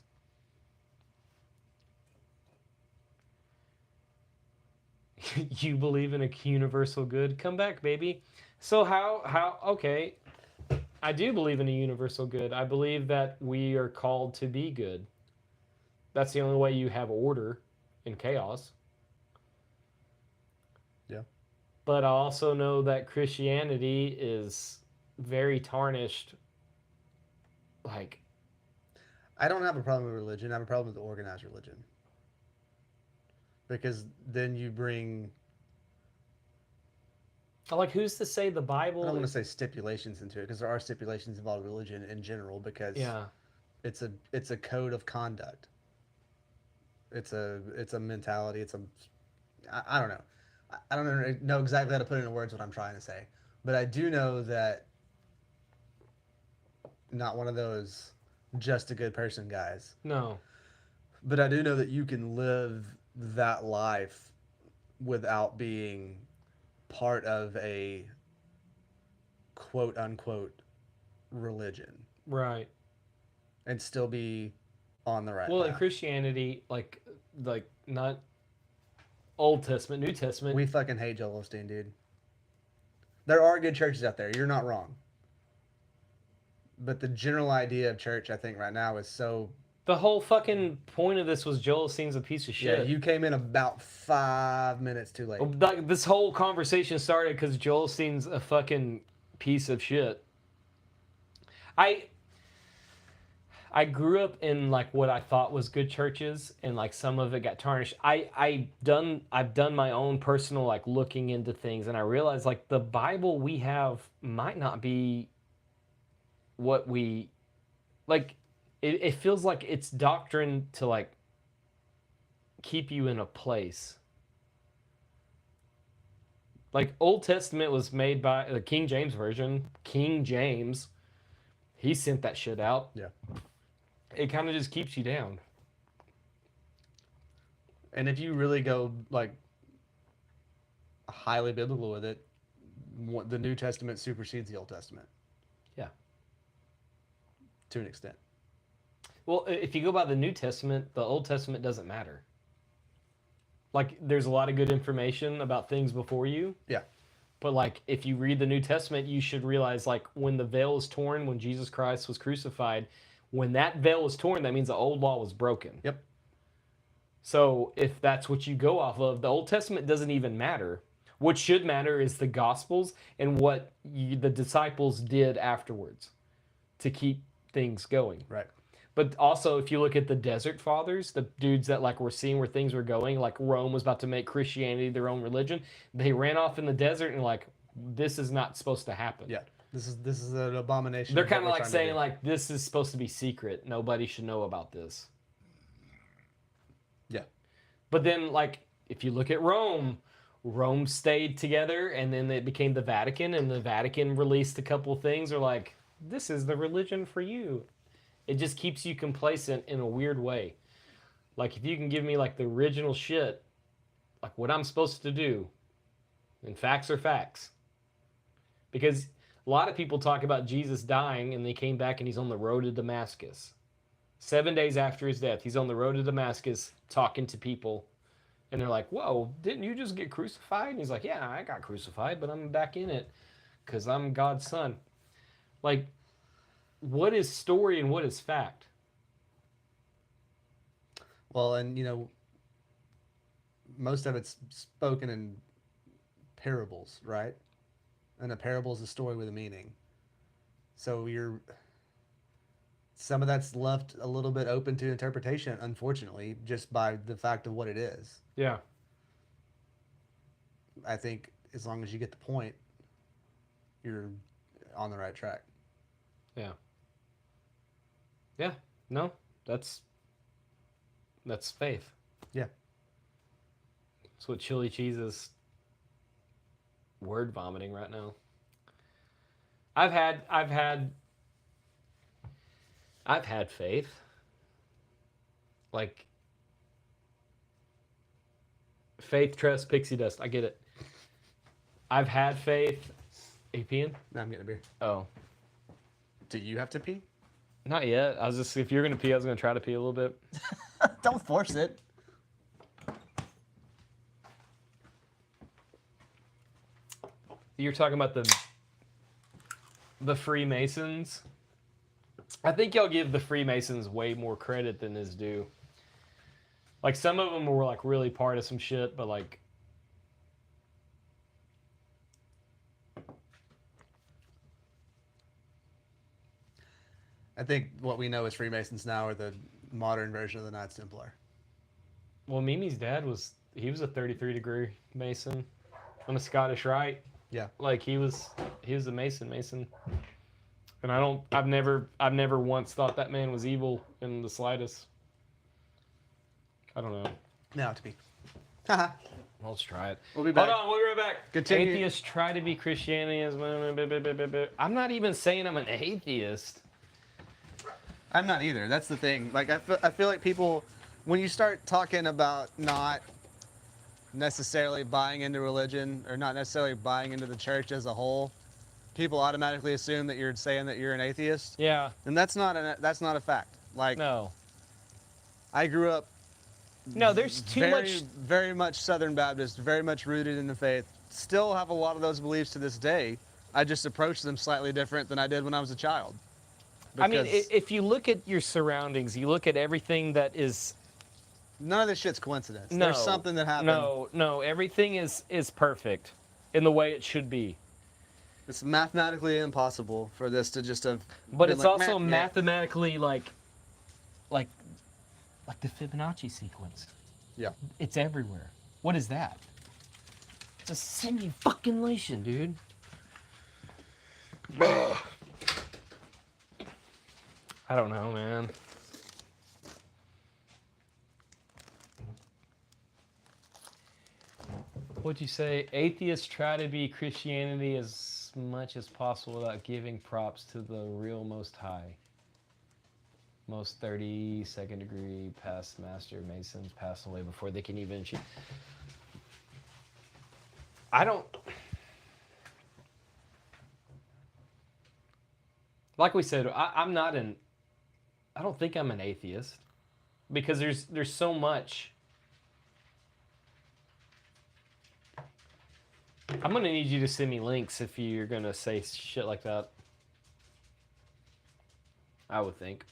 You believe in a universal good? Come back, baby. So okay. I do believe in a universal good. I believe that we are called to be good. That's the only way you have order in chaos. Yeah. But I also know that Christianity is very tarnished. Like, I don't have a problem with religion. I have a problem with the organized religion. Because then you bring, like, who's to say the Bible? I don't want to say stipulations into it, because there are stipulations involved in religion in general, because Yeah. it's a code of conduct. It's a mentality. I don't know. I don't know exactly how to put it into words what I'm trying to say, but I do know that not one of those just a good person guys. No. But I do know that you can live that life without being part of a quote unquote religion Right. and still be on the right Well, in path. Christianity, like not Old Testament, New Testament. We fucking hate Joel Osteen, dude. There are good churches out there. You're not wrong. But the general idea of church, I think, right now is so. The whole fucking point of this was Joel Osteen's a piece of shit. Yeah, you came in about 5 minutes too late. Like, this whole conversation started because Joel Osteen's a fucking piece of shit. I grew up in like what I thought was good churches, and like some of it got tarnished. I've done my own personal like looking into things, and I realized like the Bible we have might not be what we like. It feels like it's doctrine to like keep you in a place. Like Old Testament was made by the King James version. King James, he sent that shit out. Yeah. It kind of just keeps you down. And if you really go like highly biblical with it, the New Testament supersedes the Old Testament. Yeah. To an extent. Well, if you go by the New Testament, the Old Testament doesn't matter. Like, there's a lot of good information about things before you. Yeah. But, like, if you read the New Testament, you should realize, like, when the veil was torn, when Jesus Christ was crucified, when that veil was torn, that means the old law was broken. Yep. So, if that's what you go off of, the Old Testament doesn't even matter. What should matter is the Gospels and what the disciples did afterwards to keep things going. Right. But also, if you look at the Desert Fathers, the dudes that like were seeing where things were going, like Rome was about to make Christianity their own religion, they ran off in the desert and like, this is not supposed to happen. Yeah. This is an abomination. They're kind of like saying like, this is supposed to be secret. Nobody should know about this. Yeah. But then like, if you look at Rome, Rome stayed together and then it became the Vatican, and the Vatican released a couple things. They're like, this is the religion for you. It just keeps you complacent in a weird way. Like, if you can give me, like, the original shit, like, what I'm supposed to do, and facts are facts. Because a lot of people talk about Jesus dying, and they came back and he's on the road to Damascus. 7 days after his death, he's on the road to Damascus talking to people. And they're like, whoa, didn't you just get crucified? And he's like, yeah, I got crucified, but I'm back in it because I'm God's son. Like, what is story and what is fact? Well, and most of it's spoken in parables, right? And a parable is a story with a meaning. So some of that's left a little bit open to interpretation, unfortunately, just by the fact of what it is. Yeah. I think as long as you get the point, you're on the right track. Yeah. Yeah. No, that's faith. Yeah. That's what Chili Cheese is word vomiting right now. I've had faith. Like faith, trust, pixie dust. I get it. I've had faith. Are you peeing? Now I'm getting a beer. Oh. Do you have to pee? Not yet. I was just, if you're going to pee, I was going to try to pee a little bit. Don't force it. You're talking about the Freemasons. I think y'all give the Freemasons way more credit than is due. Like, some of them were, like, really part of some shit, but, like... I think what we know as Freemasons now are the modern version of the Knights Templar. Well, Mimi's dad he was a 33-degree Mason on a Scottish Rite. Yeah. Like, he was a Mason. And I've never once thought that man was evil in the slightest. I don't know. Now to be. Haha. Well, let's try it. We'll be back. Hold on, we'll be right back. Continue. Atheists try to be Christianity as... I'm not even saying I'm an atheist. I'm not either. That's the thing. Like, I feel like people, when you start talking about not necessarily buying into religion or not necessarily buying into the church as a whole, people automatically assume that you're saying that you're an atheist. Yeah. And that's not a fact. Like, No. I grew up No, there's too very, much. very much Southern Baptist, very much rooted in the faith. Still have a lot of those beliefs to this day. I just approach them slightly different than I did when I was a child. I mean, Because if you look at your surroundings, you look at everything that is. none of this shit's coincidence. No, There's something that happened. No, everything is perfect in the way it should be. It's mathematically impossible for this to just have. But been it's like, also "Meh, yeah." mathematically like the Fibonacci sequence. Yeah. It's everywhere. What is that? It's a simulation, dude. I don't know, man. What'd you say? Atheists try to be Christianity as much as possible without giving props to the real Most High. Most 32nd degree past master masons pass away before they can even achieve. I don't. Like we said, I'm not an. I don't think I'm an atheist, because there's so much. I'm gonna need you to send me links if you're gonna say shit like that. I would think.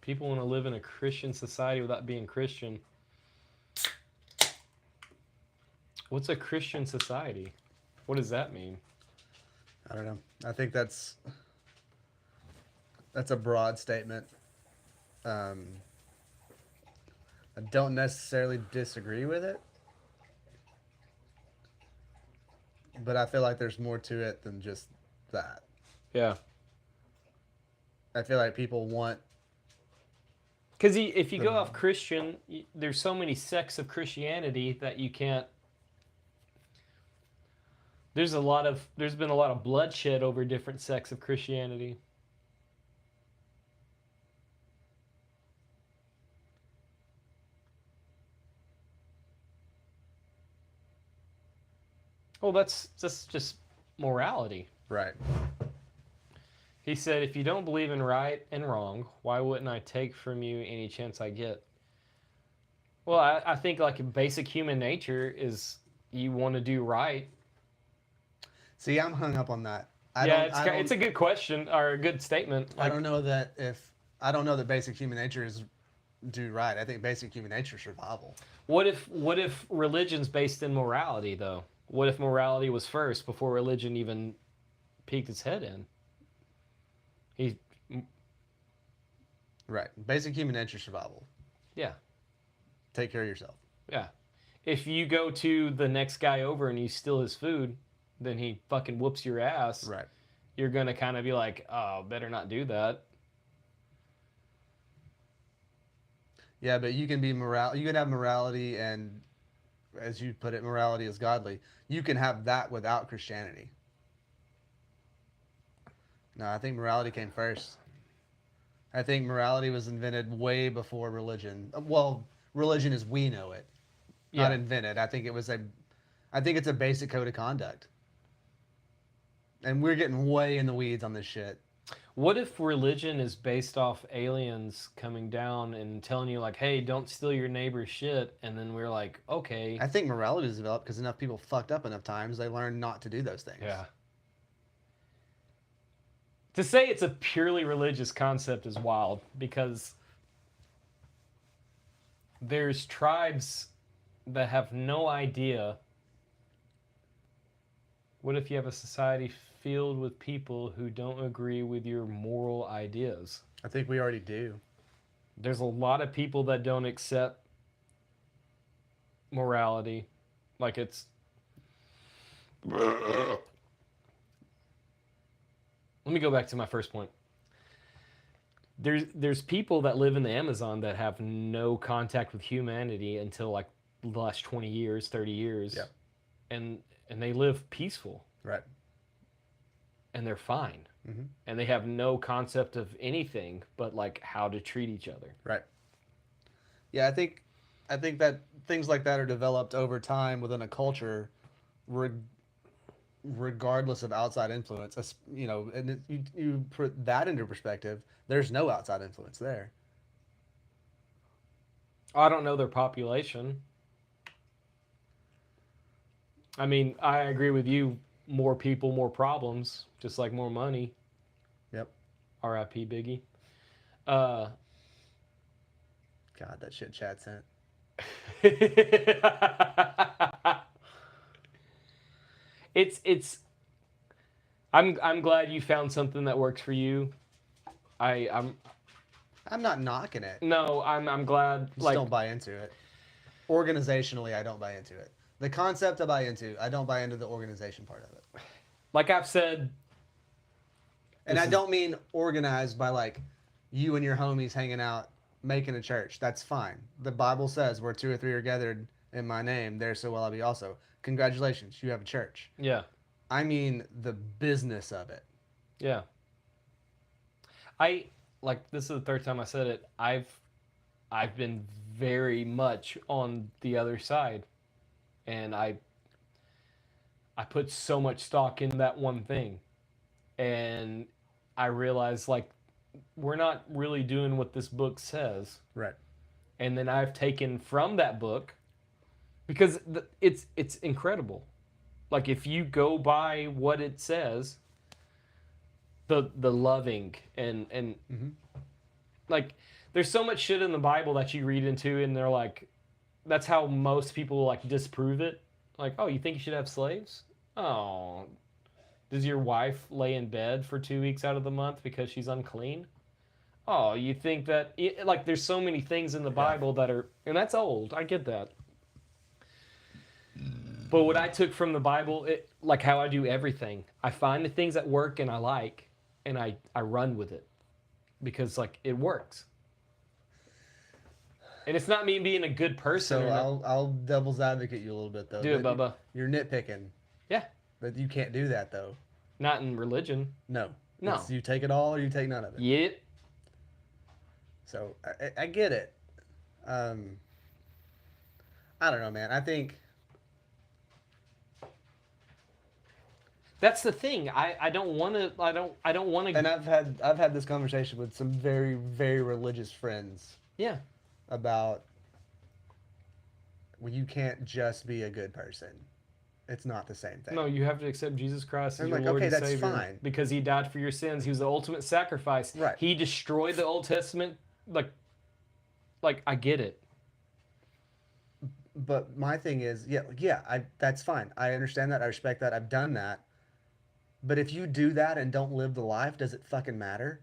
People want to live in a Christian society without being Christian. What's a Christian society? What does that mean? I don't know. I think that's a broad statement. I don't necessarily disagree with it, but I feel like there's more to it than just that. Yeah. I feel like people want. Because if you go off Christian, there's so many sects of Christianity that you can't. There's been a lot of bloodshed over different sects of Christianity. Well, that's just morality. Right. He said, if you don't believe in right and wrong, why wouldn't I take from you any chance I get? Well, I think like basic human nature is you want to do right. See, I'm hung up on that. It's a good question or a good statement. I don't know that basic human nature is do right. I think basic human nature is survival. What if religion's based in morality though? What if morality was first before religion even peeked its head in? Right. Basic human nature is survival. Yeah. Take care of yourself. Yeah. If you go to the next guy over and you steal his food, then he fucking whoops your ass. Right. You're going to kind of be like, oh, better not do that. Yeah, but you can be you can have morality, and as you put it, morality is godly. You can have that without Christianity. No, I think morality came first. I think morality was invented way before religion. Well, religion as we know it, not invented. I think it's a basic code of conduct. And we're getting way in the weeds on this shit. What if religion is based off aliens coming down and telling you like, hey, don't steal your neighbor's shit, and then we're like, okay. I think morality is developed because enough people fucked up enough times they learned not to do those things. Yeah. To say it's a purely religious concept is wild, because there's tribes that have no idea. What if you have a society filled with people who don't agree with your moral ideas? I think we already do. There's a lot of people that don't accept morality. Like it's... Let me go back to my first point. There's people that live in the Amazon that have no contact with humanity until like the last 20 years, 30 years. Yeah. And they live peaceful. Right. And they're fine. Mm-hmm. And they have no concept of anything but like how to treat each other. Right. Yeah, I think that things like that are developed over time within a culture, regardless of outside influence, you know, and you put that into perspective, there's no outside influence there. I don't know their population. I mean, I agree with you. More people, more problems, just like more money. Yep. R.I.P. Biggie. God, that shit Chad sent. it's I'm glad you found something that works for you. I'm not knocking it. no, I'm glad. Just Like, don't buy into it. Organizationally, I don't buy into it. The concept I buy into. I don't buy into the organization part of it. like I've said, And This I is- don't mean organized by like you and your homies hanging out making a church. That's fine. The Bible says where 2 or 3 are gathered in my name, there so will I be also. Congratulations, you have a church. yeah, I mean the business of it. yeah. I like this is the third time I said it. I've been very much on the other side, and I put so much stock in that one thing, and I realized like we're not really doing what this book says. Right. And then I've taken from that book because it's incredible. Like if you go by what it says, the loving and Mhm. like there's so much shit in the Bible that you read into and they're like that's how most people like disprove it. Like, oh, you think you should have slaves? Oh, does your wife lay in bed for 2 weeks out of the month because she's unclean? Oh, you think that like there's so many things in the Bible that are, and that's old. I get that. But what I took from the Bible, like how I do everything, I find the things that work and I like, and I run with it because like it works. And it's not me being a good person. So or not- I'll devil's advocate you a little bit though. do it, That Bubba. You're nitpicking. Yeah, But you can't do that though. not in religion. No. No. It's you take it all or you take none of it. Yeah. So I get it. I don't know, man. I think That's the thing. I don't want to. I don't want and to. I've had this conversation with some very, very religious friends Yeah. about well, you can't just be a good person. It's not the same thing. No, you have to accept Jesus Christ as I'm your like, Lord okay, and that's Savior fine. because He died for your sins. He was the ultimate sacrifice. Right. He destroyed the Old Testament. Like I get it. But my thing is, that's fine. I understand that. I respect that. I've done that. But if you do that and don't live the life, does it fucking matter?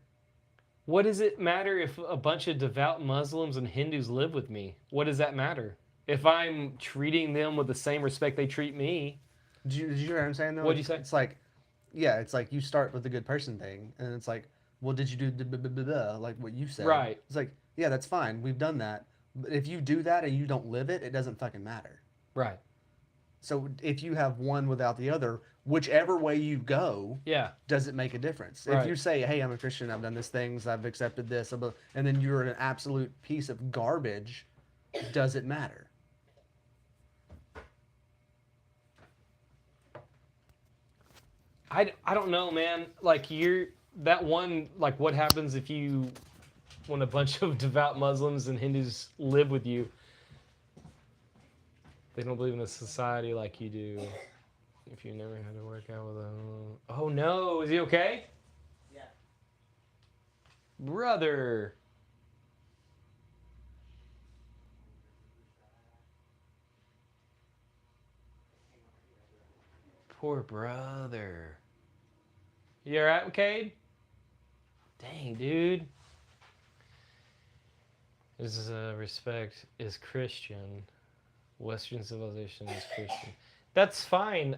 What does it matter if a bunch of devout Muslims and Hindus live with me? What does that matter? If I'm treating them with the same respect they treat me, Did you hear what I'm saying though? What'd you say? It's like, yeah, it's like you start with the good person thing, and it's like, well, did you do like what you said? Right. It's like, yeah, that's fine. We've done that. But if you do that and you don't live it, it doesn't fucking matter. right? So if you have one without the other, whichever way you go, Yeah, does it make a difference? Right. If you say, hey, I'm a Christian, I've done these things, I've accepted this, and then you're an absolute piece of garbage, does it matter? I don't know, man. Like you're that one. Like what happens if when a bunch of devout Muslims and Hindus live with you? They don't believe in a society like you do. If you never had to work out with a... Oh no, is he okay? Yeah. Brother. Poor brother. You alright, Cade? Dang, dude. This is respect is Christian. Western civilization is Christian. That's fine.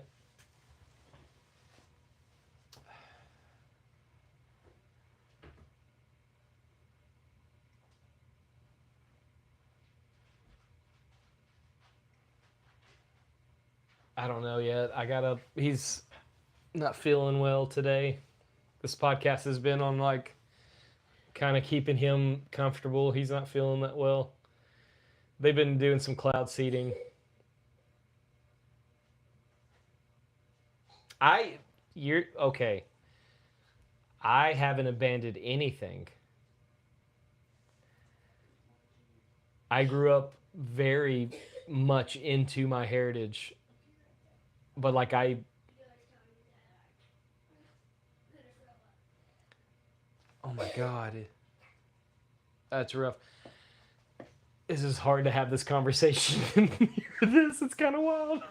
I don't know yet. He's not feeling well today. This podcast has been on like kind of keeping him comfortable. He's not feeling that well. They've been doing some cloud seeding. You're okay. I haven't abandoned anything. I grew up very much into my heritage, but like oh my God, that's rough. This is hard to have this conversation and hear this. It's kind of wild.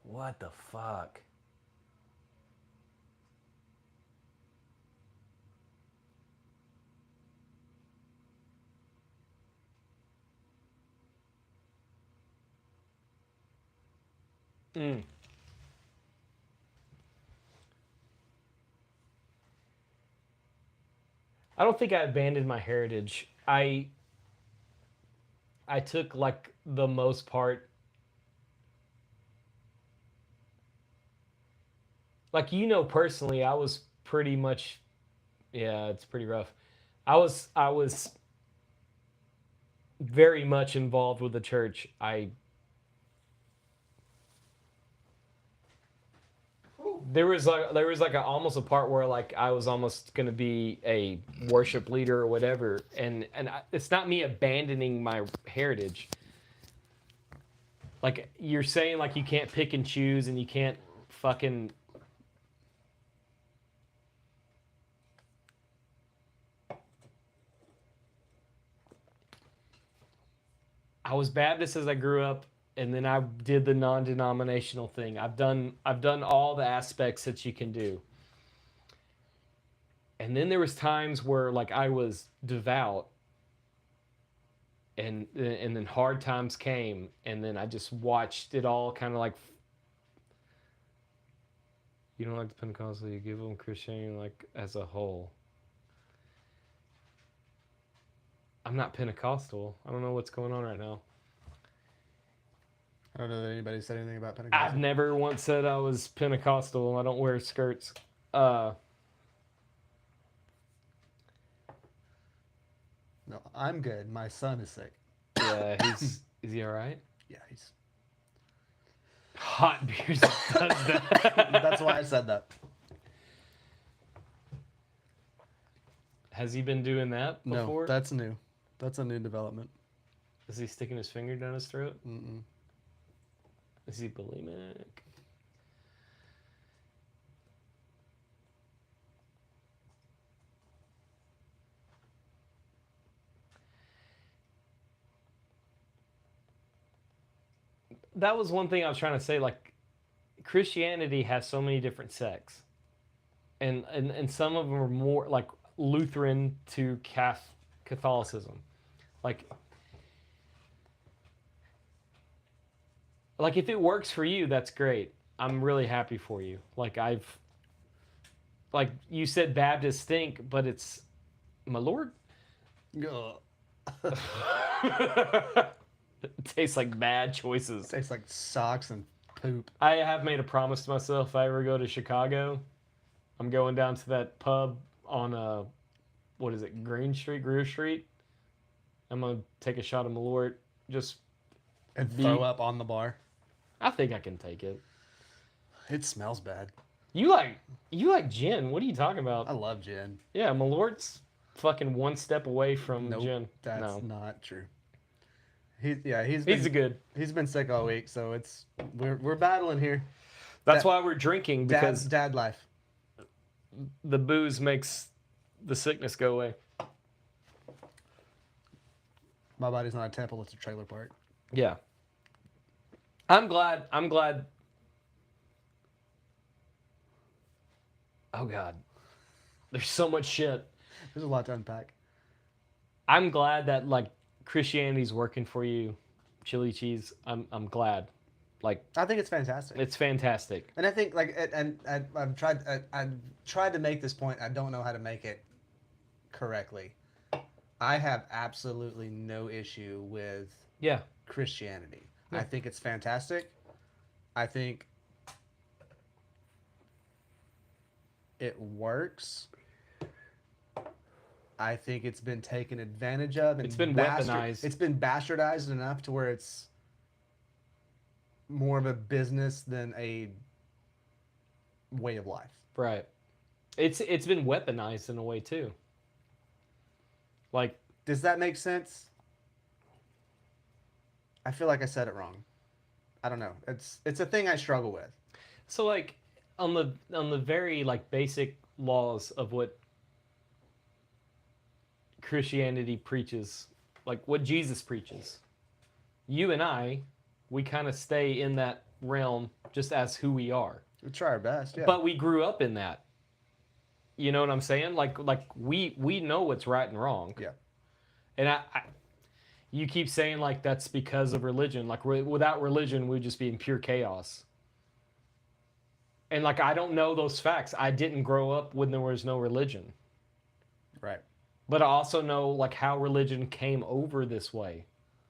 What the fuck? Mm. I don't think I abandoned my heritage. I took like the most part. Like personally, I was pretty much yeah, it's pretty rough. I was very much involved with the church. There was like almost a part where like I was almost gonna be a worship leader or whatever, and it's not me abandoning my heritage. Like you're saying, like you can't pick and choose, and you can't fucking. I was Baptist as I grew up, and then I did the non-denominational thing. I've done all the aspects that you can do. And then there was times where like I was devout, and then hard times came, and then I just watched it all kind of like. You don't like the Pentecostal, you give them Christianity like as a whole. I'm not Pentecostal. I don't know what's going on right now. I don't know that anybody said anything about Pentecostal. I've never once said I was Pentecostal. I don't wear skirts. No, I'm good. My son is sick. Yeah, is he all right? Yeah, he's. Hot beers does that. That's why I said that. Has he been doing that before? No, that's new. That's a new development. Is he sticking his finger down his throat? Mm-mm. Is he bulimic? That was one thing I was trying to say. Like, Christianity has so many different sects, and some of them are more like Lutheran to Catholicism, like if it works for you, that's great. I'm really happy for you. Like you said, Baptists stink, but it's my Lord. Ugh. It tastes like bad choices. Tastes like socks and poop. I have made a promise to myself. If I ever go to Chicago, I'm going down to that pub on what is it, Greer Street. I'm gonna take a shot of Malort. Just And throw up on the bar. I think I can take it. It smells bad. You like gin? What are you talking about? I love gin. Yeah, Malort's fucking one step away from Nope, gin. that's No, not true. He's he's been sick all week, so we're battling here. That's Dad- why we're drinking, because Dad life. the booze makes the sickness go away. My body's not a temple; it's a trailer park. Yeah. I'm glad. Oh God, there's so much shit. There's a lot to unpack. I'm glad that like Christianity's working for you, Chili Cheese. I'm glad. Like, I think it's fantastic. it's fantastic. And I think and I've tried to make this point. I don't know how to make it correctly. I have absolutely no issue with Yeah. Christianity. Yeah. I think it's fantastic. I think it works. I think it's been taken advantage of and It's been weaponized. It's been bastardized enough to where it's more of a business than a way of life. Right. It's been weaponized in a way too. Like, Does that make sense? I feel like I said it wrong. I don't know. It's a thing I struggle with. so like on the very like basic laws of what Christianity preaches, like what Jesus preaches. You and I, we kind of stay in that realm just as who we are. We try our best, yeah. But we grew up in that. You know what I'm saying? Like we know what's right and wrong. Yeah. And you keep saying like that's because of religion. Like without religion, we'd just be in pure chaos. And like I don't know those facts. I didn't grow up when there was no religion. Right. But I also know like how religion came over this way.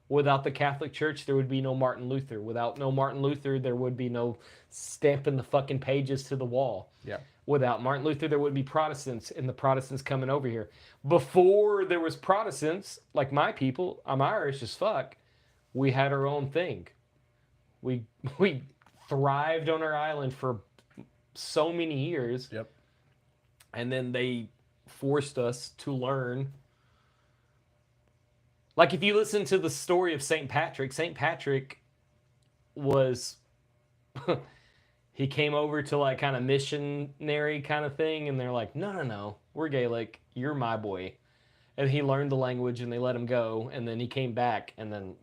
Without the Catholic Church, there would be no Martin Luther. Without no Martin Luther, there would be no stamping the fucking pages to the wall. Yeah. Without Martin Luther, there would be Protestants, and the Protestants coming over here. Before there was Protestants, like my people, I'm Irish as fuck, we had our own thing. We thrived on our island for so many years. Yep. And then they forced us to learn. Like if you listen to the story of St. Patrick was he came over to like kind of missionary kind of thing, and they're like, no, we're Gaelic, you're my boy. And he learned the language and they let him go, and then he came back and then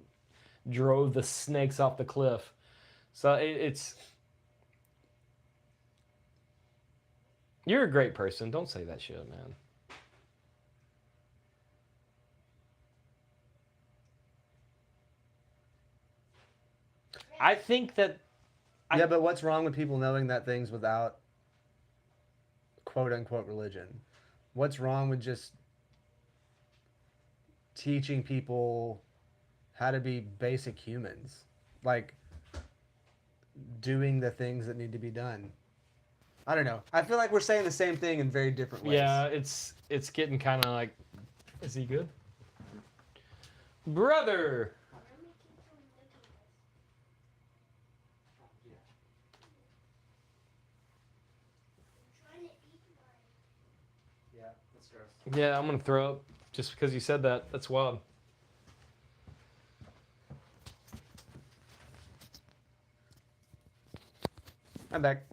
drove the snakes off the cliff. So it's you're a great person. Don't say that shit, man. I think that Yeah, but what's wrong with people knowing that things without quote unquote religion? What's wrong with just teaching people how to be basic humans? Like doing the things that need to be done. I don't know. I feel like we're saying the same thing in very different ways. yeah, it's getting kind of like, is he good? Brother! Yeah, that's gross. Yeah, I'm gonna throw up just because you said that. That's wild. I'm back.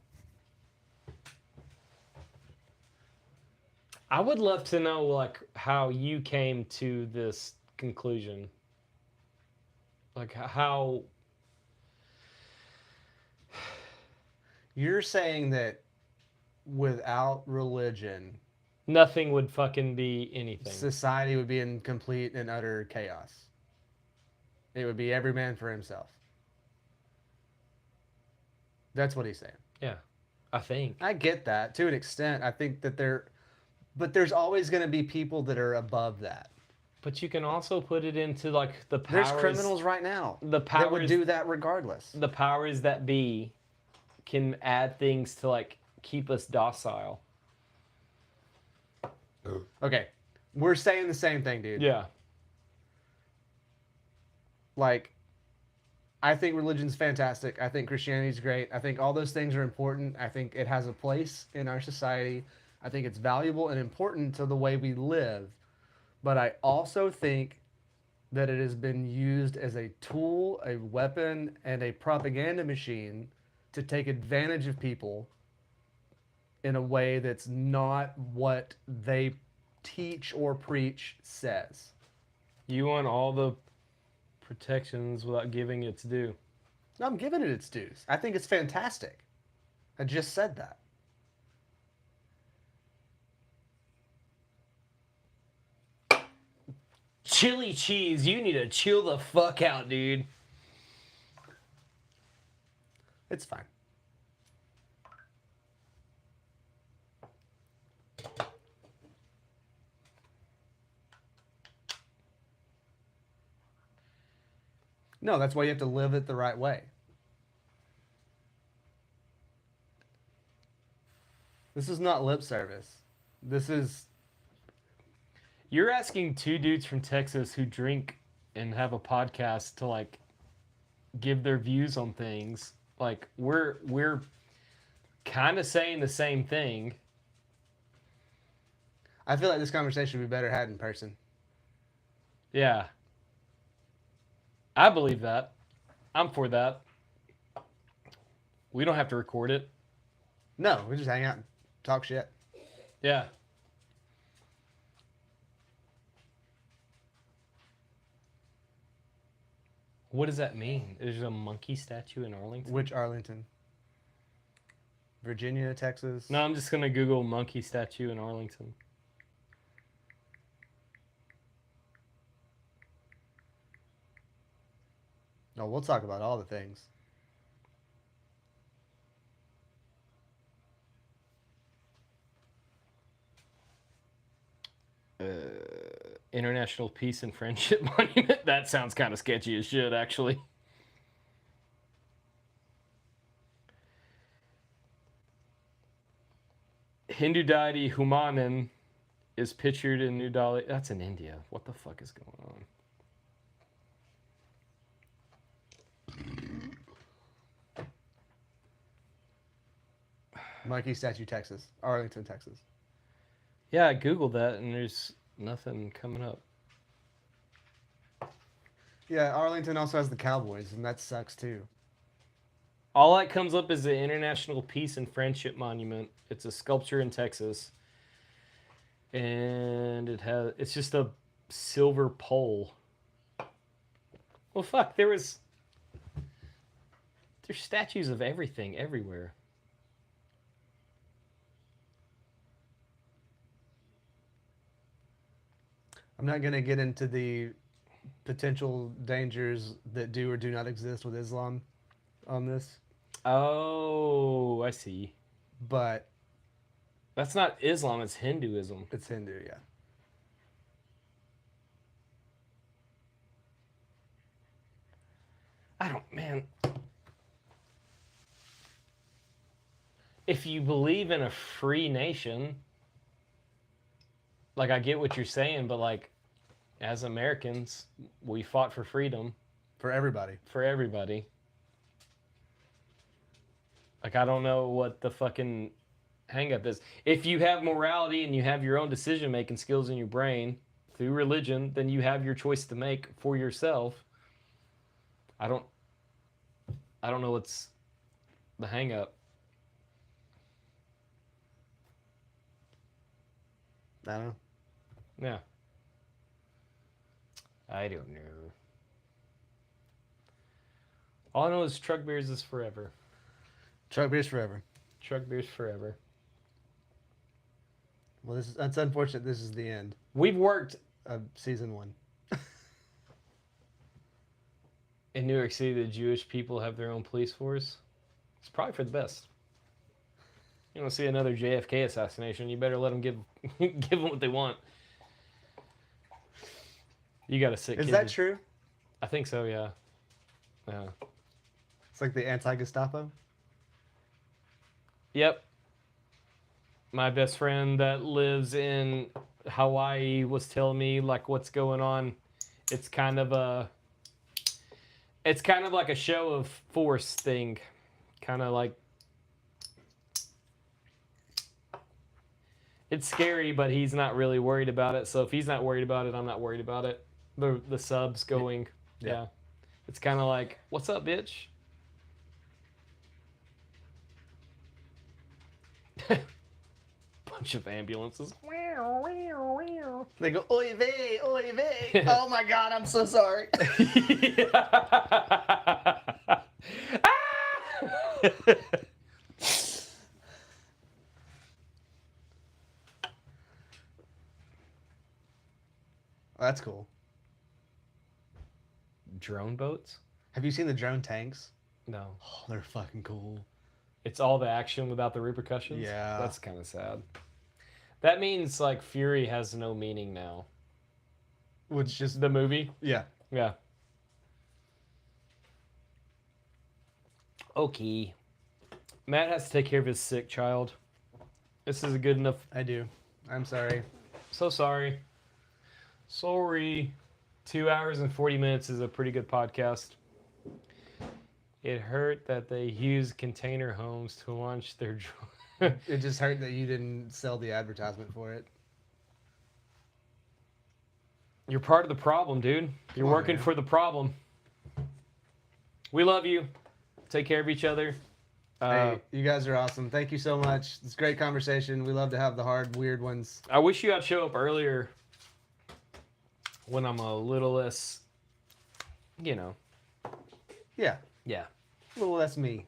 I would love to know like how you came to this conclusion. Like how You're saying that without religion, nothing would fucking be anything. society would be in complete and utter chaos. It would be every man for himself. That's what he's saying. Yeah, I think. I get that to an extent. I think that but there's always going to be people that are above that. But you can also put it into like the powers. There's criminals right now The that powers would do that regardless. the powers that be can add things to like keep us docile. Okay, we're saying the same thing, dude. Yeah. Like, I think religion's fantastic. I think Christianity's great. I think all those things are important. I think it has a place in our society. I think it's valuable and important to the way we live. But I also think that it has been used as a tool, a weapon, and a propaganda machine to take advantage of people in a way that's not what they teach or preach says. You want all the protections without giving its due. I'm giving it its dues. I think it's fantastic. I just said that. Chili cheese, you need to chill the fuck out, dude. It's fine. No, that's why you have to live it the right way. This is not lip service. This is You're asking two dudes from Texas who drink and have a podcast to like give their views on things. Like we're kind of saying the same thing. I feel like this conversation would be better had in person. Yeah. I believe that. I'm for that. We don't have to record it. No, we just hang out and talk shit. Yeah. What does that mean? There's a monkey statue in Arlington? Which Arlington? Virginia, Texas? No, I'm just going to Google monkey statue in Arlington. No, we'll talk about all the things. International Peace and Friendship Monument. That sounds kind of sketchy as shit, actually. Hindu deity Humanan is pictured in New Delhi. That's in India. What the fuck is going on? Monkey Statue, Texas. Arlington, Texas. Yeah, I Googled that and there's nothing coming up. Yeah, Arlington also has the Cowboys, and that sucks too. All that comes up is the International Peace and Friendship Monument. It's a sculpture in Texas. And it's just a silver pole. Well, fuck, there's statues of everything everywhere. I'm not going to get into the potential dangers that do or do not exist with Islam on this, Oh, I see. but That's not Islam, it's Hinduism. it's Hindu, yeah. Man. If you believe in a free nation, like I get what you're saying, but like as Americans, we fought for freedom For everybody. for everybody. Like I don't know what the fucking hang up is. If you have morality and you have your own decision making skills in your brain through religion, then you have your choice to make for yourself. I don't know what's the hang up. I don't know. Yeah. I don't know. All I know is truck beers is forever. Truck beers forever. Truck beers forever. Well, that's unfortunate. This is the end We've worked of season 1. in New York City. The Jewish people have their own police force. It's probably for the best. You don't see another JFK assassination. You better let them give them what they want. You got a sick Is kid. that true? I think so. Yeah. Yeah. It's like the anti-Gestapo? Yep. My best friend that lives in Hawaii was telling me like what's going on. It's kind of like a show of force thing. Kind of like it's scary, but he's not really worried about it. So if he's not worried about it, I'm not worried about it. The subs going. Yeah. It's kind of like, "What's up, bitch?" Bunch of ambulances. They go, oy vey, oy vey. Oh my God, I'm so sorry. Oh, that's cool. Drone boats? Have you seen the drone tanks? No. Oh, they're fucking cool. It's all the action without the repercussions? Yeah. That's kind of sad. That means like Fury has no meaning now. Which just, The movie? yeah. Yeah. Okay. Matt has to take care of his sick child. This is a good enough. I do. I'm sorry. So sorry. Sorry. 2 hours and 40 minutes is a pretty good podcast. It hurt that they used container homes to launch their. It just hurt that you didn't sell the advertisement for it. You're part of the problem, dude. You're Come on, working man. for the problem. We love you. Take care of each other. Hey, you guys are awesome. Thank you so much. It's a great conversation. We love to have the hard, weird ones. I wish you had show up earlier when I'm a little less, Yeah, yeah. a little less me.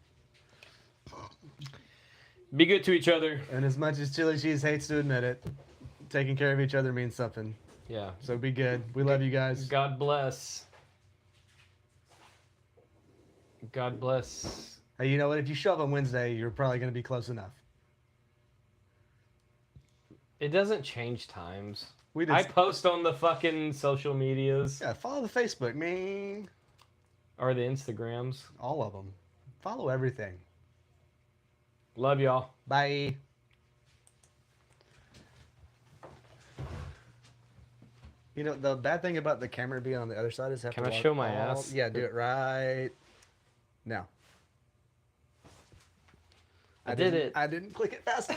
Be good to each other. And as much as Chili Cheese hates to admit it, taking care of each other means something. Yeah. So be good. We love you guys. God bless. God bless. Hey, you know what? If you show up on Wednesday, you're probably going to be close enough. It doesn't change times. We did. I post on the fucking social medias Yeah, follow the Facebook, man. or the Instagrams. All of them. Follow everything. Love y'all. Bye. You know, the bad thing about the camera being on the other side is have Can to I walk show my all- ass? Yeah, do it right now. I did didn't- it. I didn't click it fast enough.